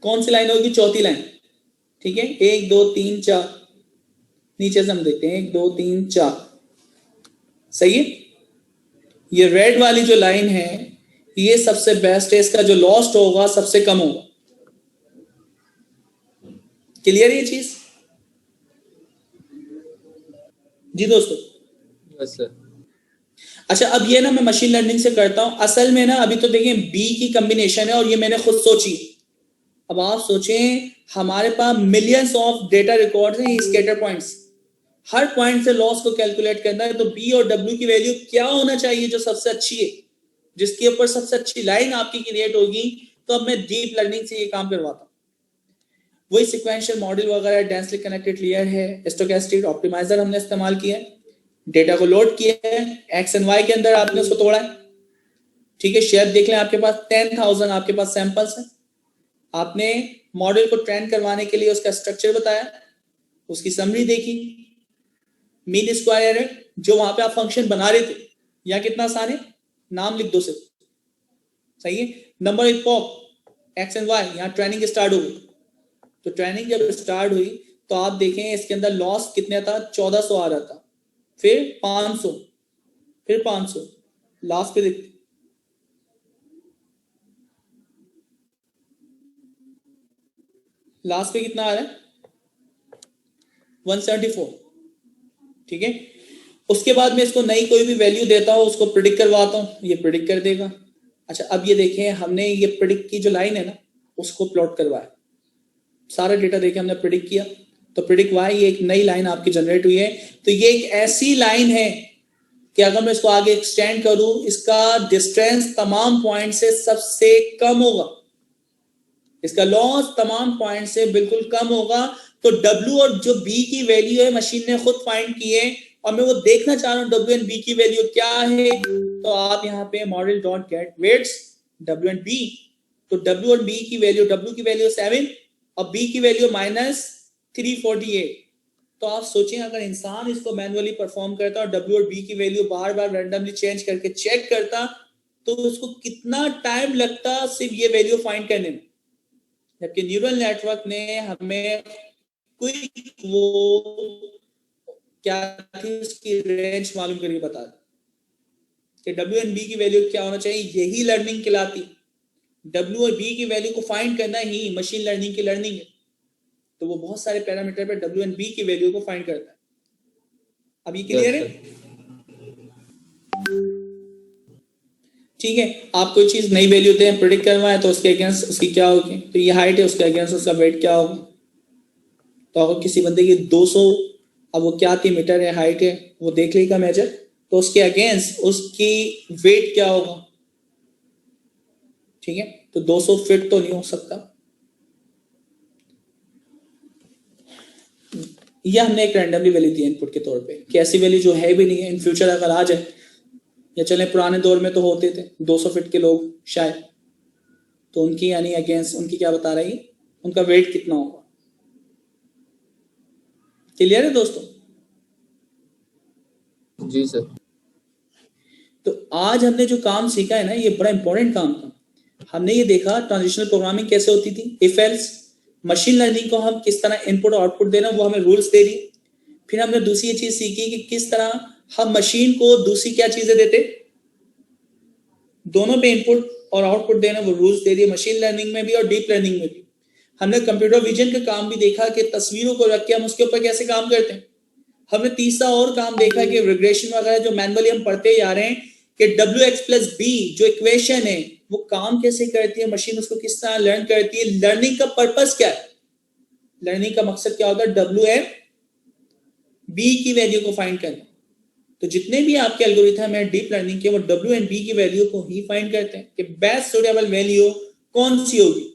कौन सी लाइन होगी, चौथी लाइन, ठीक है। 1 2 3 4, नीचे से हम देखते हैं 1 2 3 4, सही है। ये रेड वाली जो लाइन है ये सबसे बेस्ट है, इसका जो लॉस्ट होगा सबसे कम होगा। क्लियर है ये चीज जी दोस्तों? Yes sir. अच्छा, अब ये ना मैं मशीन लर्निंग से करता हूं, असल में ना अभी तो देखिए बी की कॉम्बिनेशन है और ये मैंने खुद सोची। अब आप सोचें हमारे पास मिलियंस ऑफ डेटा रिकॉर्ड्स हैं, स्कैटर पॉइंट्स, हर पॉइंट से लॉस को कैलकुलेट करना है, तो बी और डब्ल्यू की वैल्यू क्या होना चाहिए जो सबसे अच्छी है, जिसके ऊपर सबसे अच्छी लाइन आपकी क्रिएट होगी। तो अब मैं डीप लर्निंग से ये काम करवाता हूँ। वही सिक्वेंशियल मॉडल वगैरह, डेंसली कनेक्टेड लेयर है, स्टोकेस्टिक ऑप्टिमाइजर हमने इस्तेमाल किया है, डेटा को लोड किया है, एक्स एंड वाई के अंदर आपने उसको तोड़ा है, ठीक है। शेयर देख लें, आपके पास 10,000 आपके पास सैंपल्स हैं। आपने मॉडल को ट्रेन करवाने के लिए उसका स्ट्रक्चर बताया, उसकी समरी देखी, मीन स्क्वायर एरर जो वहां पे आप फंक्शन बना रहे थे, या कितना आसान है, नाम लिख दो सिर्फ, सही है। नंबर एक पॉप एक्स एंड वाई, यहाँ ट्रेनिंग स्टार्ट हो गई। तो ट्रेनिंग जब स्टार्ट हुई तो आप देखें इसके अंदर लॉस कितने था, 1400 आ रहा था, फिर 500, फिर 500, लास्ट पे देखते लास्ट पे कितना आ रहा है 174, ठीक है। उसके बाद में इसको नई कोई भी वैल्यू देता हूं, उसको प्रिडिक्ट करवाता हूं, ये प्रिडिक्ट कर देगा। अच्छा, अब ये देखें हमने ये प्रिडिक्ट की जो लाइन है ना उसको प्लॉट करवाया, सारा डेटा देखे हमने प्रिडिक्ट किया, तो प्रिडिक्ट वाई ये एक नई लाइन आपकी जनरेट हुई है। तो ये एक ऐसी लाइन है कि अगर मैं इसको आगे एक्सटेंड करूं, इसका डिस्टेंस तमाम पॉइंट से सबसे कम होगा, इसका लॉस तमाम पॉइंट से बिल्कुल कम होगा। तो W और जो B की वैल्यू है मशीन ने खुद फाइंड की है, और मैं वो देखना चाह रहा हूं W एंड B की वैल्यू क्या है। तो आप यहाँ पे model dot get weights W एंड B, तो W और B की वैल्यू, W की वैल्यू 7 और B की वैल्यू -348। तो आप सोचें अगर इंसान इसको मैन्युअली परफॉर्म करता और W और B की वैल्यू बार बार रैंडमली चेंज करके चेक करता, तो उसको कितना टाइम लगता सिर्फ ये वैल्यू फाइंड करने में। जबकि न्यूरल नेटवर्क ने हमें क्विक वो क्या थी उसकी रेंज मालूम करके बता दी कि W एंड B की वैल्यू क्या होना चाहिए, यही लर्निंग कहलाती। W और B की वैल्यू को फाइंड करना ही मशीन लर्निंग की लर्निंग है। तो वो बहुत सारे पैरामीटर पे W एंड B की वैल्यू को फाइंड करता है। अब ये क्लियर है? ठीक है, आप कोई चीज नई वैल्यू दें, प्रेडिक्ट करवाएं, तो उसके अगेंस्ट उसकी क्या होगी, तो ये हाइट है, उसके अगेंस्ट उसका वेट क्या होगा। तो अगर किसी बंदे की 200, अब वो क्या थी, मीटर है, हाइट है, वो देख लेगा मेजर, तो उसके अगेंस्ट उसकी वेट क्या होगा, ठीक है। तो 200 फिट तो नहीं हो सकता। यह हमने एक रैंडमली वैल्यू दी इनपुट के तौर पे कि ऐसी वैल्यू जो है भी नहीं है, इन फ्यूचर अगर आ जाए, या चले पुराने दौर में तो होते थे 200 फिट के लोग शायद, तो उनकी यानी अगेंस्ट उनकी क्या बता रही है, उनका वेट कितना होगा। क्लियर है दोस्तों? जी सर। तो आज हमने जो काम सीखा है ना, ये बड़ा इंपॉर्टेंट काम था। हमने ये देखा ट्रांजिशनल प्रोग्रामिंग कैसे होती थी, इफ एल्स, मशीन लर्निंग को हम किस तरह इनपुट और आउटपुट देना, वो हमें रूल्स दे रही। फिर हमने दूसरी चीज सीखी कि किस तरह हम मशीन को दूसरी क्या चीजें देते, दोनों पे इनपुट और आउटपुट देना, वो रूल्स दे रही है, मशीन लर्निंग में भी और डीप लर्निंग में भी। हमने कंप्यूटर विजन का काम भी देखा कि तस्वीरों को रख के हम उसके ऊपर कैसे काम करते हैं। हमने तीसरा और काम देखा कि रिग्रेशन वगैरह जो मैनुअली हम पढ़ते जा रहे हैं कि WX+B जो इक्वेशन है वो काम कैसे करती है, मशीन उसको किस तरह लर्न करती है, लर्निंग का पर्पस क्या है, लर्निंग का मकसद क्या होता है, WM/B की वैल्यू को फाइंड करना। तो जितने भी आपके एल्गोरिथम है डीप लर्निंग के, वो W&B की वैल्यू को ही फाइंड करते हैं कि बेस्ट सुटेबल वैल्यू कौन सी होगी।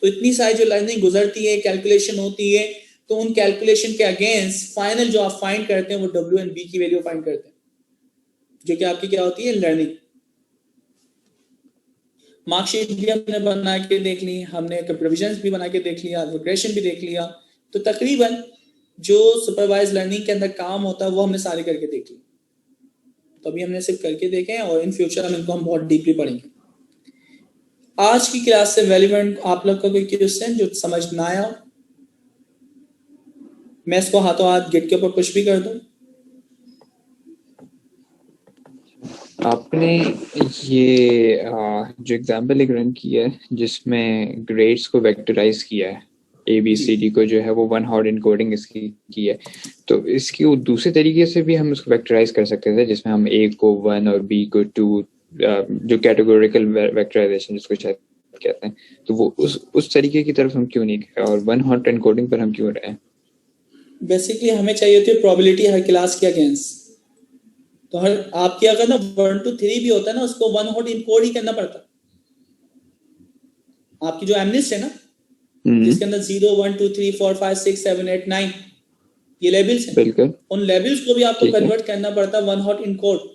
तो इतनी सारी जो लर्निंग गुजरती है, कैलकुलेशन होती है, तो उन कैलकुलेशन के अगेंस्ट फाइनल जो आप फाइंड करते हैं वो W&B की वैल्यू फाइंड करते हैं, जो कि आपकी क्या होती है, लर्निंग। मार्कशीट भी हमने बना के देख ली, हमने कंप्यूटर विजन भी बना के देख लिया, रिग्रेशन भी देख लिया। तो तकरीबन जो सुपरवाइज लर्निंग के अंदर काम होता है वो हमने सारे करके देख लिए। तो अभी हमने सिर्फ करके देखे हैं और इन फ्यूचर हम इनको बहुत डीपली पढ़ेंगे। आज की क्लास से रेलेवेंट आप लोग का कोई क्वेश्चन जो समझ ना आया हो, मैं इसको हाथों हाथ गेट के ऊपर पुश भी कर दूं। आपने ये जो एग्जाम्पल एक रन किया है जिसमें ग्रेड्स को वेक्टराइज किया है, ABCD को जो है वो 1 हॉट इनकोडिंग इसकी की है, तो इसकी वो दूसरे तरीके से भी हम इसको वेक्टराइज कर सकते थे, जिसमें हम A को 1 और B को 2, जो कैटेगोरिकल वेक्टराइजेशन जिसको शायद कहते हैं, तो वो उस तरीके की तरफ हम क्यों नहीं गए और 1 हॉट इनकोडिंग पर हम क्यों रहे? बेसिकली हमें चाहिए होती है प्रोबेबिलिटी हर क्लास के अगेंस्ट। तो हर आपके अगर ना 1 to 3 भी होता है ना, उसको 1 हॉट इनकोड ही करना पड़ता। आपकी जो एमनिस्ट है ना, जिसके अंदर 0 1 2 3 4 5 6 7 8 9 ये लेबल्स हैं, बिल्कुल उन लेबल्स को भी आपको कन्वर्ट करना पड़ता 1 हॉट इनकोड।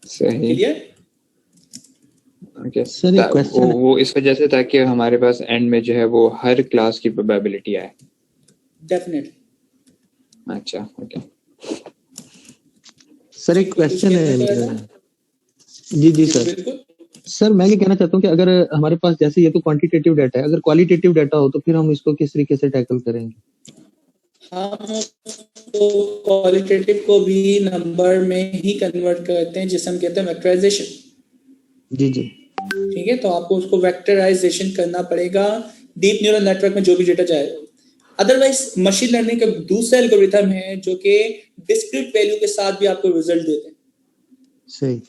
सही। क्लियर? ओके सर एक क्वेश्चन वो इस वजह से ताकि हमारे पास एंड में जो है वो हर क्लास की प्रोबेबिलिटी आए। डेफिनेटली। अच्छा ओके सर एक क्वेश्चन है मेरा। जी सर। बिल्कुल। सर मैं ये कहना चाहता हूँ कि अगर हमारे पास जैसे ये तो क्वांटिटेटिव डाटा है, अगर क्वालिटेटिव डाटा हो तो फिर हम इसको किस तरीके से टैकल करेंगे? हम तो क्वालिटेटिव को भी नंबर में ही कन्वर्ट करते हैं, जिसे हम कहते हैं वेक्टराइजेशन। जी ठीक है, तो आपको उसको वेक्टराइजेशन करना पड़ेगा डीप न्यूरल नेटवर्क में जो भी डेटा जाएगा। अदरवाइज मशीन लर्निंग का दूसरा एल्गोरिथम है जो कि डिस्क्रीट वैल्यू के साथ भी आपको रिजल्ट देते हैं। सही।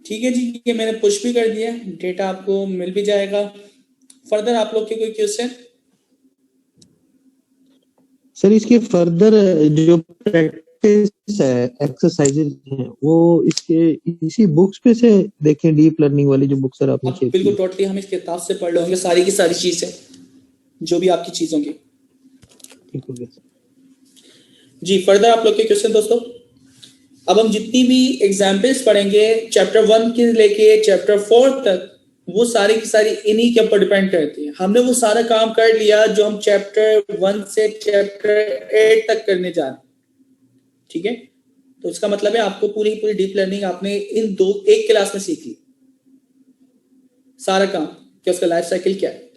ठीक है जी, ये मैंने पुश भी कर दिया, डेटा आपको मिल भी जाएगा। फर्दर आप लोग के कोई क्वेश्चन? सर इसके फर्दर जो प्रैक्टिस है, एक्सरसाइजेज हैं, वो इसके इसी बुक्स पे से देखें, डीप लर्निंग वाली जो बुक सर आपने शेयर की। बिल्कुल टोटली हम इस किताब से पढ़ लेंगे सारी की सारी चीजें, जो भी आपकी चीजों की। ठीक हो गया जी, फर्दर आप लोग के क्वेश्चन दोस्तों। अब हम जितनी भी एग्जाम्पल्स पढ़ेंगे चैप्टर 1 के लेके चैप्टर 4 तक, वो सारी की सारी इन्हीं के ऊपर डिपेंड करती है। हमने वो सारा काम कर लिया जो हम चैप्टर 1 से चैप्टर 8 तक करने जा रहे हैं। ठीक है, तो इसका मतलब है आपको पूरी पूरी डीप लर्निंग आपने इन एक क्लास में सीख ली, सारा काम, क्या उसका लाइफ साइकिल क्या है।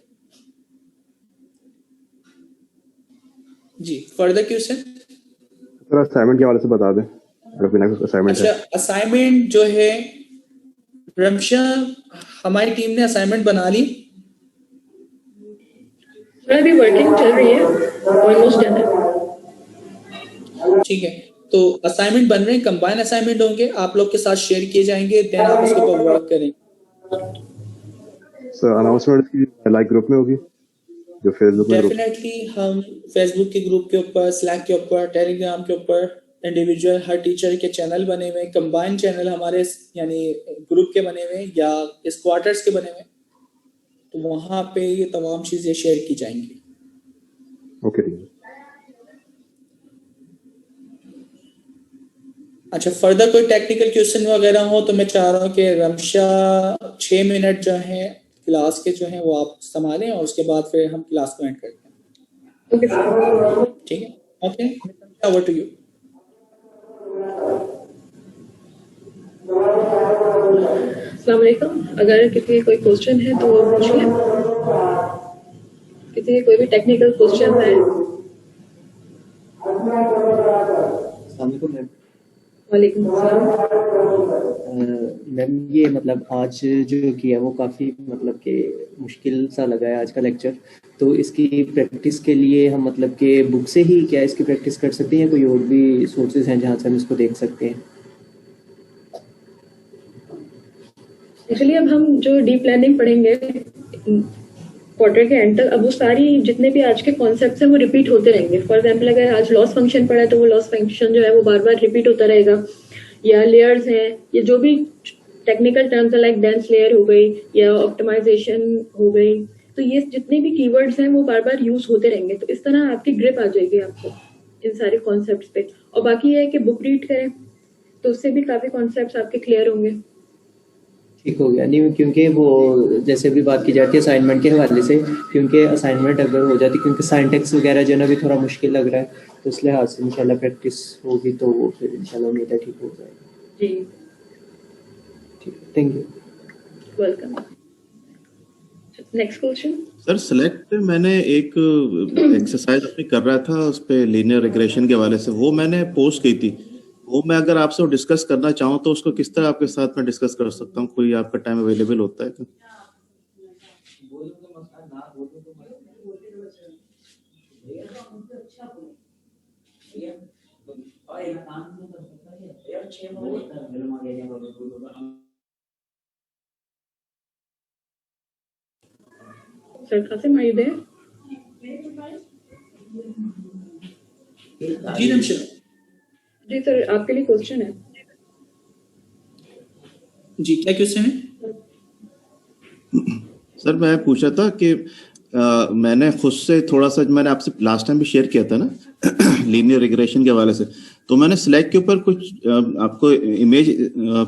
जी, फर्दर क्वेश्चन? सर असाइनमेंट के हवाले से बता दें। अगर बिना असाइनमेंट अच्छा, है। असाइनमेंट जो है रमशा, हमारी टीम ने असाइनमेंट बना ली। अभी वर्किंग चल रही है, ऑलमोस्ट डन है। ठीक है, तो असाइनमेंट बन रहे हैं, कंबाइन असाइनमेंट होंगे, आप लोग के साथ शेयर किए जाएंगे, देन आप उसके ऊपर वर्क करेंगे। सर अनाउंसमेंट की लाइव ग्रुप में होगी जो फेसबुक में ग्रुप। डेफिनेटली हम फेसबुक के ग्रुप के ऊपर, स्लैक के ऊपर, टेलीग्राम के ऊपर, इंडिविजुअल हर टीचर के चैनल बने हुए, कंबाइन चैनल हमारे यानी ग्रुप के बने हुए या इस क्वार्टर्स के बने हुए, तो वहां पे ये तमाम चीजें शेयर की जाएंगी। ओके ठीक है। अच्छा, फर्दर कोई टेक्निकल क्वेश्चन वगैरह हो तो मैं चाह रहा हूँ कि रमशा 6 मिनट जो है क्लास के जो है वो आप संभालें और उसके बाद फिर हम क्लास को एंड करते हैं। ठीक है, ओके, ओवर टू यू। अस्सलाम वालेकुम। अगर किसी के कोई क्वेश्चन है तो वो पूछिए, किसी के कोई भी टेक्निकल क्वेश्चन है। वालेकुम अस्सलाम। मैम ये मतलब आज जो किया वो काफ़ी मतलब कि मुश्किल सा लगा है आज का लेक्चर, तो इसकी प्रैक्टिस के लिए हम मतलब कि बुक से ही क्या इसकी प्रैक्टिस कर सकते हैं या कोई और भी सोर्सेज हैं जहाँ से हम इसको देख सकते हैं? एक्चुअली अब हम जो डीप लर्निंग पढ़ेंगे क्वार्टर के एंड तक, अब वो सारी जितने भी आज के कॉन्सेप्ट्स हैं वो रिपीट होते रहेंगे। फॉर एग्जांपल अगर आज लॉस फंक्शन पढ़ा है तो वो लॉस फंक्शन जो है वो बार बार रिपीट होता रहेगा, या लेयर्स हैं, ये जो भी टेक्निकल टर्म्स है लाइक डेंस लेयर हो गई या ऑप्टिमाइजेशन हो गई, तो ये जितने भी कीवर्ड्स हैं वो बार बार यूज होते रहेंगे। तो इस तरह आपकी ग्रिप आ जाएगी आपको इन सारे कॉन्सेप्ट्स पे। और बाकी ये है कि बुक रीड करें तो उससे भी काफी कॉन्सेप्ट्स आपके क्लियर होंगे। ठीक हो गया। नहीं क्योंकि वो जैसे भी बात की जाती है असाइनमेंट के हवाले से, क्योंकि असाइनमेंट अगर हो जाती, क्योंकि साइंटेक्स वगैरह जो है ना भी थोड़ा मुश्किल लग रहा है, तो इस लिहाज से इंशाल्लाह प्रैक्टिस होगी तो वो फिर इंशाल्लाह उम्मीद है ठीक हो जाएगा। जी ठीक, thank you, welcome. Next question sir, select पे मैंने एक एक्सरसाइज अपनी कर रहा था उस पे लीनियर रिग्रेशन के हवाले से, वो मैंने पोस्ट की थी। वो मैं अगर आपसे डिस्कस करना चाहूँ तो उसको किस तरह आपके साथ में डिस्कस कर सकता हूँ? कोई आपका टाइम अवेलेबल होता है क्या? Sir Kasim, are you there? जी रमशा। जी सर, आपके लिए क्वेश्चन है। जी, क्या क्वेश्चन है? सर मैं पूछा था कि मैंने खुद से थोड़ा सा, मैंने आपसे लास्ट टाइम भी शेयर किया था ना लीनियर रिग्रेशन के हवाले से, तो मैंने सिलेक्ट के ऊपर कुछ आपको इमेज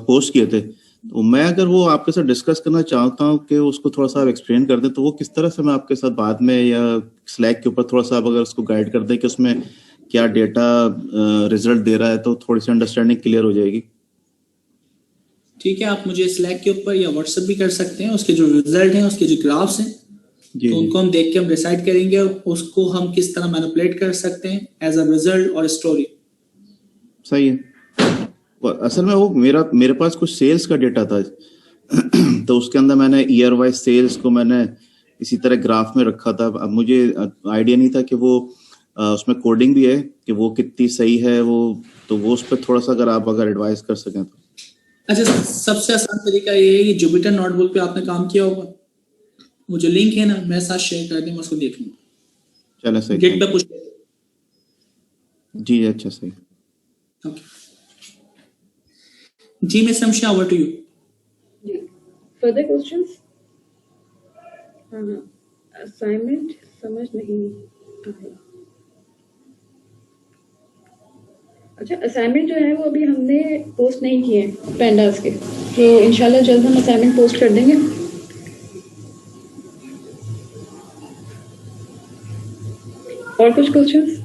पोस्ट किए थे, तो मैं अगर वो आपके साथ डिस्कस करना चाहता हूँ कि उसको थोड़ा सा आप एक्सप्लेन कर दें, तो वो किस तरह से मैं आपके साथ बाद में, या स्लैक के ऊपर थोड़ा सा आप अगर उसको गाइड कर दें कि उसमें क्या डेटा रिजल्ट दे रहा है, तो थोड़ी सी अंडरस्टैंडिंग क्लियर हो जाएगी। ठीक है, आप मुझे स्लैक के ऊपर या व्हाट्सएप भी कर सकते हैं, उसके जो रिजल्ट हैं, उसके जो ग्राफ्स हैं, तो उनको हम देख के हम डिसाइड करेंगे उसको हम किस तरह मैनिपुलेट कर सकते हैं एज अ रिजल्ट और स्टोरी। सही है। असल में वो मेरे पास कुछ सेल्स का डेटा था तो उसके अंदर मैंने ईयर वाइज सेल्स को मैंने इसी तरह ग्राफ में रखा था। अब मुझे आइडिया नहीं था कि वो उसमें कोडिंग भी है कि वो कितनी सही है, तो वो उस पर थोड़ा सा अगर एडवाइस कर सकें तो। अच्छा, सबसे आसान तरीका ये है कि जुपिटर नोटबुक पे आपने काम किया होगा, वो जो लिंक है ना मैं साथ शेयर कर दूंगा, उसको देख लूंगा। चलो सही, गेट पे पुश जी अच्छा सही। ओके जी, miss Shamsha, over to you. Further questions? हाँ, असाइनमेंट समझ नहीं आया। अच्छा, असाइनमेंट जो है वो अभी हमने पोस्ट नहीं किए पेंडास के, तो इंशाल्लाह जल्द हम असाइनमेंट पोस्ट कर देंगे। और कुछ क्वेश्चंस?